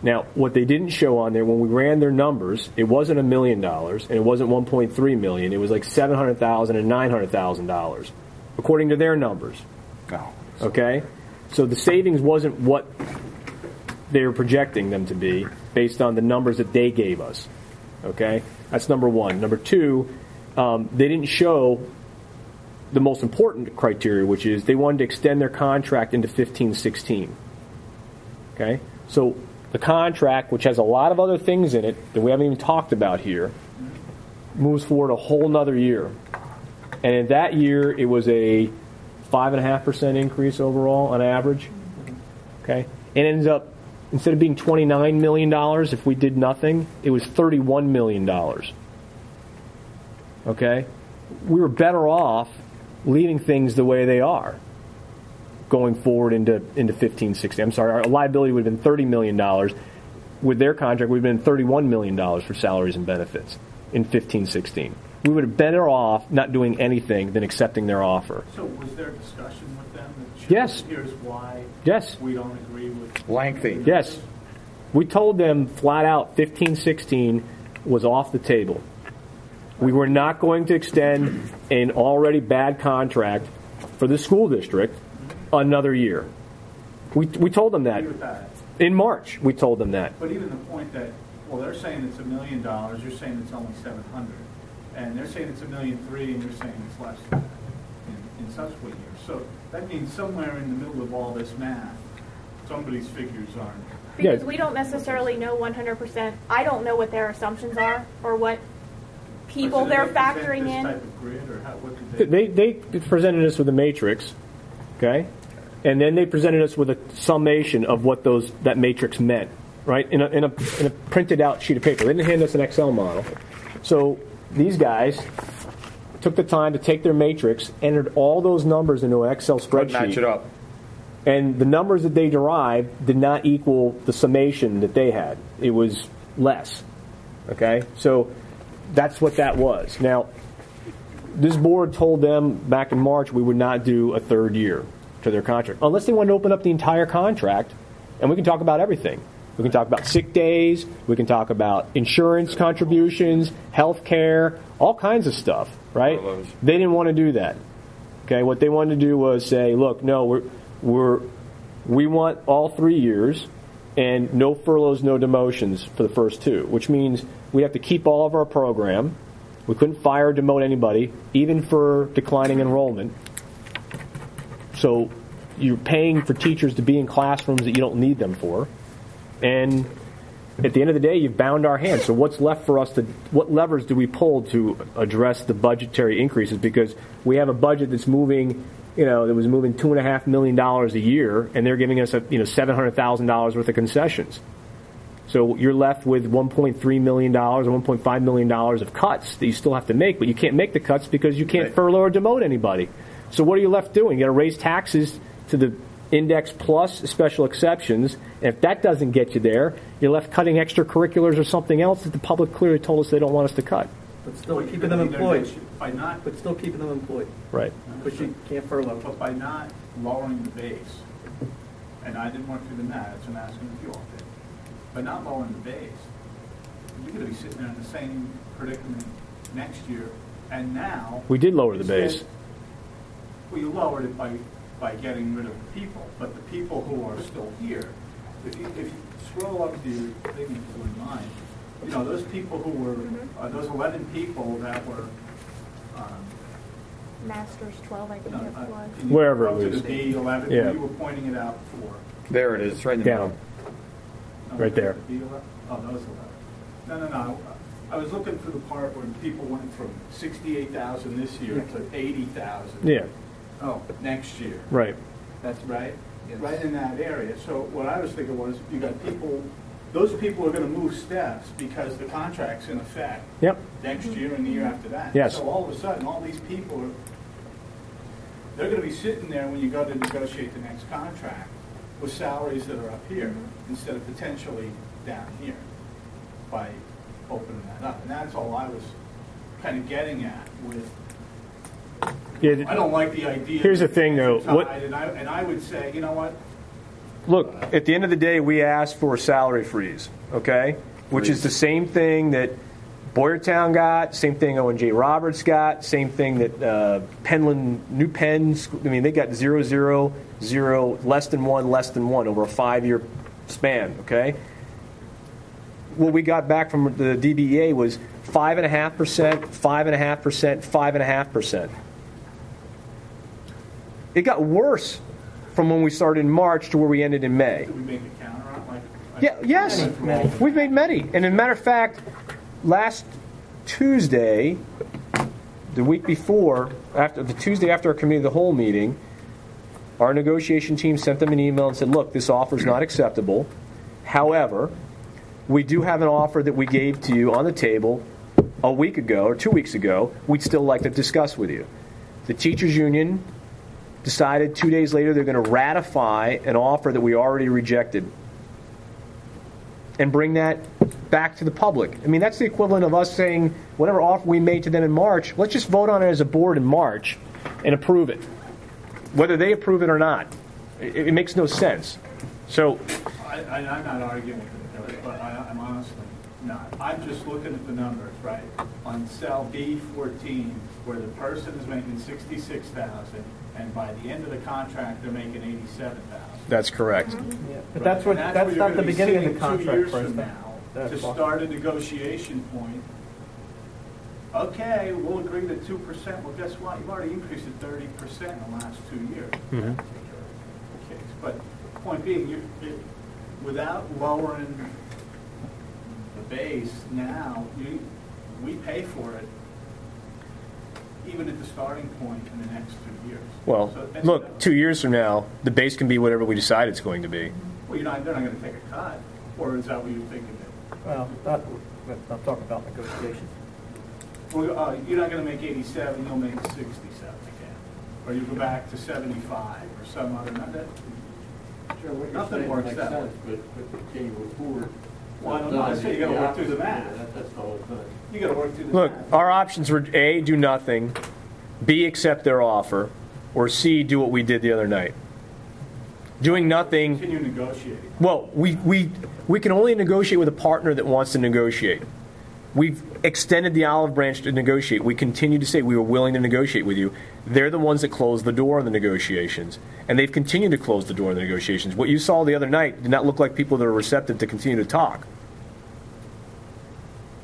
Now, what they didn't show on there, when we ran their numbers, it wasn't $1 million and it wasn't $1.3 million. It was like $700,000 and $900,000, according to their numbers. Okay? So the savings wasn't what they were projecting them to be based on the numbers that they gave us. Okay? That's number one. Number two, they didn't show the most important criteria, which is they wanted to extend their contract into 15-16. Okay? So the contract, which has a lot of other things in it that we haven't even talked about here, moves forward a whole nother year. And in that year, it was a 5.5% increase overall on average. Okay? It ends up, instead of being $29 million if we did nothing, it was $31 million. Okay? We were better off leaving things the way they are going forward into 15-16. I'm sorry, our liability would have been $30 million. With their contract, we'd have been $31 million for salaries and benefits in 15-16. We would have been better off not doing anything than accepting their offer. So was there a discussion with them? That yes. Here's why yes. we don't agree with... Lengthy. Yes. We told them flat out 15-16 was off the table. We were not going to extend an already bad contract for the school district another year. We told them that. In March, we told them that. But even the point that, well, they're saying it's $1 million, you're saying it's only $700,000. And they're saying it's $1.3 million, and you're saying it's less than that in subsequent years. So that means somewhere in the middle of all this math, somebody's figures aren't. Because we don't necessarily know 100%. I don't know what their assumptions are or what people they're factoring in. Type of grid, or what did they presented us with a matrix, okay? And then they presented us with a summation of what that matrix meant, right? In a printed out sheet of paper. They didn't hand us an Excel model. So these guys took the time to take their matrix, entered all those numbers into an Excel spreadsheet. Match it up. And the numbers that they derived did not equal the summation that they had. It was less. Okay? So that's what that was. Now, this board told them back in March we would not do a third year to their contract, unless they wanted to open up the entire contract, and we can talk about everything. We can talk about sick days. We can talk about insurance contributions, health care, all kinds of stuff, right? They didn't want to do that. Okay, what they wanted to do was say, look, no, we want all 3 years and no furloughs, no demotions for the first 2, which means we have to keep all of our program. We couldn't fire or demote anybody, even for declining enrollment. So you're paying for teachers to be in classrooms that you don't need them for. And at the end of the day, you've bound our hands. So what's left for us what levers do we pull to address the budgetary increases? Because we have a budget that's moving, that was moving $2.5 million a year, and they're giving us $700,000 worth of concessions. So you're left with $1.3 million or $1.5 million of cuts that you still have to make, but you can't make the cuts because you can't furlough or demote anybody. So what are you left doing? You got to raise taxes to the index plus special exceptions, and if that doesn't get you there, you're left cutting extracurriculars or something else that the public clearly told us they don't want us to cut. But still keeping them employed. But still keeping them employed. Right. But you can't furlough. But by not lowering the base, and I didn't work through the math, so I'm asking if you all did. By not lowering the base, you're going to be sitting there in the same predicament next year, and now... We did lower the base. Well, you lowered it by getting rid of the people, but the people who are still here, if you scroll up to your thing, if you wouldn't mind, those people who were, those 11 people that were... Masters 12, I think it was. Wherever it was. To the B11, yeah. You were pointing it out before. There it is, right in the middle. Right there. Oh, those 11. No. I was looking for the part where people went from 68,000 this year to 80,000. Yeah. Oh, next year. Right. That's right. Right in that area. So what I was thinking was, you got people. Those people are going to move steps because the contract's in effect. Yep. Next year and the year after that. Yes. So all of a sudden, all these people they're going to be sitting there when you go to negotiate the next contract with salaries that are up here instead of potentially down here by opening that up. And that's all I was kind of getting at with. Yeah, I don't like the idea. Here's the thing, though. And I would say, you know what? Look, at the end of the day, we asked for a salary freeze, okay? Which is the same thing that Boyertown got, same thing O&J Roberts got, same thing that Penland, New Penn, I mean, they got 0, 0, 0, less than 1 over a 5-year span, okay? What we got back from the DBEA was 5.5%, 5.5%, 5.5%. It got worse from when we started in March to where we ended in May. Did we make a counter on it? Yeah, yes, we've made many. And as a matter of fact, last Tuesday, the week before, the Tuesday after our committee of the whole meeting, our negotiation team sent them an email and said, look, this offer is not acceptable. However, we do have an offer that we gave to you on the table a week ago or 2 weeks ago. We'd still like to discuss with you. The teachers union decided 2 days later they're going to ratify an offer that we already rejected and bring that back to the public. I mean, that's the equivalent of us saying whatever offer we made to them in March, let's just vote on it as a board in March and approve it. Whether they approve it or not, it makes no sense. So I'm not arguing with it, but I'm honestly not. I'm just looking at the numbers, right? On cell B14, where the person is making $66,000, and by the end of the contract, they're making $87,000. that's correct. Yeah, but that's not the beginning of the contract. 2 years for from instance. now, to start a negotiation point. Okay, we'll agree to 2%. Well, guess what? You've already increased it 30% in the last 2 years. Mhm. Okay, but point being, without lowering the base now, we pay for it even at the starting point in the next 2 years. Well, So, look, 2 years from now, the base can be whatever we decide it's going to be. Well, they're not going to take a cut, or is that what you're thinking? Well, I'm talking about negotiations. Well, you're not going to make 87, you'll make 67 again. Or you go back to 75 or some other number. Sure, what you're Nothing saying works makes that sense, but can you afford? Well, I don't know. I say you got to work through the math. That's the whole thing. You got to work through the Look, math. our options were A, do nothing, B, accept their offer, or C, do what we did the other night. Doing nothing. Continue negotiating. Well, we can only negotiate with a partner that wants to negotiate. We've extended the olive branch to negotiate. We continue to say we were willing to negotiate with you. They're the ones that closed the door on the negotiations. And they've continued to close the door on the negotiations. What you saw the other night did not look like people that are receptive to continue to talk.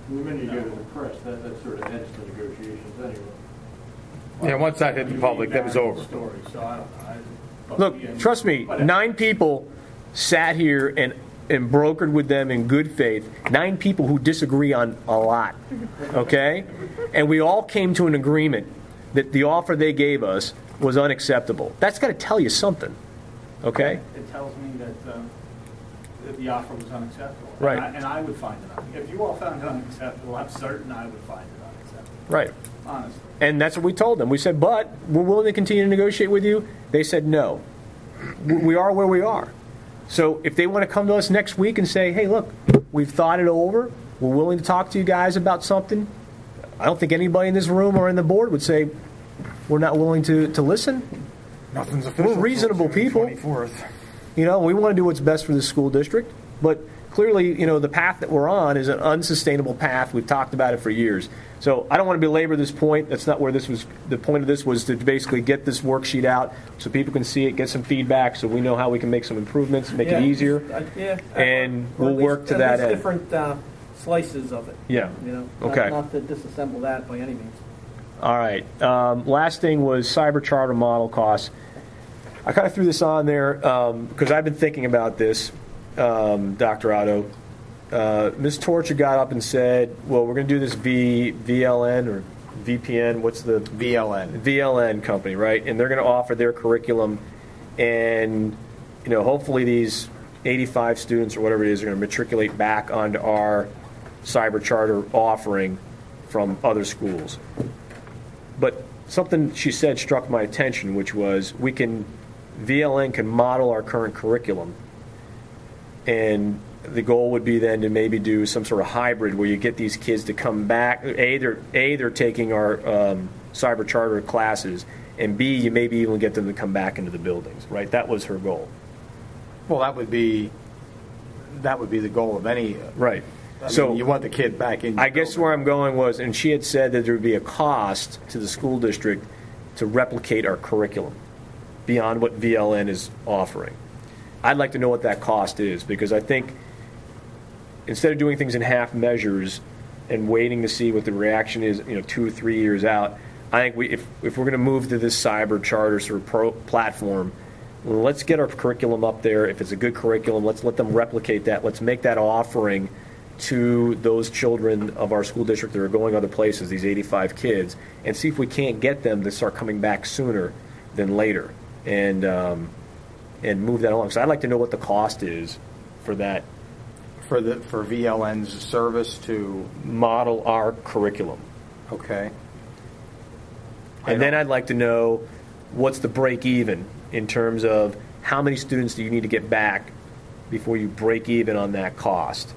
The minute you go to the press, that sort of ends the negotiations anyway. Yeah, once that hit the public, that was over. Story, so Look, trust me, 9 people sat here and brokered with them in good faith. 9 people who disagree on a lot, okay? And we all came to an agreement that the offer they gave us was unacceptable. That's got to tell you something, okay? It tells me that the offer was unacceptable. Right. And I would find it unacceptable. If you all found it unacceptable, I'm certain I would find it unacceptable. Right. Honestly. And that's what we told them. We said, but we're willing to continue to negotiate with you. They said no. We are where we are. So if they want to come to us next week and say, hey, look, we've thought it over. We're willing to talk to you guys about something. I don't think anybody in this room or in the board would say we're not willing to listen. Nothing's official. We're reasonable people. 24th. You know, we want to do what's best for the school district. But clearly, you know, the path that we're on is an unsustainable path. We've talked about it for years. So I don't want to belabor this point. That's not where this was. The point of this was to basically get this worksheet out so people can see it, get some feedback, so we know how we can make some improvements, make it easier. And we'll work to that end. Different slices of it. Yeah. You know, Okay. Not to disassemble that by any means. All right. Last thing was cyber charter model costs. I kind of threw this on there because I've been thinking about this. Dr. Otto, Ms. Torcher got up and said, well, we're going to do this VLN or VPN, what's the? VLN company, right? And they're going to offer their curriculum, and hopefully these 85 students or whatever it is are going to matriculate back onto our cyber charter offering from other schools. But something she said struck my attention, which was VLN can model our current curriculum, and the goal would be then to maybe do some sort of hybrid where you get these kids to come back. They're taking our cyber charter classes, and B, you maybe even get them to come back into the buildings, right? That was her goal. Well, that would be the goal of any. Right. So you want the kid back in. I guess where I'm going was, and she had said that there would be a cost to the school district to replicate our curriculum beyond what VLN is offering. I'd like to know what that cost is, because I think instead of doing things in half measures and waiting to see what the reaction is, 2 or 3 years out, I think if we're going to move to this cyber charter sort of platform, let's get our curriculum up there. If it's a good curriculum, let's let them replicate that. Let's make that offering to those children of our school district that are going other places, these 85 kids, and see if we can't get them to start coming back sooner than later, and move that along. So I'd like to know what the cost is for that. For VLN's service to model our curriculum. Okay. And then I'd like to know what's the break even in terms of how many students do you need to get back before you break even on that cost,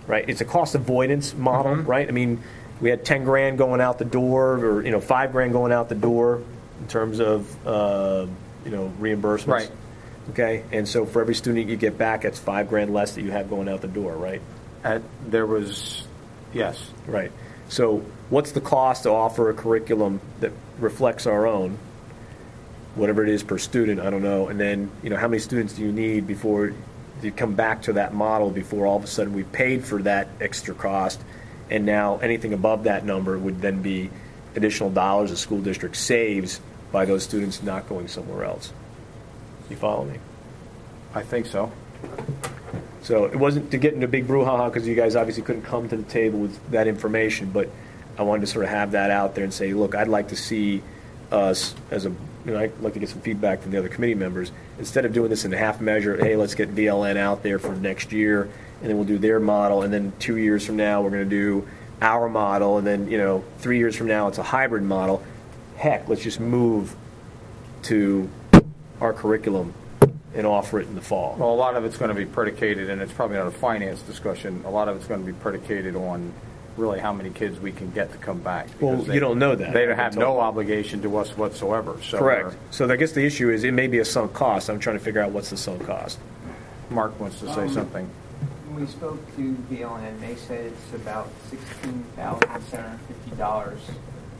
right? It's a cost avoidance model, right? I mean, we had 10 grand going out the door, or $5 grand going out the door in terms of reimbursements. Right. Okay, and so for every student you get back, that's $5 grand less that you have going out the door, right? Yes. Right. So what's the cost to offer a curriculum that reflects our own, whatever it is per student, I don't know, and then how many students do you need before you come back to that model, before all of a sudden we've paid for that extra cost, and now anything above that number would then be additional dollars the school district saves by those students not going somewhere else. You follow me? I think so. So it wasn't to get into a big brouhaha, because you guys obviously couldn't come to the table with that information, but I wanted to sort of have that out there and say, look, I'd like to see us as I'd like to get some feedback from the other committee members. Instead of doing this in a half measure, hey, let's get VLN out there for next year, and then we'll do their model, and then 2 years from now we're going to do our model, and then 3 years from now it's a hybrid model. Heck, let's just move to our curriculum and offer it in the fall. Well, a lot of it's going to be predicated, and it's probably not a finance discussion, a lot of it's going to be predicated on really how many kids we can get to come back. Well, you don't know that. They have no obligation to us whatsoever. So correct. So I guess the issue is it may be a sunk cost. I'm trying to figure out what's the sunk cost. Mark wants to say something. When we spoke to VLN, they said it's about $16,750,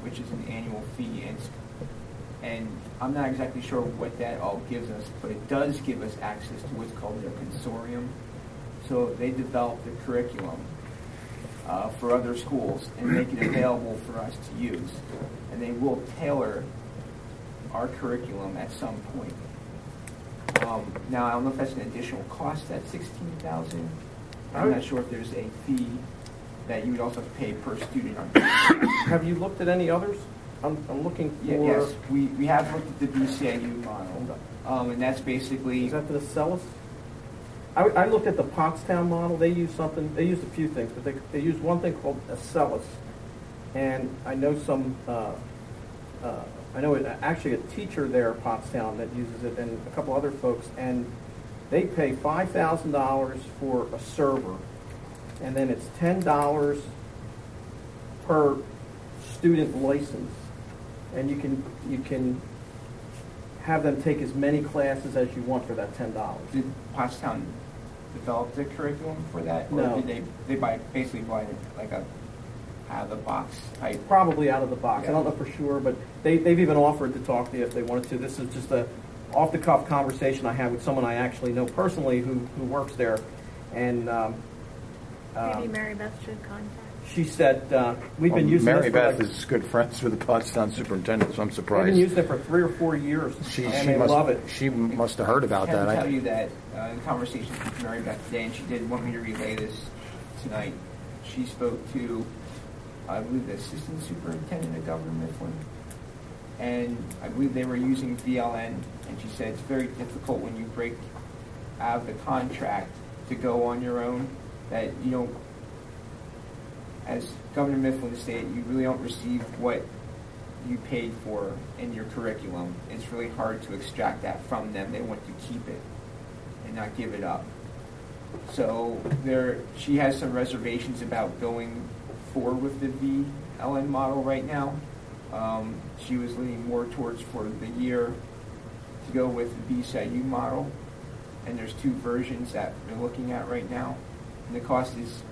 which is an annual fee, and I'm not exactly sure what that all gives us, but it does give us access to what's called their consortium. So they develop the curriculum for other schools and make it available for us to use. And they will tailor our curriculum at some point. Now, I don't know if that's an additional cost, that $16,000. I'm not sure if there's a fee that you would also pay per student. Have you looked at any others? I'm looking for... Yes, we have looked at the BCIU model, and that's basically... Is that the Acellus? I looked at the Pottstown model. They used something. They used a few things, but they used one thing called Acellus, and I know actually a teacher there at Pottstown that uses it, and a couple other folks, and they pay $5,000 for a server, and then it's $10 per student license, and you can have them take as many classes as you want for that $10. Did Pottstown develop the curriculum for that? Or No. did they basically buy it like a out-of-the-box type? Probably out of the box. Yeah. I don't know for sure, but they've even offered to talk to you if they wanted to. This is just a off-the-cuff conversation I had with someone I actually know personally who works there, and Maybe Mary Beth should contact. She said, we've been using Mary this for Beth like, is good friends with the Pottstown superintendent, so I'm we've surprised. been using it for 3 or 4 years, and they must, love it. She must have heard about I can that. tell you that in conversations with Mary Beth today, and she did want me to relay this tonight, she spoke to, I believe, the assistant superintendent of Governor Mifflin, and I believe they were using VLN, and she said it's very difficult when you break out of the contract to go on your own, that you don't, as Governor Mifflin stated, you really don't receive what you paid for in your curriculum. It's really hard to extract that from them. They want to keep it and not give it up. So she has some reservations about going forward with the VLN model right now. She was leaning more towards for the year to go with the BCIU model. And there's 2 versions that they're looking at right now. And the cost is,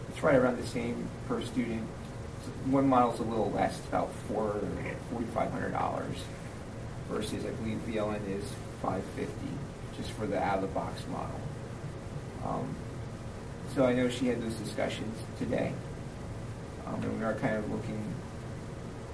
it's right around the same per student. One model's a little less, it's about $4,500 versus I believe VLN is $550 just for the out-of-the-box model. So I know she had those discussions today, and we are kind of looking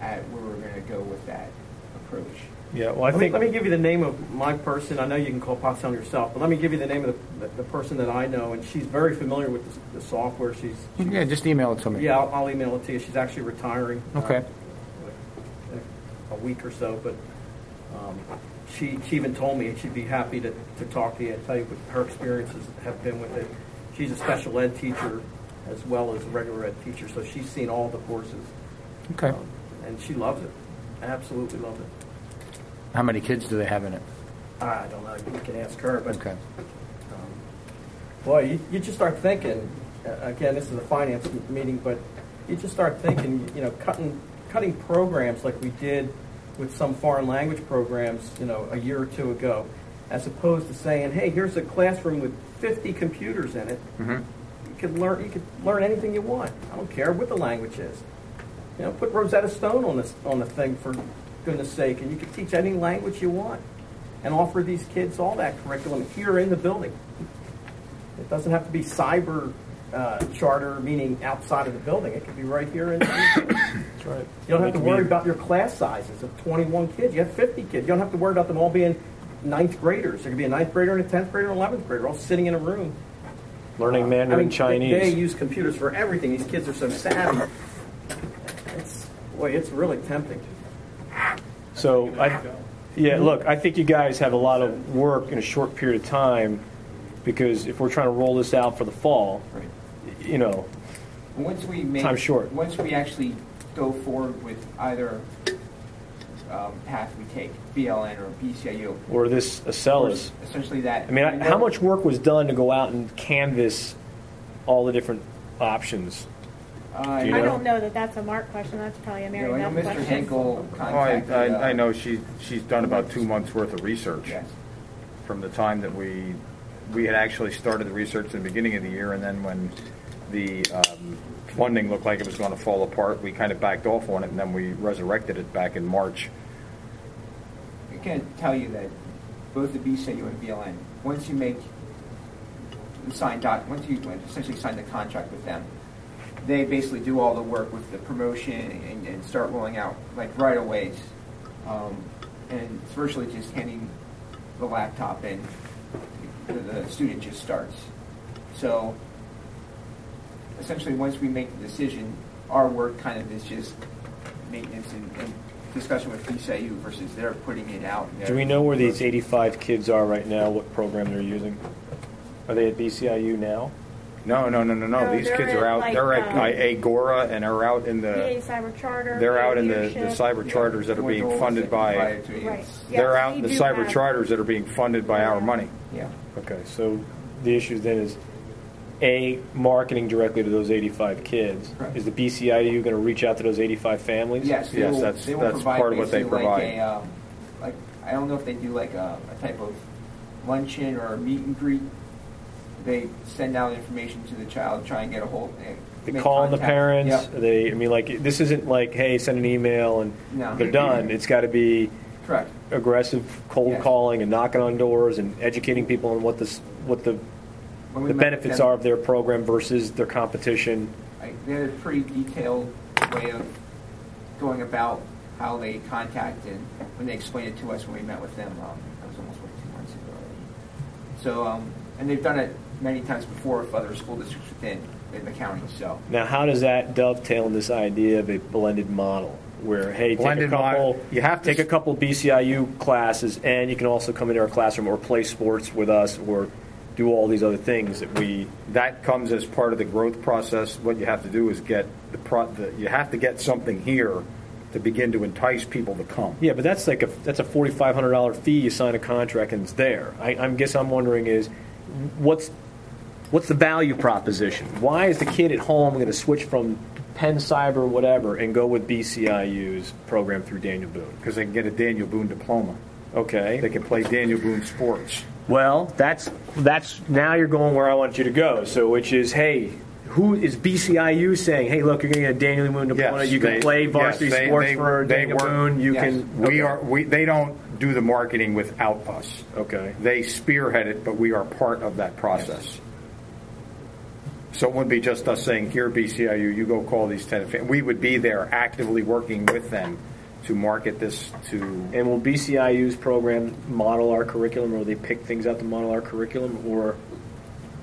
at where we're going to go with that approach. Yeah, well, I Let think me give you the name of my person. I know you can call Pottstown yourself, but let me give you the name of the person that I know, and she's very familiar with the software. Yeah, just email it to me. Yeah, I'll email it to you. She's actually retiring. Okay. In a week or so, but she even told me she'd be happy to talk to you and tell you what her experiences have been with it. She's a special ed teacher as well as a regular ed teacher, so she's seen all the courses. Okay. And she loves it. Absolutely loves it. How many kids do they have in it? I don't know. You can ask her, but Okay. boy, you just start thinking. Again, this is a finance meeting, but you just start thinking. Cutting programs like we did with some foreign language programs, a year or 2 ago, as opposed to saying, "Hey, here's a classroom with 50 computers in it. Mm-hmm. You could learn anything you want. I don't care what the language is. Put Rosetta Stone on the thing for goodness sake, and you can teach any language you want and offer these kids all that curriculum here in the building. It doesn't have to be cyber charter, meaning outside of the building. It could be right here in the building. that's right. You don't have to worry about your class sizes of 21 kids. You have 50 kids. You don't have to worry about them all being 9th graders. There could be a 9th grader and a 10th grader and an 11th grader all sitting in a room. Learning Mandarin Chinese. They use computers for everything. These kids are so savvy. It's really tempting. So, look, I think you guys have a lot of work in a short period of time, because if we're trying to roll this out for the fall, Once we make, time's short. Once we actually go forward with either path we take, BLN or BCIU, or this Acellus. essentially that. I mean, how much work was done to go out and canvass all the different options? I don't know that that's a Mark question. That's probably a Mary I know Beth Mr. question. Henkel Oh, contacted. I know she's done about 2 months worth of research. Yes. From the time that we had actually started the research in the beginning of the year, and then when the funding looked like it was going to fall apart, we kind of backed off on it, and then we resurrected it back in March. I can tell you that both the BCIU and BLN, once you essentially sign the contract with them, they basically do all the work with the promotion and start rolling out like right away. And it's virtually just handing the laptop in. The student just starts. So essentially, once we make the decision, our work kind of is just maintenance and discussion with BCIU versus they're putting it out. Do we know where these 85 kids are right now, what program they're using? Are they at BCIU now? No. No, These they're kids at, are out. like, They're at Agora, and are out in PA the. Cyber Charter. They're out in the leadership. cyber charters that are being funded by. Right. They're Yes, out in we the do cyber have- charters that are being funded by our money. Yeah. Okay, so the issue then is, marketing directly to those 85 kids. Correct. Is the BCIU going to reach out to those 85 families? Yes, they Yes, will, that's they will provide part of what they basically provide. like I don't know if they do like a type of luncheon or a meet and greet. They send out information to the child, try and get a hold. They make call the contact. parents. Yep. This isn't like, hey, send an email and No. they're done. It's got to be Correct. aggressive cold Yes. calling and knocking on doors and educating people on what the when we the met with benefits them, are of their program versus their competition. they had a pretty detailed way of going about how they contacted, when they explained it to us when we met with them. That was almost 2 months ago already. So, and they've done it many times before with other school districts within the county. So Now, how does that dovetail in this idea of a blended model? Where, hey, Blended model, you have to take a couple BCIU classes, and you can also come into our classroom or play sports with us, or do all these other things that we. That comes as part of the growth process. What you have to do is get you have to get something here to begin to entice people to come. Yeah, but that's like that's a $4,500 fee. You sign a contract and it's there. I guess I'm wondering is what's the value proposition? Why is the kid at home going to switch from Penn Cyber or whatever and go with BCIU's program through Daniel Boone? Because they can get a Daniel Boone diploma. Okay. They can play Daniel Boone sports. Well, that's now you're going where I want you to go. So, which is, hey, who is BCIU saying, hey, look, you're going to get a Daniel Boone diploma. Yes, you can play varsity sports for Daniel work, Boone. You yes. can. Okay. They don't do the marketing without us. Okay. They spearhead it, but we are part of that process. Yes. So it wouldn't be just us saying, here, BCIU, you go call these 10. We would be there actively working with them to market this to. And will BCIU's program model our curriculum, or will they pick things out to model our curriculum, or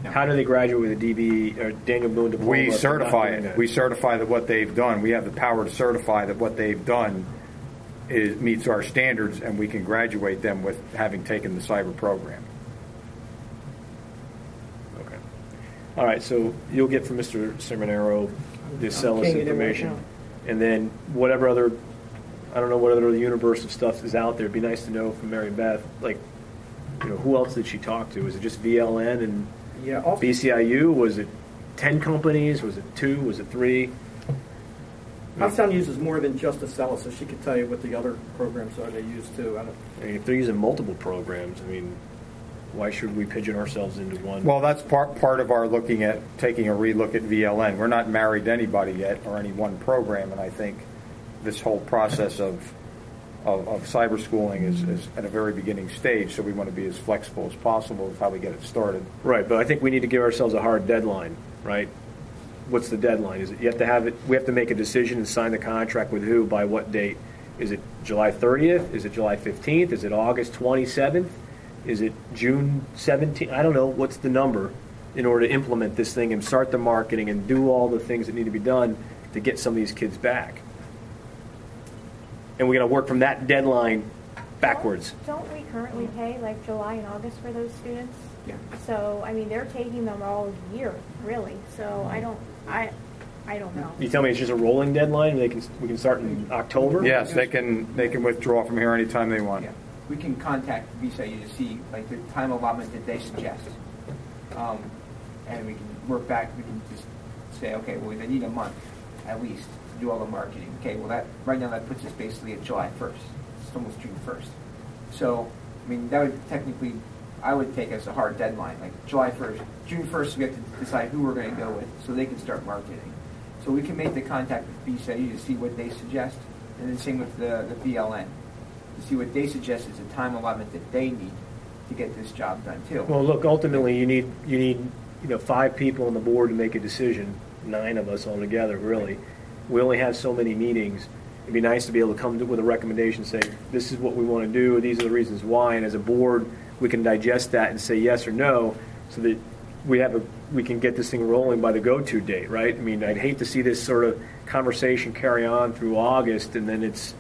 no. How do they graduate with a DB or Daniel Boone diploma? We certify it. We certify that what they've done. We have the power to certify that what they've done meets our standards, and we can graduate them with having taken the cyber program. Okay. All right. So you'll get from Mr. Seminaro the sell us information, and then whatever other. I don't know what other universe of stuff is out there. It'd be nice to know from Mary Beth, like, who else did she talk to? Was it just VLN and BCIU? Was it 10 companies? Was it 2? Was it 3? Pottstown uses more than just Acela, so she could tell you what the other programs are they use too. I mean, if they're using multiple programs, why should we pigeon ourselves into one? Well, that's part of our taking a relook at VLN. We're not married to anybody yet or any one program, and I think this whole process of cyber schooling is at a very beginning stage, so we want to be as flexible as possible with how we get it started. Right, but I think we need to give ourselves a hard deadline, right? What's the deadline? Is it you have to have it? We have to make a decision and sign the contract with who by what date? Is it July 30th? Is it July 15th? Is it August 27th? Is it June 17th? I don't know. What's the number in order to implement this thing and start the marketing and do all the things that need to be done to get some of these kids back? And we're going to work from that deadline backwards. Don't we currently pay like July and August for those students? Yeah. So they're taking them all year, really. So I don't know. You tell me it's just a rolling deadline? We can start in October? Yes, they can withdraw from here anytime they want. Yeah. We can contact BCIU to see like the time allotment that they suggest, and we can work back. We can just say, okay, well, they need a month at least to do all the marketing. Okay, well, that right now that puts us basically at July 1st. It's almost June 1st. So, that would technically, I would take as a hard deadline, like July 1st. June 1st, we have to decide who we're going to go with so they can start marketing. So we can make the contact with BCIU to see what they suggest, and then same with the VLN, to see what they suggest is a time allotment that they need to get this job done too. Well, look, ultimately you need 5 people on the board to make a decision, 9 of us all together, really. We only have so many meetings. It'd be nice to be able to come with a recommendation, say, this is what we want to do, these are the reasons why, and as a board, we can digest that and say yes or no, so that we can get this thing rolling by the go-to date, right? I'd hate to see this sort of conversation carry on through August, and then it's,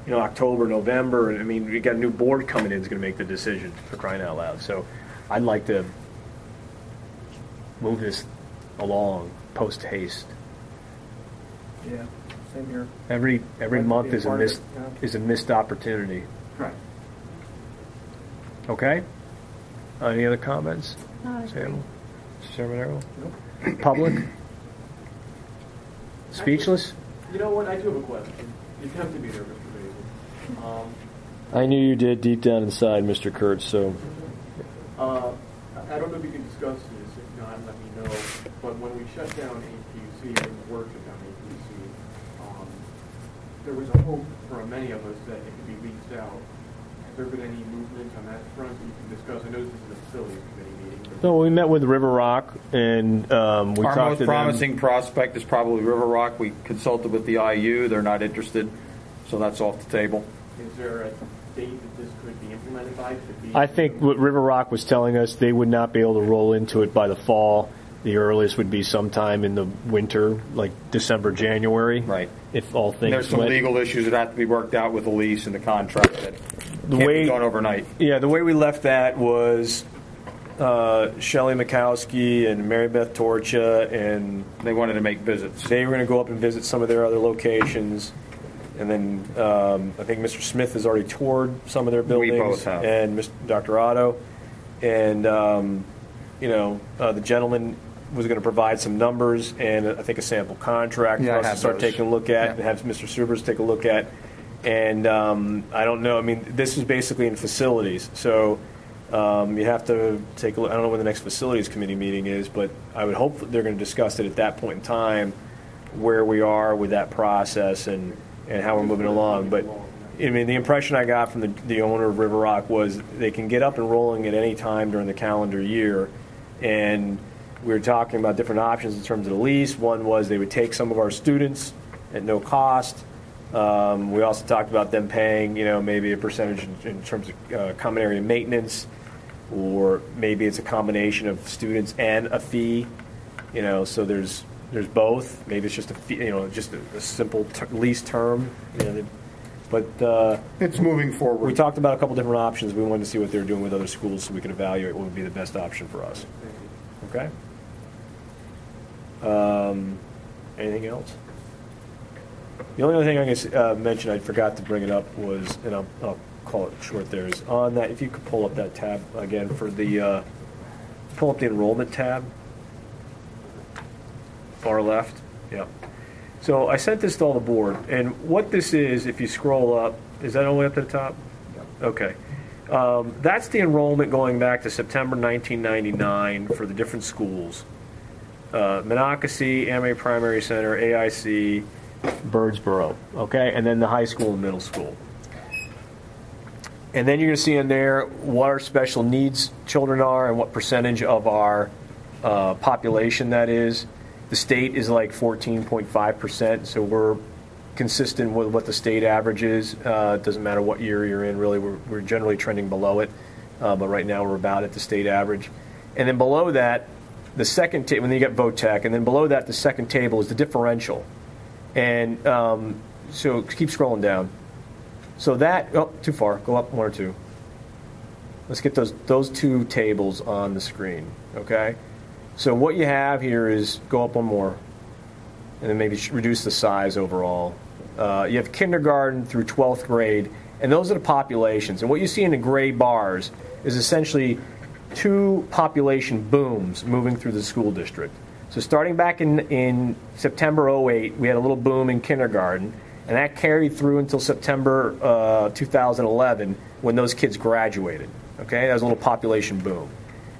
October, November. We got a new board coming in is going to make the decision, for crying out loud. So I'd like to move this along post haste. Yeah, same here. Every month is a missed opportunity. Right. Okay. Any other comments? No, Sam, Seminaro? Nope. Public? Speechless? You know what? I do have a question. You tempted me there, Mr. Basil. I knew you did deep down inside, Mr. Kurtz. So. I don't know if you can discuss this. If not, let me know. But when we shut down APUC, when the work shut down APUC, there was a hope for many of us that it could be leased out as there been any movement on that front that you can discuss? I know this is a facilities committee meeting. But So we met with River Rock, and we Our talked most to promising them. prospect is probably River Rock. We consulted with the IU. They're not interested, so that's off the table. is there a date that this could be implemented by? Could be, I think what River Rock was telling us, they would not be able to roll into it by the fall. The earliest would be sometime in the winter, like December, January. Right. If all things There's some went. legal issues that have to be worked out with the lease and the contract that The can't way- be done overnight. Yeah, the way we left that was Shelley Mikowski and Mary Beth Torcha, and They wanted to make visits. they were going to go up and visit some of their other locations. And then I think Mr. Smith has already toured some of their buildings. both have. And Dr. Otto. And, the gentleman was going to provide some numbers and I think a sample contract Yeah, for I us to have start those. taking a look at Yeah. and have Mr. Subers take a look at. And I don't know. I mean, this is basically in facilities. So you have to take a look. I don't know when the next facilities committee meeting is, but I would hope that they're going to discuss it at that point in time, where we are with that process and how we're moving along. But I mean, the impression I got from the owner of River Rock was they can get up and rolling at any time during the calendar year. And we were talking about different options in terms of the lease. One was they would take some of our students at no cost. We also talked about them paying, maybe a percentage in terms of common area maintenance, or maybe it's a combination of students and a fee. So there's both. Maybe it's just a fee, just a simple lease term. But It's moving forward. we talked about a couple different options. We wanted to see what they're doing with other schools so we could evaluate what would be the best option for us. Okay? Anything else? The only other thing I can mention, I forgot to bring it up, was, and I'll call it short there, is on that, if you could pull up that tab again for the, pull up the enrollment tab, far left, yeah. So I sent this to all the board, and what this is, if you scroll up, is that all the way up to the top? Okay. That's the enrollment going back to September 1999 for the different schools. Monocacy, Amway Primary Center, AIC, Birdsboro, okay? And then the high school and middle school. And then you're going to see in there what our special needs children are and what percentage of our population that is. The state is like 14.5%, so we're consistent with what the state average is. It doesn't matter what year you're in, really. We're generally trending below it, but right now we're about at the state average. And then below that, the second table, when you get VOTEC, and then below that, the second table is the differential. And so keep scrolling down. So that, too far, go up one or two. Let's get those two tables on the screen, okay? So what you have here is, go up one more, and then maybe reduce the size overall. You have kindergarten through 12th grade, and those are the populations. And what you see in the gray bars is essentially two population booms moving through the school district. So starting back in September 08, we had a little boom in kindergarten, and that carried through until September 2011 when those kids graduated. Okay, that was a little population boom.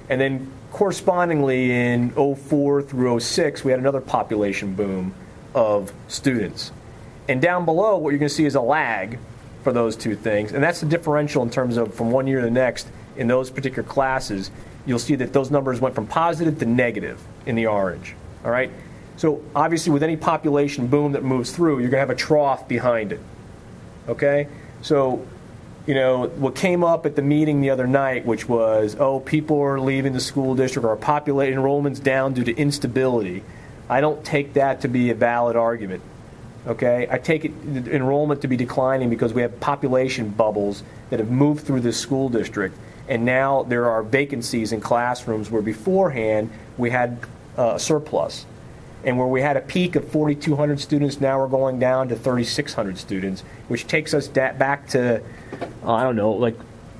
And then correspondingly in 04 through 06, we had another population boom of students. And down below, what you're going to see is a lag for those two things, and that's the differential in terms of from one year to the next in those particular classes. You'll see that those numbers went from positive to negative in the orange. All right? So obviously with any population boom that moves through, you're going to have a trough behind it. Okay? So, what came up at the meeting the other night, which was, people are leaving the school district or population enrollment's down due to instability. I don't take that to be a valid argument. Okay? I take enrollment to be declining because we have population bubbles that have moved through this school district. And now there are vacancies in classrooms where beforehand we had a surplus. And where we had a peak of 4,200 students, now we're going down to 3,600 students, which takes us back to,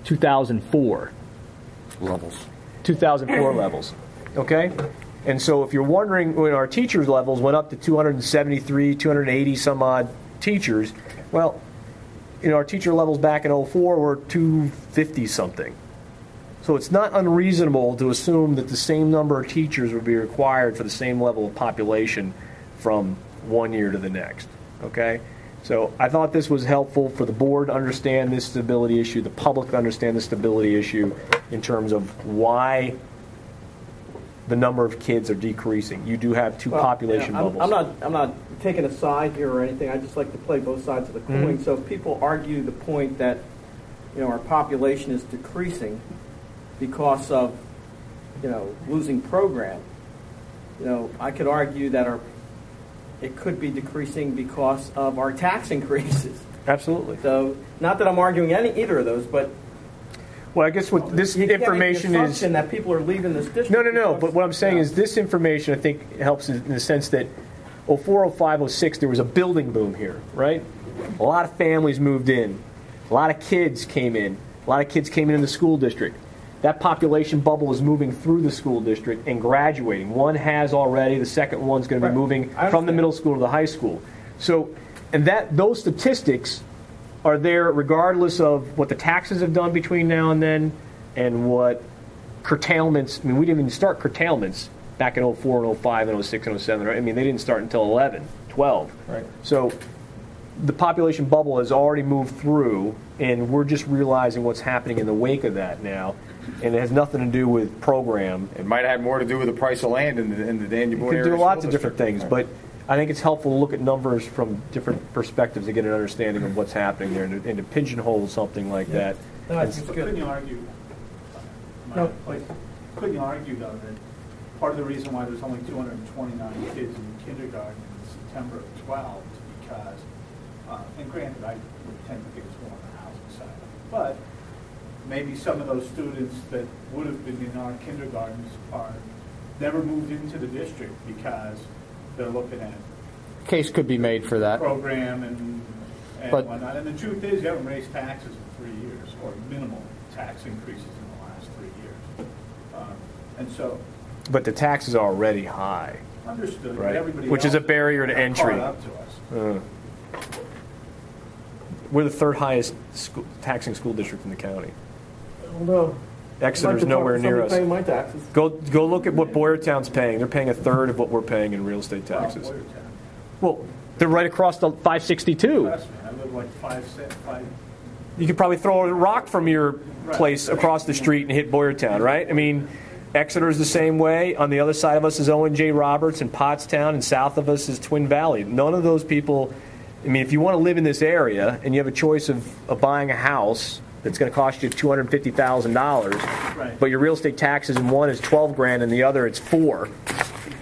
2004. Levels. 2004 levels. Okay? And so if you're wondering, when our teachers' levels went up to 273, 280 some odd teachers, well, our teacher levels back in 04 were 250 something. So it's not unreasonable to assume that the same number of teachers would be required for the same level of population from one year to the next. Okay? So I thought this was helpful for the board to understand this stability issue, the public to understand the stability issue in terms of why the number of kids are decreasing. You do have two population bubbles. I'm not taking a side here or anything. I just like to play both sides of the coin. So if people argue the point that our population is decreasing because of losing program, I could argue that it could be decreasing because of our tax increases. Absolutely. So, not that I'm arguing either of those, but well, I guess what this you information can't make the is assumption that people are leaving this district. No. But what I'm saying is this information, I think, helps in the sense that 04, 05, 06, there was a building boom here, right? A lot of families moved in. A lot of kids came in. A lot of kids came in the school district. That population bubble is moving through the school district and graduating. One has already. The second one's going to be moving from the middle school to the high school. So, and those statistics are there regardless of what the taxes have done between now and then and what curtailments. I mean, we didn't even start curtailments back in 04 and 05 and 06 and 07. Right? I mean, they didn't start until 11, 12. Right. So the population bubble has already moved through, and we're just realizing what's happening in the wake of that now. And it has nothing to do with program. It might have more to do with the price of land in the Daniel Boone area. You can do lots of different things, but I think it's helpful to look at numbers from different perspectives to get an understanding of what's happening there, and to pigeonhole something like that. No, I think it's good. Couldn't you argue? Couldn't you argue though that part of the reason why there's only 229 kids in kindergarten in September of 12 is because, and granted, I would tend to think it's more on the housing side, but maybe some of those students that would have been in our kindergartens are never moved into the district because they're looking at Case could be made for that. program and But- whatnot. And the truth is, you haven't raised taxes in 3 years, or minimal tax increases in the last 3 years. And so, But the taxes are already high, understood, right? everybody Which is a else barrier to caught entry. up to us. We're the third highest taxing school district in the county. No. Exeter's nowhere near us. Paying my taxes. Go look at what Boyertown's paying. They're paying a third of what we're paying in real estate taxes. Boyertown. Well, they're right across the 562. Trust me, I live like 5 cents. You could probably throw a rock from your place across the street and hit Boyertown, right? I mean, Exeter's the same way. On the other side of us is Owen J. Roberts and Pottstown, and south of us is Twin Valley. None of those people. I mean, if you want to live in this area and you have a choice of buying a house that's going to cost you $250,000, Right. but your real estate taxes in one is $12,000 and the other it's $4,000,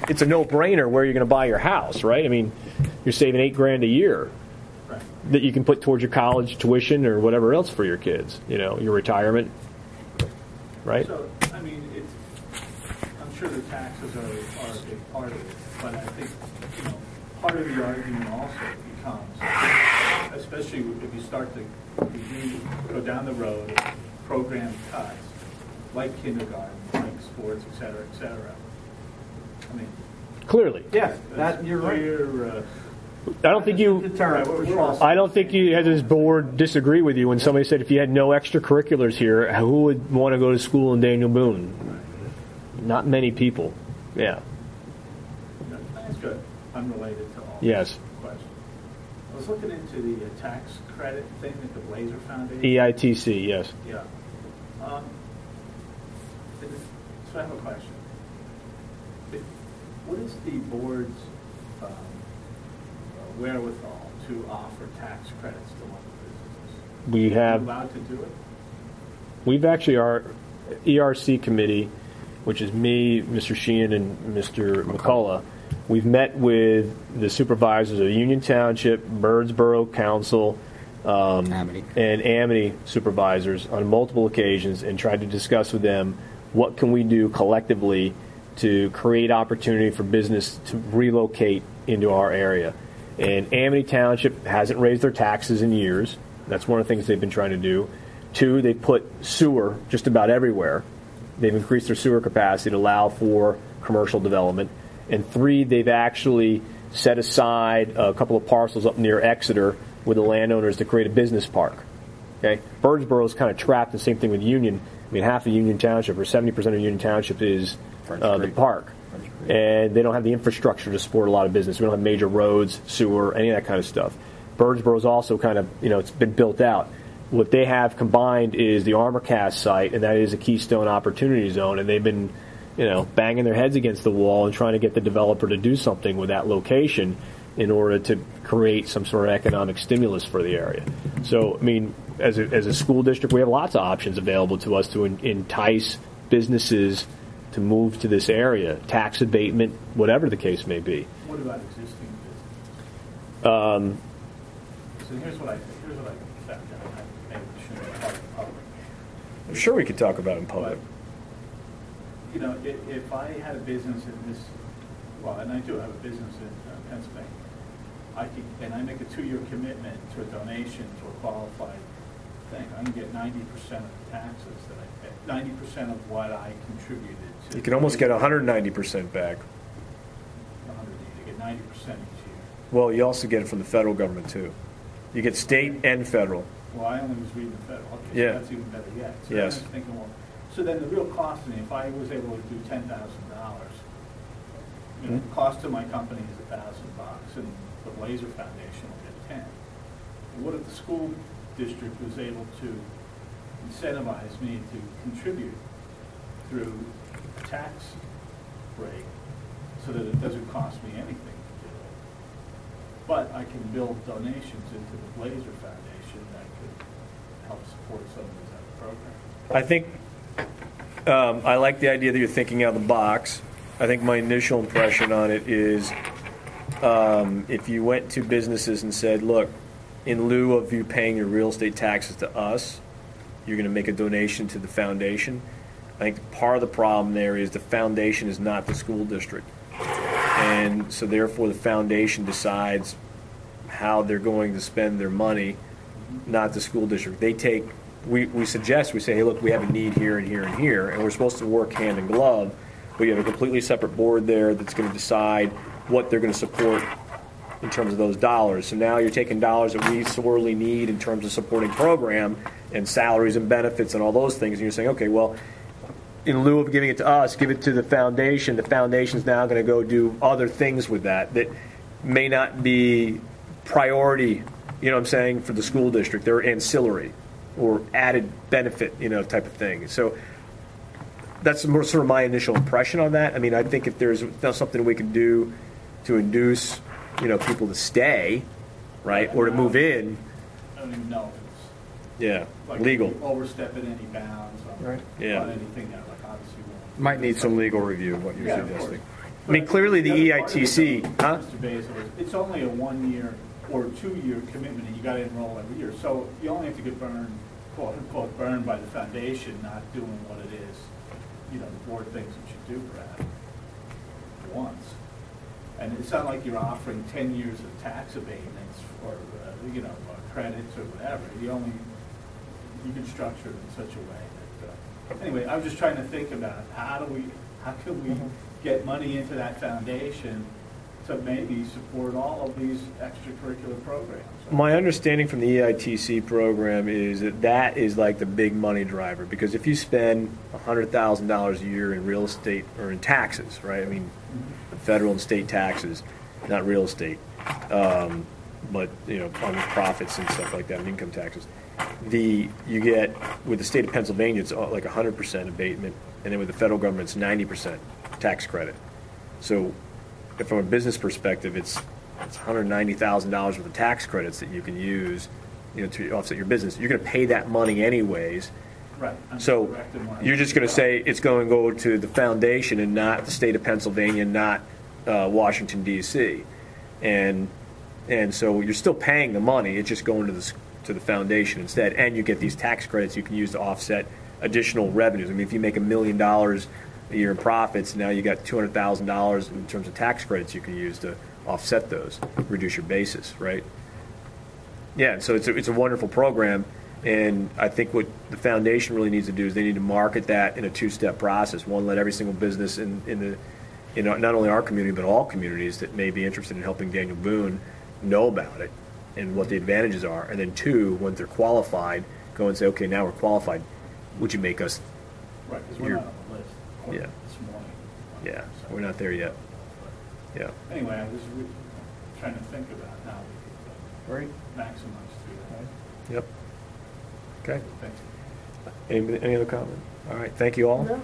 it's a no-brainer where you're going to buy your house, right? I mean, you're saving $8,000 a year Right. that you can put towards your college tuition or whatever else for your kids, your retirement, right? So, I mean, I'm sure the taxes are a big part of it, but I think, part of the argument also becomes, especially if you start to go down the road of program cuts, like kindergarten, like sports, et cetera, I mean, Clearly. Yes, you're right. I don't think you. we're all I don't think you, as this board, disagree with you when somebody said if you had no extracurriculars here, who would want to go to school in Daniel Boone? Not many people. Yeah. That's good. Unrelated to all Yes. this question. I was looking into the tax credit thing at the Blazer Foundation. EITC. Yes. Yeah. So I have a question. What is the board's wherewithal to offer tax credits to local businesses? We Are have. you allowed to do it? We've actually, our ERC committee, which is me, Mr. Sheehan, and Mr. McCullough, we've met with the supervisors of Union Township, Birdsboro Council, and Amity supervisors on multiple occasions and tried to discuss with them what can we do collectively to create opportunity for business to relocate into our area. And Amity Township hasn't raised their taxes in years. That's one of the things they've been trying to do. 2, they put sewer just about everywhere. They've increased their sewer capacity to allow for commercial development. And 3, they've actually set aside a couple of parcels up near Exeter with the landowners to create a business park. Okay, Birdsboro is kind of trapped. The same thing with Union. I mean, half of Union Township, or 70% of Union Township, is the park. And they don't have the infrastructure to support a lot of business. We don't have major roads, sewer, any of that kind of stuff. Birdsboro's also kind of, it's been built out. What they have combined is the ArmorCast site, and that is a Keystone Opportunity Zone, and they've been, banging their heads against the wall and trying to get the developer to do something with that location in order to create some sort of economic stimulus for the area. So, I mean, as a school district, we have lots of options available to us to entice businesses to move to this area, tax abatement, whatever the case may be. What about existing businesses? So here's what I found out. I maybe shouldn't talk in public. I'm sure we could talk about it in public. But, if I had a business in this, and I do have a business in Pennsylvania, and I make a 2-year commitment to a donation to a qualified thing, I can get 90% of the taxes that I pay, 90% of what I contributed to. You can almost get 190% back. You get 90% each year. Well, you also get it from the federal government, too. You get state and federal. Well, I only was reading the federal. Okay, Yeah. so that's even better yet. So Yes. I was thinking, well, so then the real cost to me, if I was able to do $10,000, the cost to my company is $1,000, and the Blazer Foundation will get 10. And what if the school district was able to incentivize me to contribute through a tax break so that it doesn't cost me anything to do it? But I can build donations into the Blazer Foundation that could help support some of these other programs. I think I like the idea that you're thinking out of the box. I think my initial impression on it is if you went to businesses and said, look, in lieu of you paying your real estate taxes to us, you're going to make a donation to the foundation. I think part of the problem there is the foundation is not the school district. And so therefore the foundation decides how they're going to spend their money, not the school district. They take, we suggest, we say, hey, look, we have a need here and here and here, and we're supposed to work hand in glove. We have a completely separate board there that's going to decide what they're going to support in terms of those dollars. So now you're taking dollars that we sorely need in terms of supporting program and salaries and benefits and all those things, and you're saying, okay, well, in lieu of giving it to us, give it to the foundation. The foundation's now going to go do other things with that may not be priority, you know what I'm saying, for the school district. They're ancillary or added benefit, type of thing. So that's more sort of my initial impression on that. I mean, I think if there's something we can do to induce, people to stay, right, or to move in. I don't even know if it's like legal. Overstepping any bounds on, right. On anything that obviously won't. Might need some legal review of what you're suggesting. I mean, clearly the EITC, huh? Mr. Basil, it's only a 1-year or 2-year commitment, and you got to enroll every year. So you only have to get burned, quote unquote, burned by the foundation, not doing what it is, the board thinks it should do for once. And it's not like you're offering 10 years of tax abatements or, credits or whatever. You can structure it in such a way that, anyway, I was just trying to think about how can we get money into that foundation to maybe support all of these extracurricular programs. My understanding from the EITC program is that is like the big money driver, because if you spend $100,000 a year in real estate or in taxes, right? I mean, federal and state taxes, not real estate, but on profits and stuff like that, and income taxes. You get with the state of Pennsylvania, it's like 100% abatement, and then with the federal government, it's 90% tax credit. So, from a business perspective, it's $190,000 worth of tax credits that you can use, to offset your business. You're going to pay that money anyways. Right. So you're just going to say it's going to go to the foundation and not the state of Pennsylvania, not Washington D.C. And so you're still paying the money. It's just going to the foundation instead, and you get these tax credits you can use to offset additional revenues. I mean, if you make $1 million a year in profits, now you got $200,000 in terms of tax credits you can use to offset those, reduce your basis, right? Yeah, so it's a wonderful program, and I think what the foundation really needs to do is they need to market that in a 2-step process. One, let every single business in not only our community but all communities that may be interested in helping Daniel Boone know about it and what the advantages are. And then 2, when they're qualified, go and say, okay, now we're qualified. Would you make us? Right, because we're not on the list. Yeah. This morning. Yeah, we're not there yet. Yeah. Anyway, I was trying to think about how Great. maximize through that. Yep. Okay. Thanks. Any other comment? All right. Thank you all. No.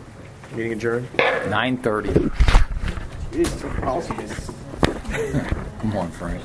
Meeting adjourned. 9:30. Jeez, policy is. Come on, Frank.